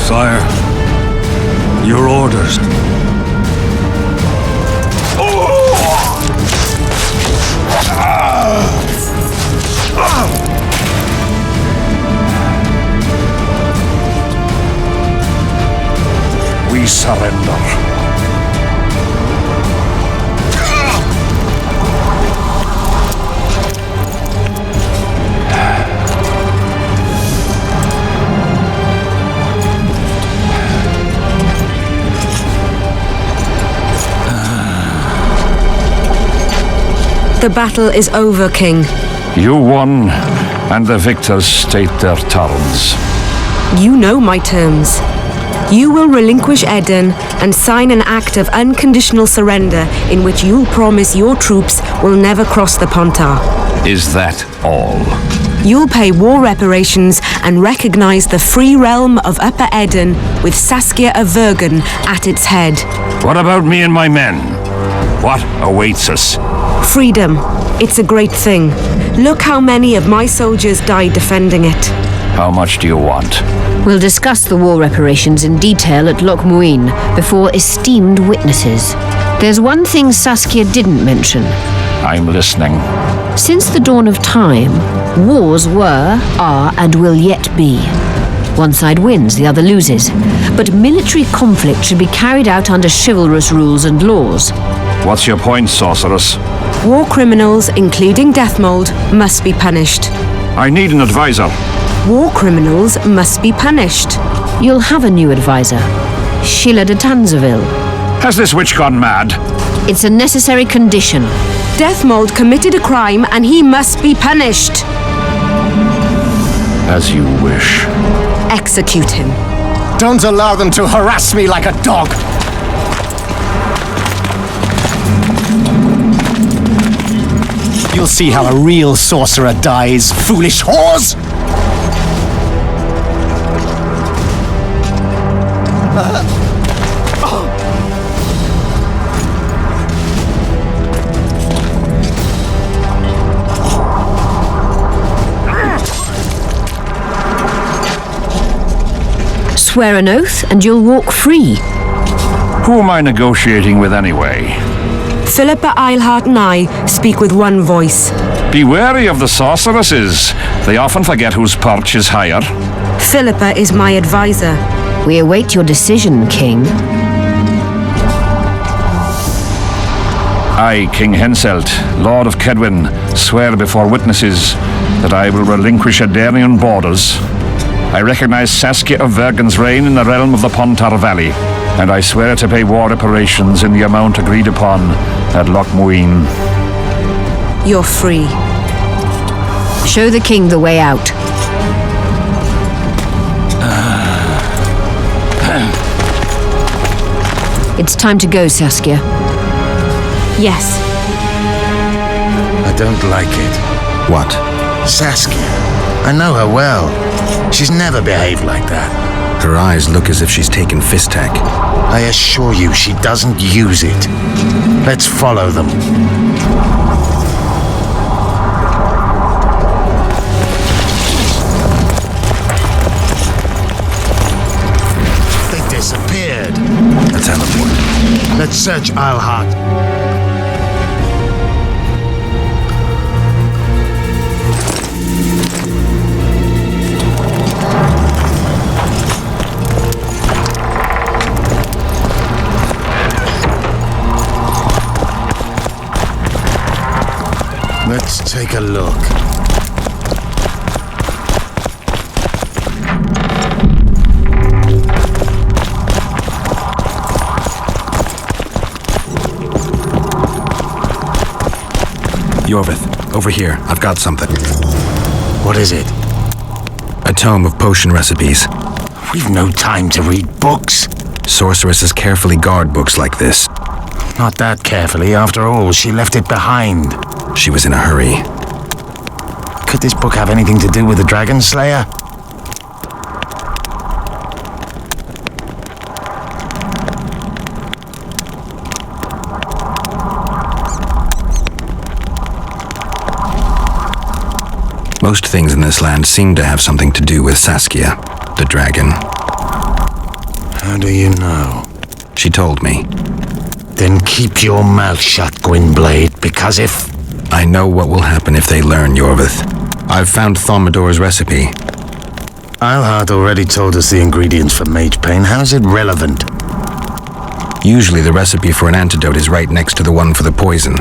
Sire, your orders. We surrender. The battle is over, King. You won, and the victors state their terms. You know my terms. You will relinquish Eden and sign an act of unconditional surrender in which you'll promise your troops will never cross the Pontar. Is that all? You'll pay war reparations and recognize the free realm of Upper Eden with Saskia of Vergen at its head. What about me and my men? What awaits us? Freedom. It's a great thing. Look how many of my soldiers died defending it. How much do you want? We'll discuss the war reparations in detail at Loch Muin before esteemed witnesses. There's one thing Saskia didn't mention. I'm listening. Since the dawn of time, wars were, are, and will yet be. One side wins, the other loses. But military conflict should be carried out under chivalrous rules and laws. What's your point, sorceress? War criminals, including Deathmold, must be punished. I need an advisor. War criminals must be punished. You'll have a new advisor. Sheila de Tanzaville. Has this witch gone mad? It's a necessary condition. Deathmold committed a crime and he must be punished. As you wish. Execute him. Don't allow them to harass me like a dog. You'll see how a real sorcerer dies, foolish whores! Swear an oath and you'll walk free. Who am I negotiating with anyway? Philippa Eilhart and I speak with one voice. Be wary of the sorceresses. They often forget whose perch is higher. Philippa is my advisor. We await your decision, King. I, King Henselt, Lord of Kedwin, swear before witnesses that I will relinquish Edenian borders. I recognize Saskia of Vergen's reign in the realm of the Pontar Valley, and I swear to pay war reparations in the amount agreed upon at Loch Muin. You're free. Show the king the way out. It's time to go, Saskia. Yes. I don't like it. What? Saskia. I know her well. She's never behaved like that. Her eyes look as if she's taken Fistek. I assure you, she doesn't use it. Let's follow them. They disappeared. A teleport. Let's search Eilhart. Let's take a look. Yorvith, over here. I've got something. What is it? A tome of potion recipes. We've no time to read books. Sorceresses carefully guard books like this. Not that carefully. After all, she left it behind. She was in a hurry. Could this book have anything to do with the Dragon Slayer? Most things in this land seem to have something to do with Saskia, the dragon. How do you know? She told me. Then keep your mouth shut, Gwynblade, because if... I know what will happen if they learn, Yorvith. I've found Thaumadour's recipe. Eilhart already told us the ingredients for mage pain. How's it relevant? Usually the recipe for an antidote is right next to the one for the poison.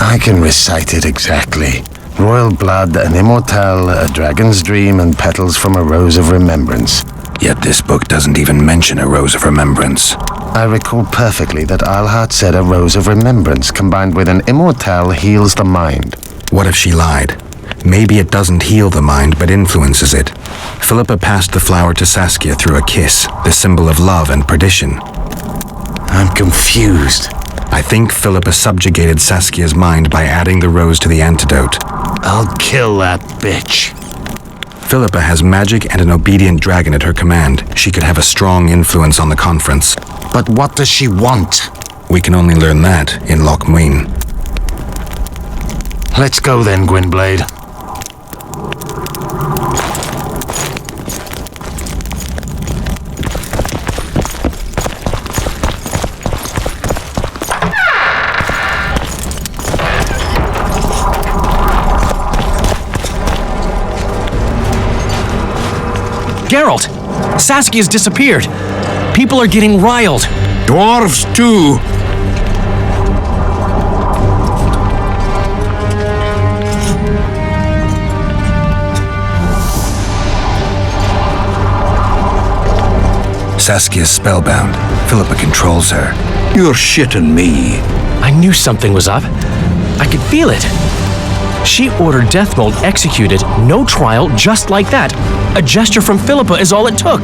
I can recite it exactly. Royal blood, an immortelle, a dragon's dream, and petals from a rose of remembrance. Yet this book doesn't even mention a rose of remembrance. I recall perfectly that Eilhart said a rose of remembrance combined with an immortelle heals the mind. What if she lied? Maybe it doesn't heal the mind, but influences it. Philippa passed the flower to Saskia through a kiss, the symbol of love and perdition. I'm confused. I think Philippa subjugated Saskia's mind by adding the rose to the antidote. I'll kill that bitch. Philippa has magic and an obedient dragon at her command. She could have a strong influence on the conference. But what does she want? We can only learn that in Loch Muin. Let's go then, Gwynblade. Geralt! Saskia's disappeared. People are getting riled. Dwarves, too. Saskia's spellbound. Philippa controls her. You're shitting me. I knew something was up. I could feel it. She ordered Deathmold executed, no trial, just like that. A gesture from Philippa is all it took.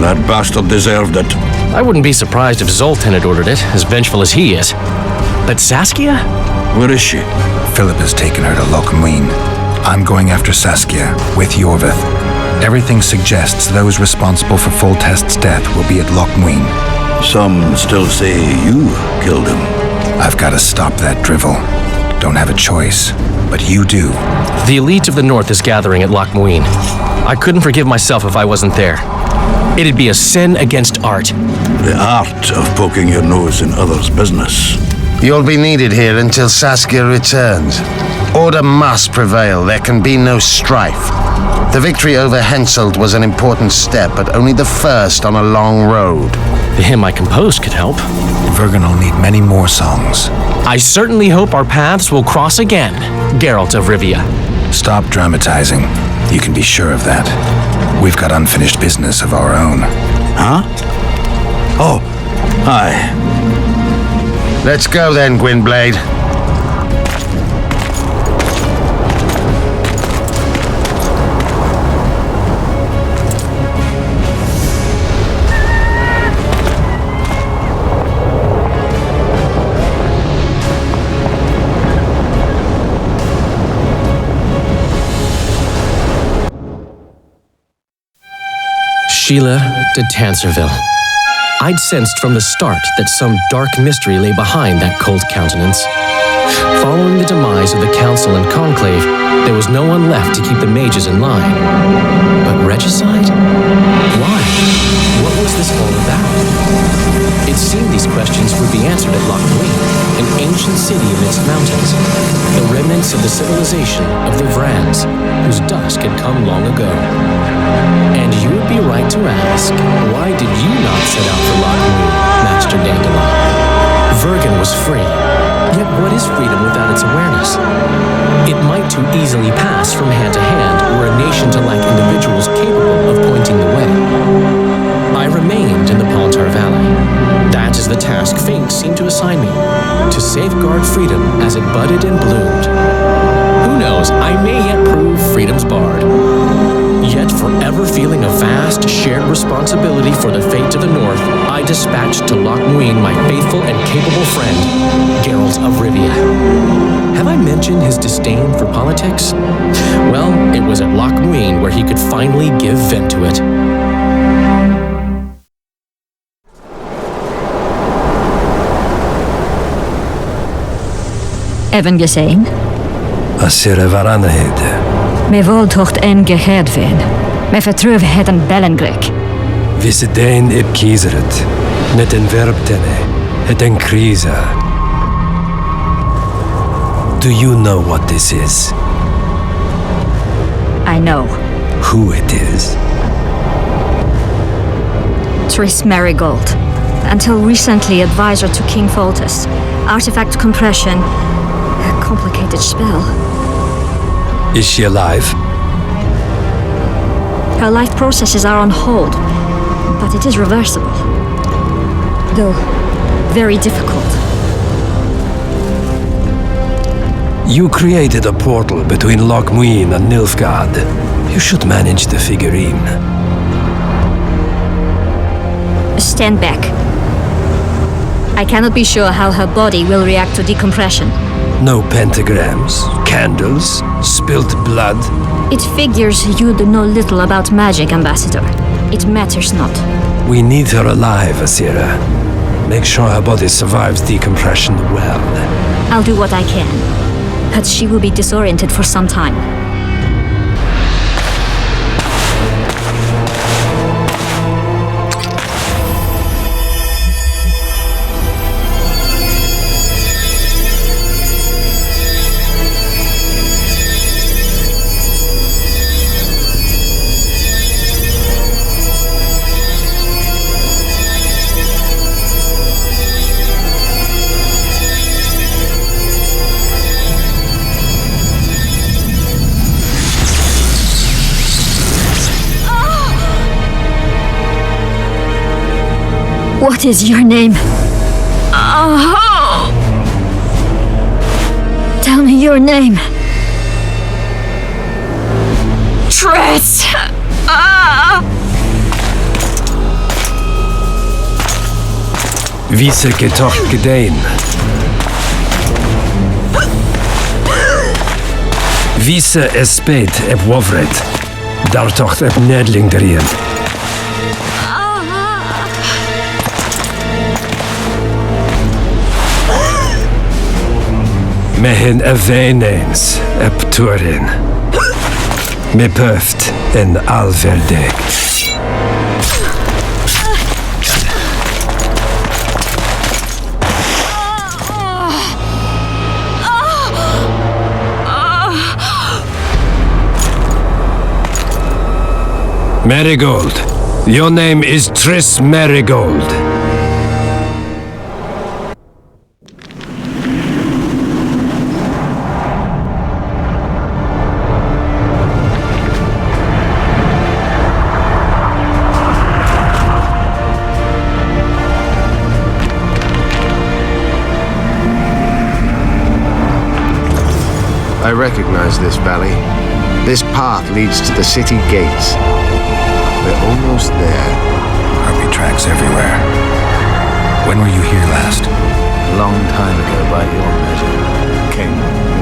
That bastard deserved it. I wouldn't be surprised if Zoltan had ordered it, as vengeful as he is. But Saskia? Where is she? Philippa's taken her to Loch Muin. I'm going after Saskia, with Yorvith. Everything suggests those responsible for Foltest's death will be at Loch Muin. Some still say you killed him. I've got to stop that drivel. Don't have a choice, but you do. The elite of the North is gathering at Loch Muin. I couldn't forgive myself if I wasn't there. It'd be a sin against art. The art of poking your nose in others' business. You'll be needed here until Saskia returns. Order must prevail. There can be no strife. The victory over Henselt was an important step, but only the first on a long road. The hymn I composed could help. Vergen will need many more songs. I certainly hope our paths will cross again, Geralt of Rivia. Stop dramatizing. You can be sure of that. We've got unfinished business of our own. Huh? Oh, aye. Let's go then, Gwynblade. Sheila de Tanserville. I'd sensed from the start that some dark mystery lay behind that cold countenance. Following the demise of the Council and Conclave, there was no one left to keep the mages in line. But regicide? Why? What was this all about? It seemed these questions would be answered at Loch Muin, an ancient city amidst mountains, the remnants of the civilization of the Vrans, whose dusk had come long ago. And you would be right to ask, why did you not set out for Loch Muin, Master Dandelion? Vergen was free, yet what is freedom without its awareness? It might too easily pass from hand to hand were a nation to lack individuals capable of pointing the way. I remained in the Palantir Valley. That is the task fate seemed to assign me, to safeguard freedom as it budded and bloomed. Who knows, I may yet prove freedom's bard. Yet forever feeling a vast, shared responsibility for the fate of the North, I dispatched to Loch Muin my faithful and capable friend, Geralt of Rivia. Have I mentioned his disdain for politics? Well, it was at Loch Muin where he could finally give vent to it. Evan Gesane? Asira Varanahid. Me våldtocht en gehedvin. Me vertröv en bellengrek. Vissedein ib kieseret. Net en verbtene. Het en krisa. Do you know what this is? I know. Who it is? Triss Marigold. Until recently advisor to King Foltest. Artifact compression. A complicated spell. Is she alive? Her life processes are on hold, but it is reversible. Though, very difficult. You created a portal between Loch Muin and Nilfgaard. You should manage the figurine. Stand back. I cannot be sure how her body will react to decompression. No pentagrams, candles, spilt blood. It figures you do know little about magic, Ambassador. It matters not. We need her alive, Asira. Make sure her body survives decompression well. I'll do what I can, but she will be disoriented for some time. What is your name? Tell me your name. Triss! Vise getocht gedein. Vise espeit eb wovret. Dartocht eb nedling derien. Mehen eveneens eb turin. Me pöft en alverdeg. Marigold. Your name is Triss Marigold. I recognize this valley. This path leads to the city gates. We're almost there. Harpy tracks everywhere. When were you here last? A long time ago by your measure. King,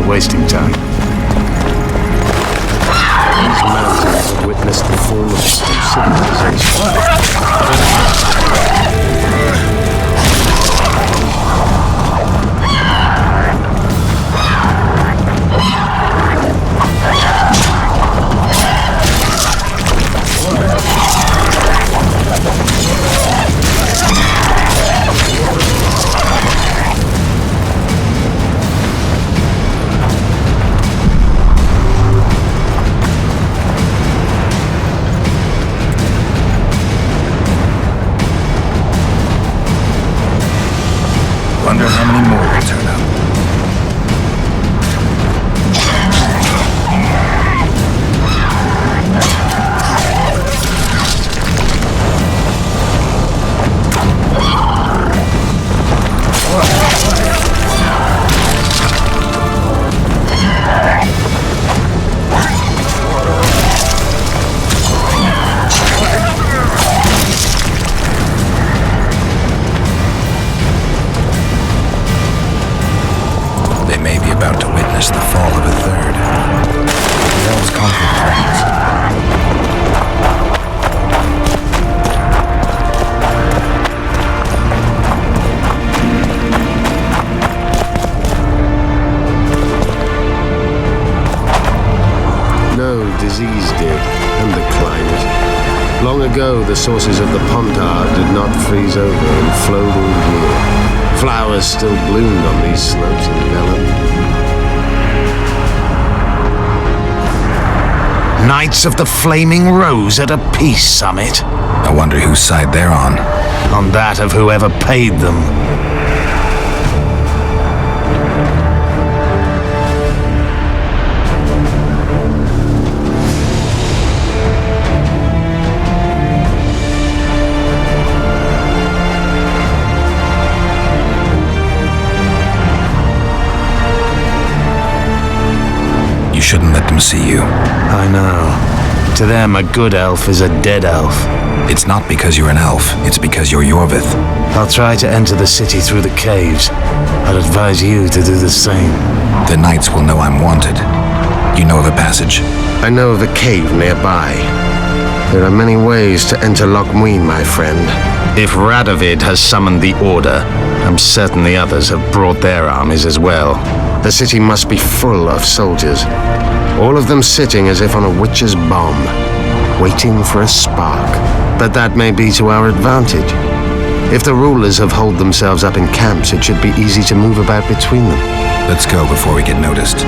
you're wasting time. These mountains have witnessed the fall of civilization. Wonder how many more will turn up. disease did, and the climate. Long ago, the sources of the Pontard did not freeze over and flowed all year. Flowers still bloomed on these slopes in Velen. Knights of the Flaming Rose at a peace summit. I wonder whose side they're on. On that of whoever paid them. You shouldn't let them see you. I know. To them, a good elf is a dead elf. It's not because you're an elf, it's because you're Yorvith. I'll try to enter the city through the caves. I'd advise you to do the same. The knights will know I'm wanted. You know of a passage? I know of a cave nearby. There are many ways to enter Loch Muin, my friend. If Radovid has summoned the Order, I'm certain the others have brought their armies as well. The city must be full of soldiers. All of them sitting as if on a witch's bomb, waiting for a spark. But that may be to our advantage. If the rulers have holed themselves up in camps, it should be easy to move about between them. Let's go before we get noticed.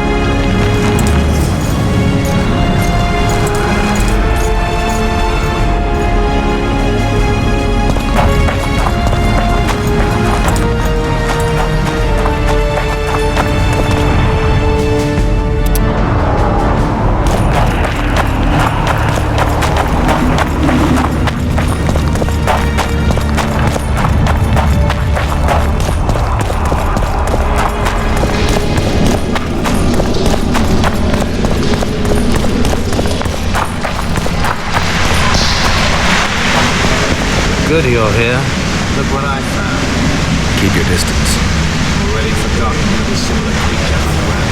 Good you're here. Look what I found. Keep your distance. Already forgotten with a similar creature around.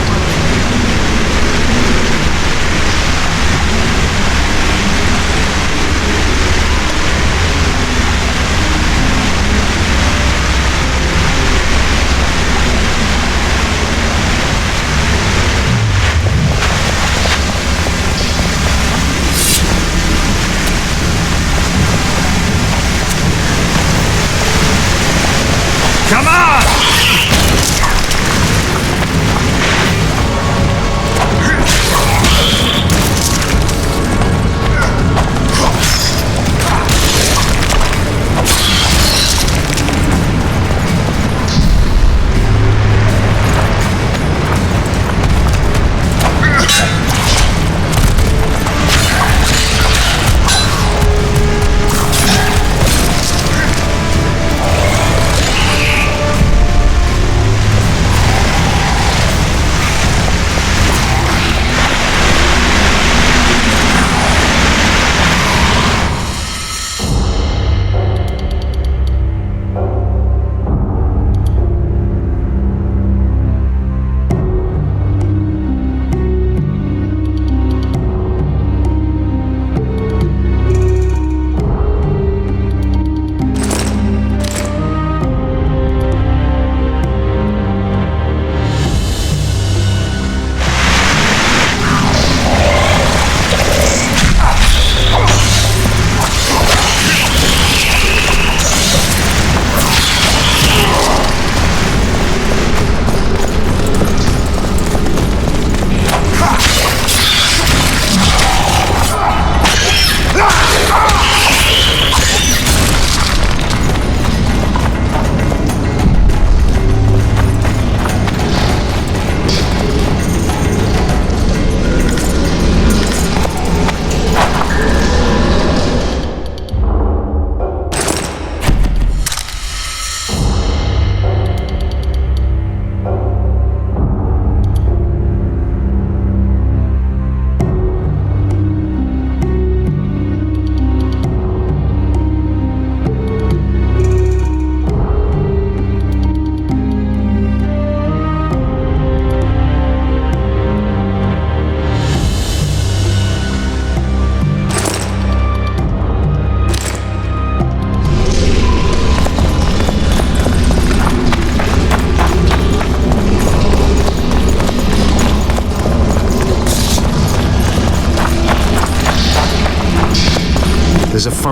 Come on!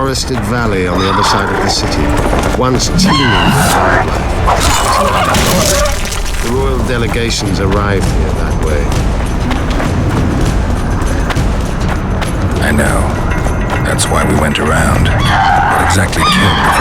forested valley on the other side of the city, once teeming with wildlife. The royal delegations arrived here that way. I know. That's why we went around. What exactly killed the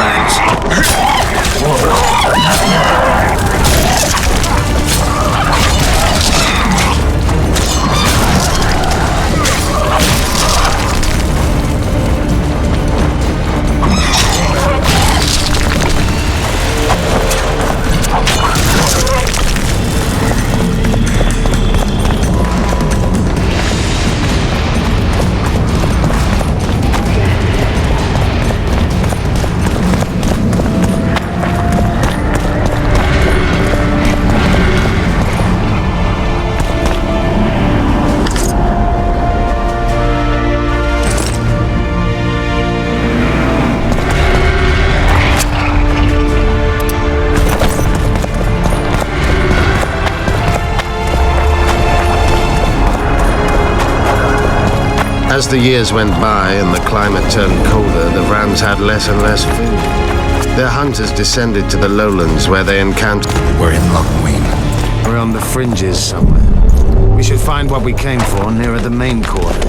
As the years went by and the climate turned colder, the Vrans had less and less food. Their hunters descended to the lowlands where they encamped. We're in Lochmuin. We're on the fringes somewhere. We should find what we came for nearer the main quarters.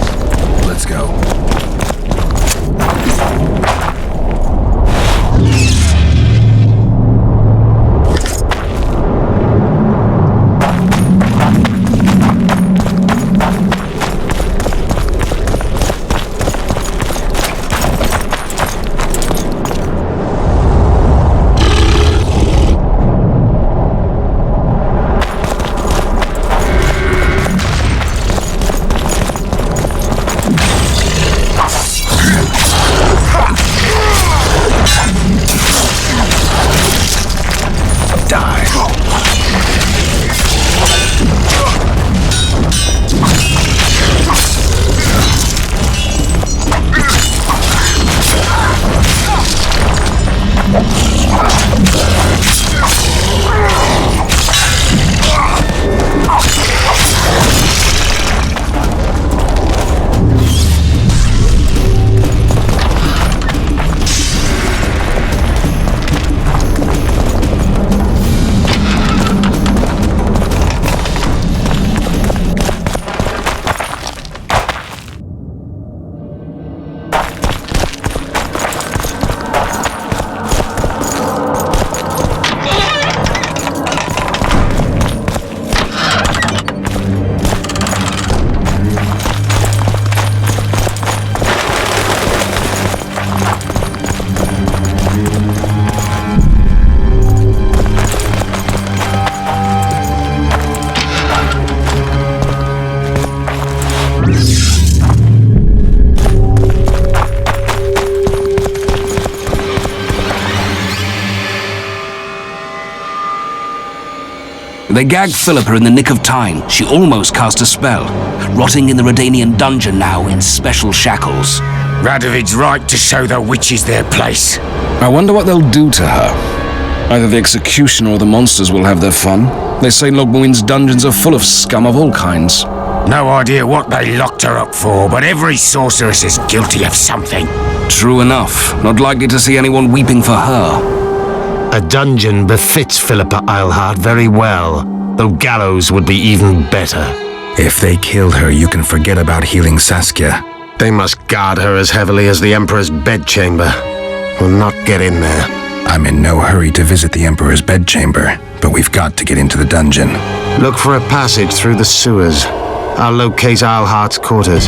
Let's go. They gagged Philippa in the nick of time. She almost cast a spell, rotting in the Redanian dungeon now in special shackles. Radovid's right to show the witches their place. I wonder what they'll do to her. Either the executioner or the monsters will have their fun. They say Lochmuin's dungeons are full of scum of all kinds. No idea what they locked her up for, but every sorceress is guilty of something. True enough. Not likely to see anyone weeping for her. A dungeon befits Philippa Eilhart very well, though gallows would be even better. If they killed her, you can forget about healing Saskia. They must guard her as heavily as the Emperor's bedchamber. We'll not get in there. I'm in no hurry to visit the Emperor's bedchamber, but we've got to get into the dungeon. Look for a passage through the sewers. I'll locate Eilhart's quarters.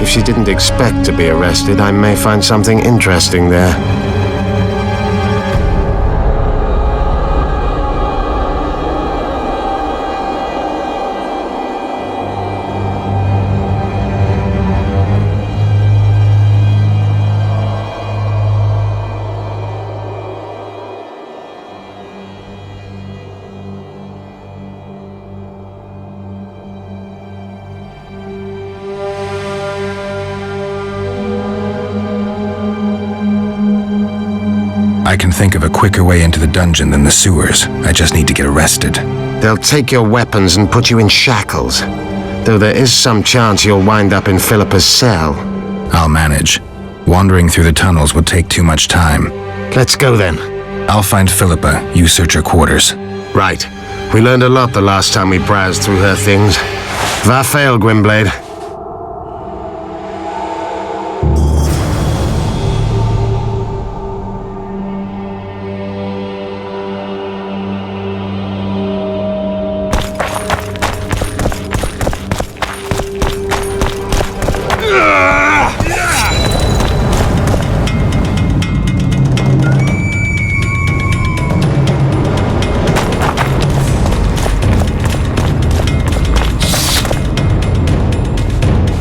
If she didn't expect to be arrested, I may find something interesting there. I can think of a quicker way into the dungeon than the sewers. I just need to get arrested. They'll take your weapons and put you in shackles. Though there is some chance you'll wind up in Philippa's cell. I'll manage. Wandering through the tunnels would take too much time. Let's go then. I'll find Philippa. You search her quarters. Right. We learned a lot the last time we browsed through her things. Va fail, Gwynblade.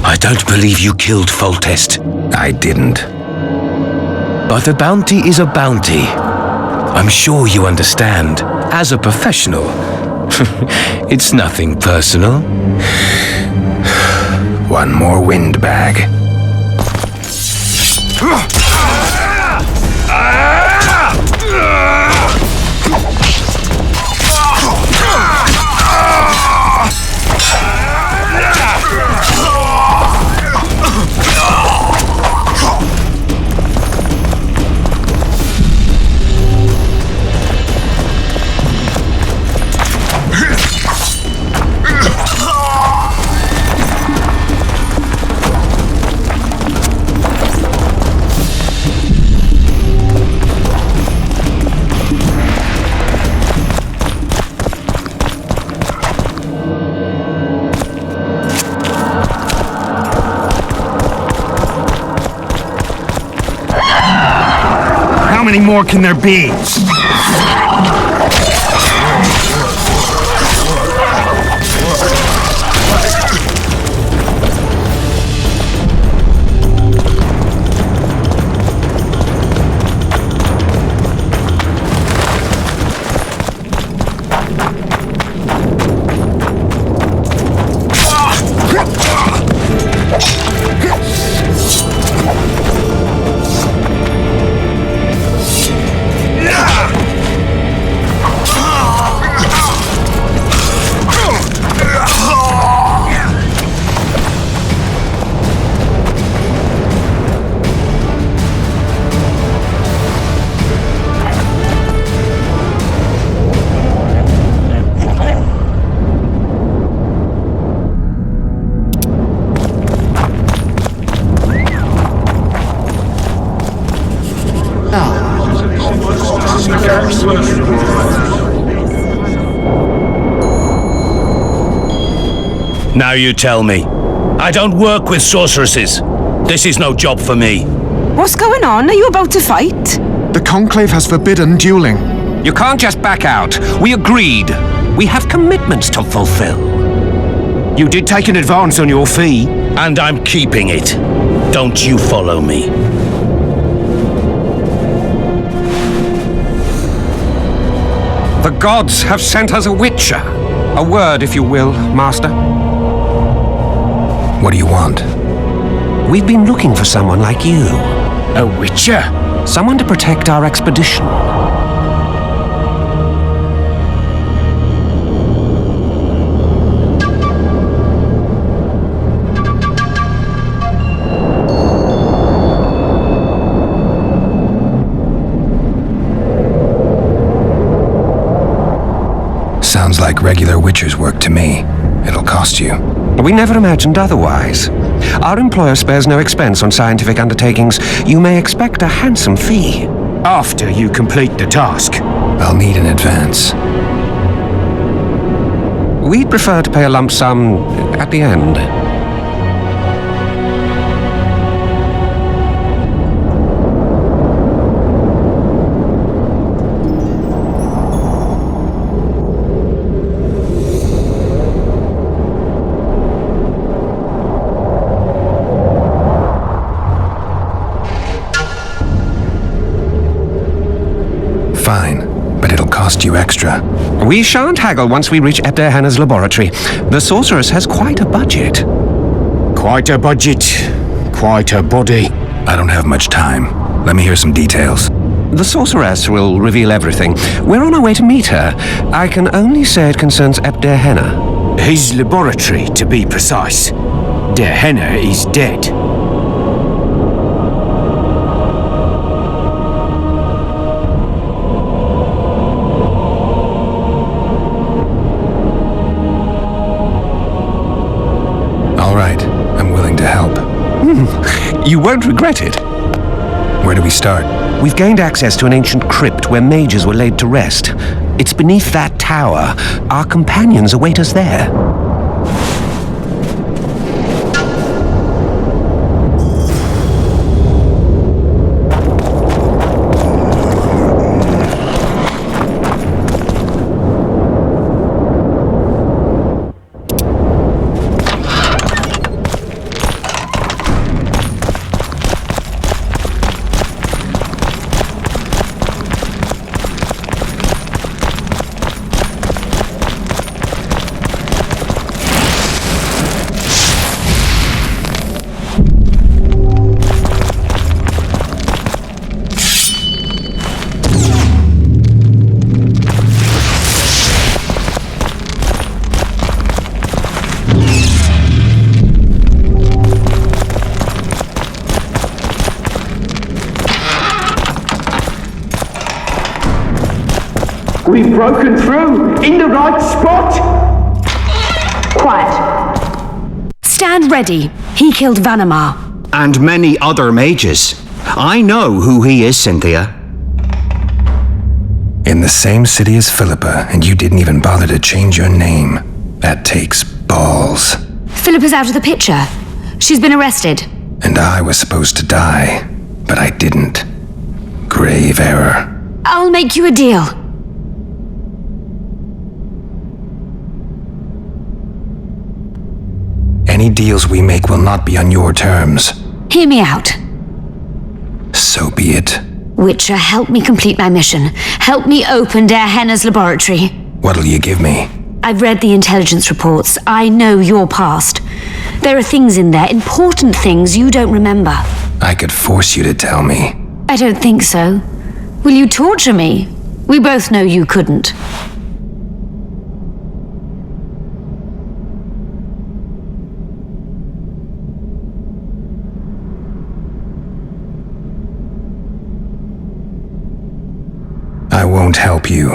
I don't believe you killed Foltest. I didn't. But a bounty is a bounty. I'm sure you understand. As a professional, it's nothing personal. One more windbag. How many more can there be? Now you tell me. I don't work with sorceresses. This is no job for me. What's going on? Are you about to fight? The Conclave has forbidden dueling. You can't just back out. We agreed. We have commitments to fulfill. You did take an advance on your fee. And I'm keeping it. Don't you follow me. The gods have sent us a witcher. A word, if you will, Master. What do you want? We've been looking for someone like you. A witcher? Someone to protect our expedition. Sounds like regular witcher's work to me. It'll cost you. We never imagined otherwise. Our employer spares no expense on scientific undertakings. You may expect a handsome fee. After you complete the task. I'll need an advance. We'd prefer to pay a lump sum at the end. Fine, but it'll cost you extra. We shan't haggle once we reach Ebderhanna's laboratory. The sorceress has quite a budget. Quite a budget. Quite a body. I don't have much time. Let me hear some details. The sorceress will reveal everything. We're on our way to meet her. I can only say it concerns Ebderhanna. His laboratory, to be precise. Der Henna is dead. You won't regret it. Where do we start? We've gained access to an ancient crypt where mages were laid to rest. It's beneath that tower. Our companions await us there. We've broken through! In the right spot! Quiet. Stand ready. He killed Vanamar. And many other mages. I know who he is, Cynthia. In the same city as Philippa, and you didn't even bother to change your name. That takes balls. Philippa's out of the picture. She's been arrested. And I was supposed to die, but I didn't. Grave error. I'll make you a deal. Any deals we make will not be on your terms. Hear me out. So be it. Witcher, help me complete my mission. Help me open Der Henner's laboratory. What'll you give me? I've read the intelligence reports. I know your past. There are things in there, important things you don't remember. I could force you to tell me. I don't think so. Will you torture me? We both know you couldn't. I won't help you.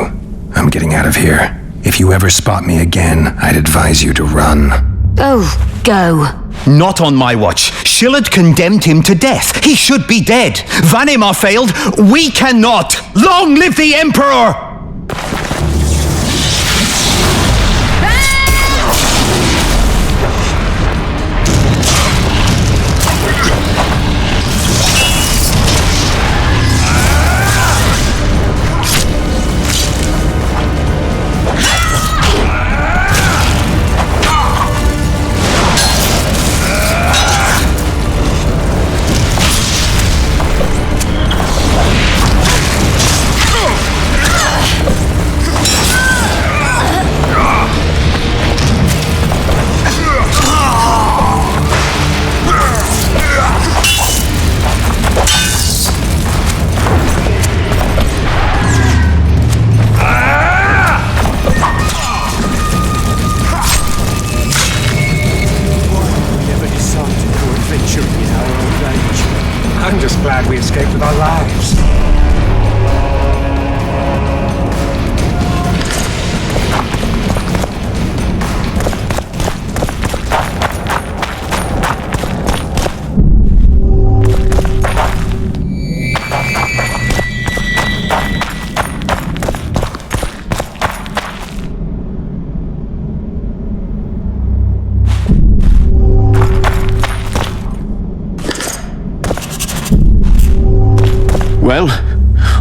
I'm getting out of here. If you ever spot me again, I'd advise you to run. Oh, go. Not on my watch. Shillard condemned him to death. He should be dead. Vanimar failed. We cannot. Long live the Emperor! I'm just glad we escaped with our lives. Well,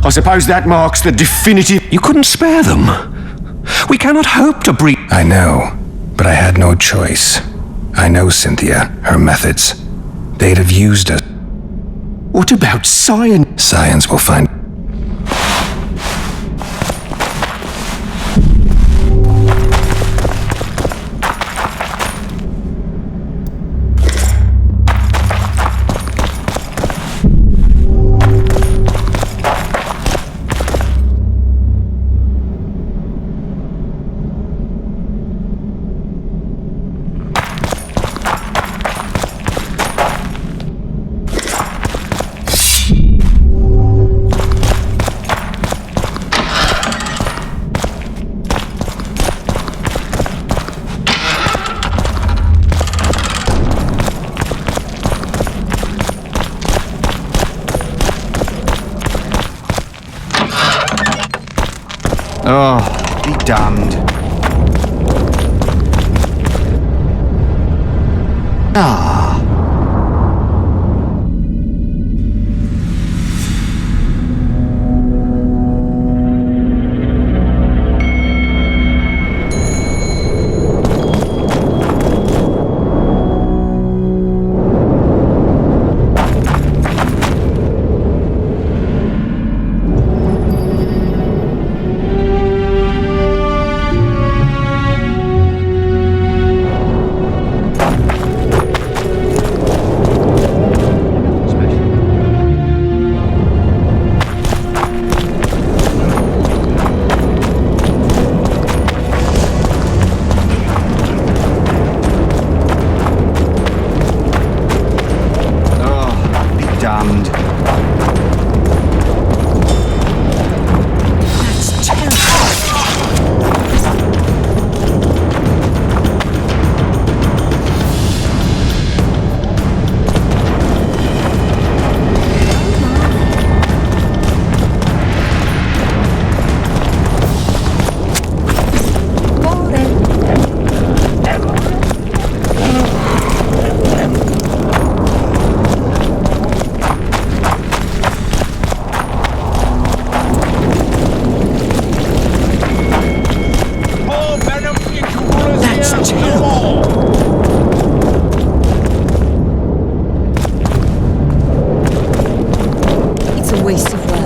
I suppose that marks the definitive... You couldn't spare them. We cannot hope to breed... I know, but I had no choice. I know Cynthia, her methods. They'd have used us. What about science? Science will find... Oh, be damned. Ah. Damned. That's terrible. It's a waste of words.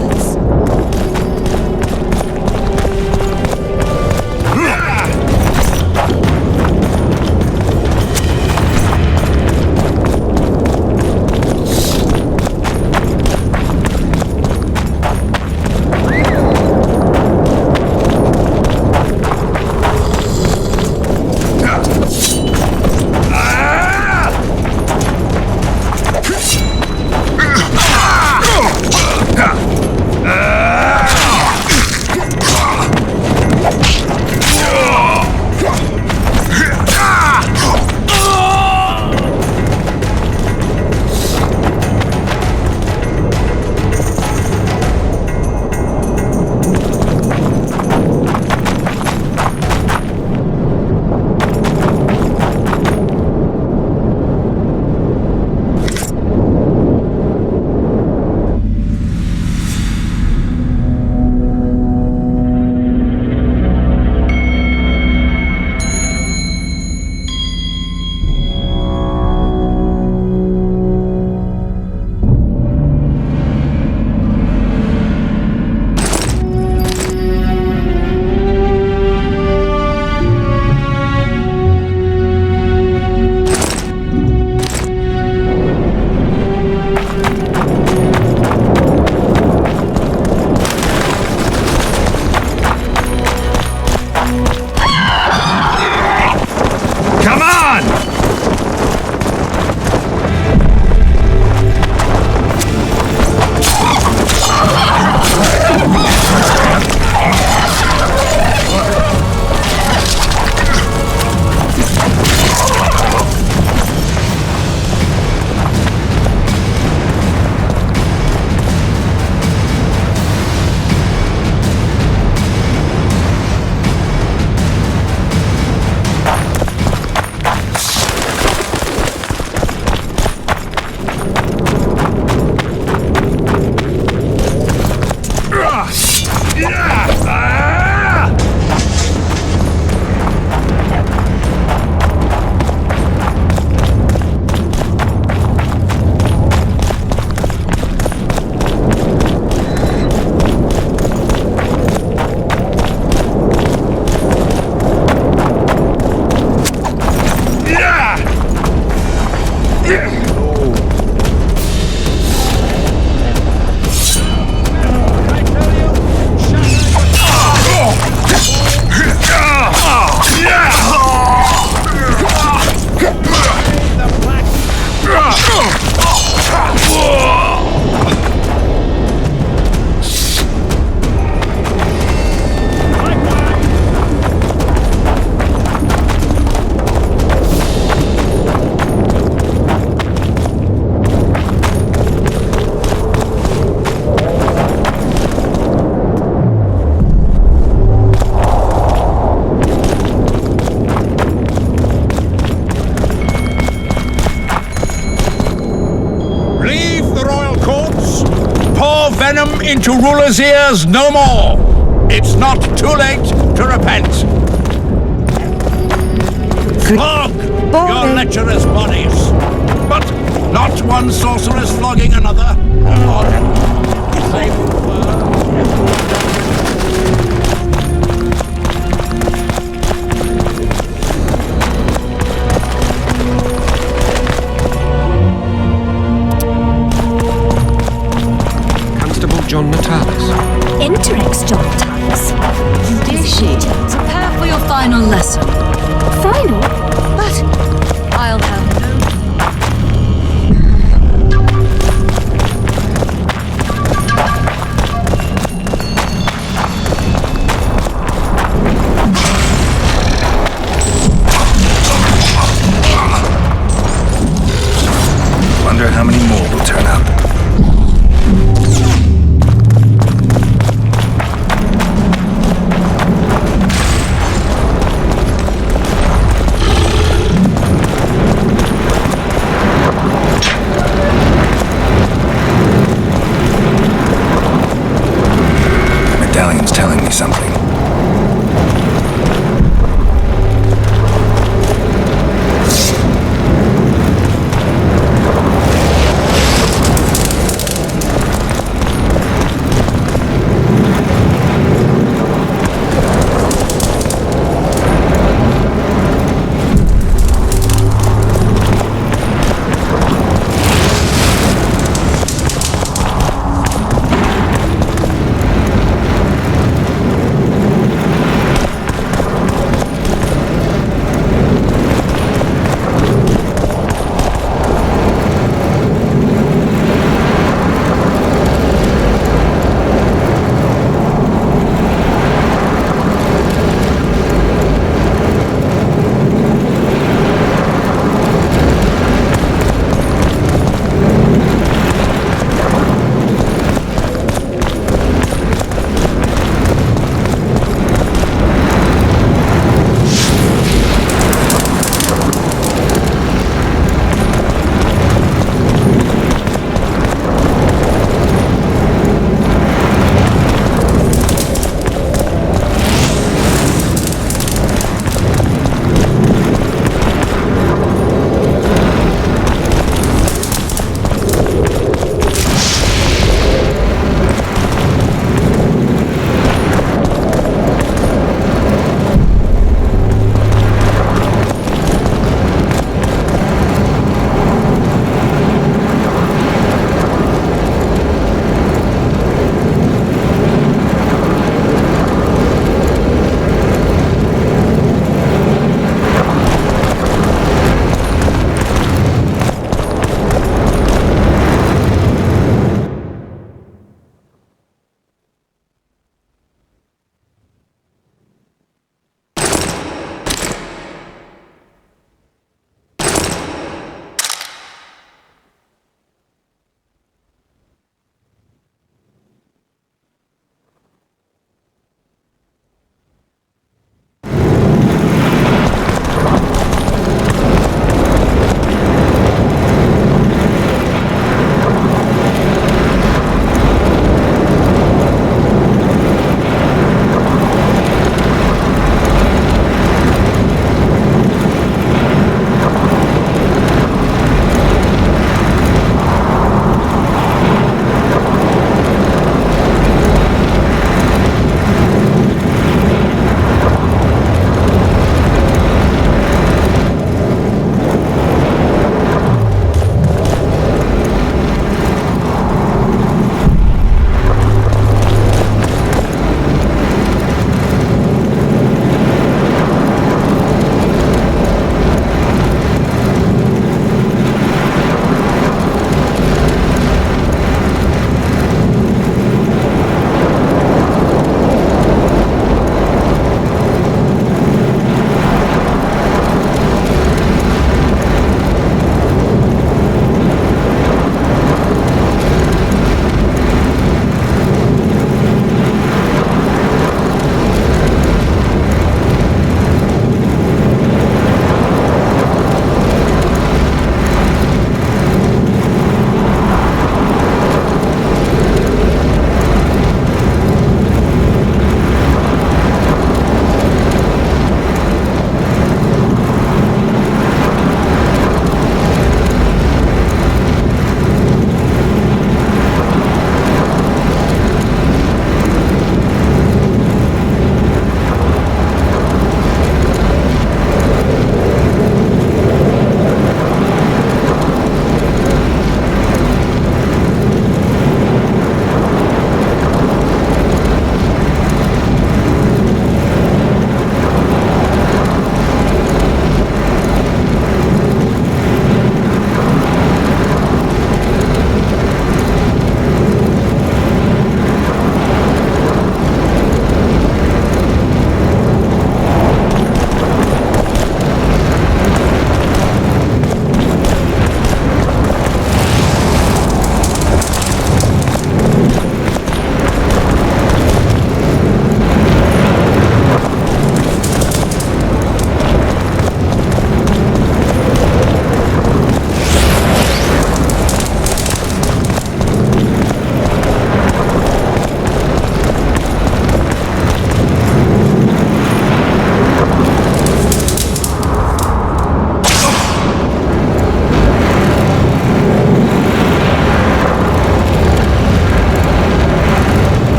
into rulers' ears no more. It's not too late to repent. Flog your lecturers' bodies, but not one sorceress flogging another. If they were... John Natalis. Interex John Natalis. Dear she, prepare for your final lesson. Final? But I'll have no... Wonder how many more will turn up. Medallion's telling me something.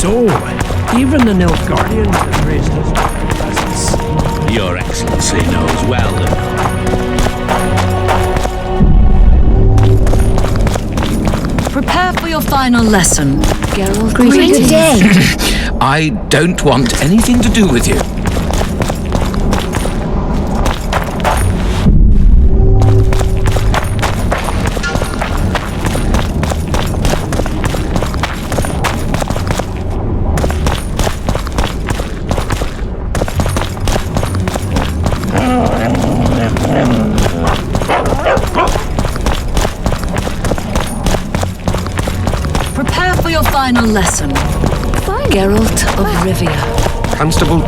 So, even the Nilfgaardians have raised us presence. Your Excellency knows well enough. Prepare for your final lesson. Geralt, Greetings. I don't want anything to do with you. Prepare for your final lesson. Geralt of Rivia. Constable,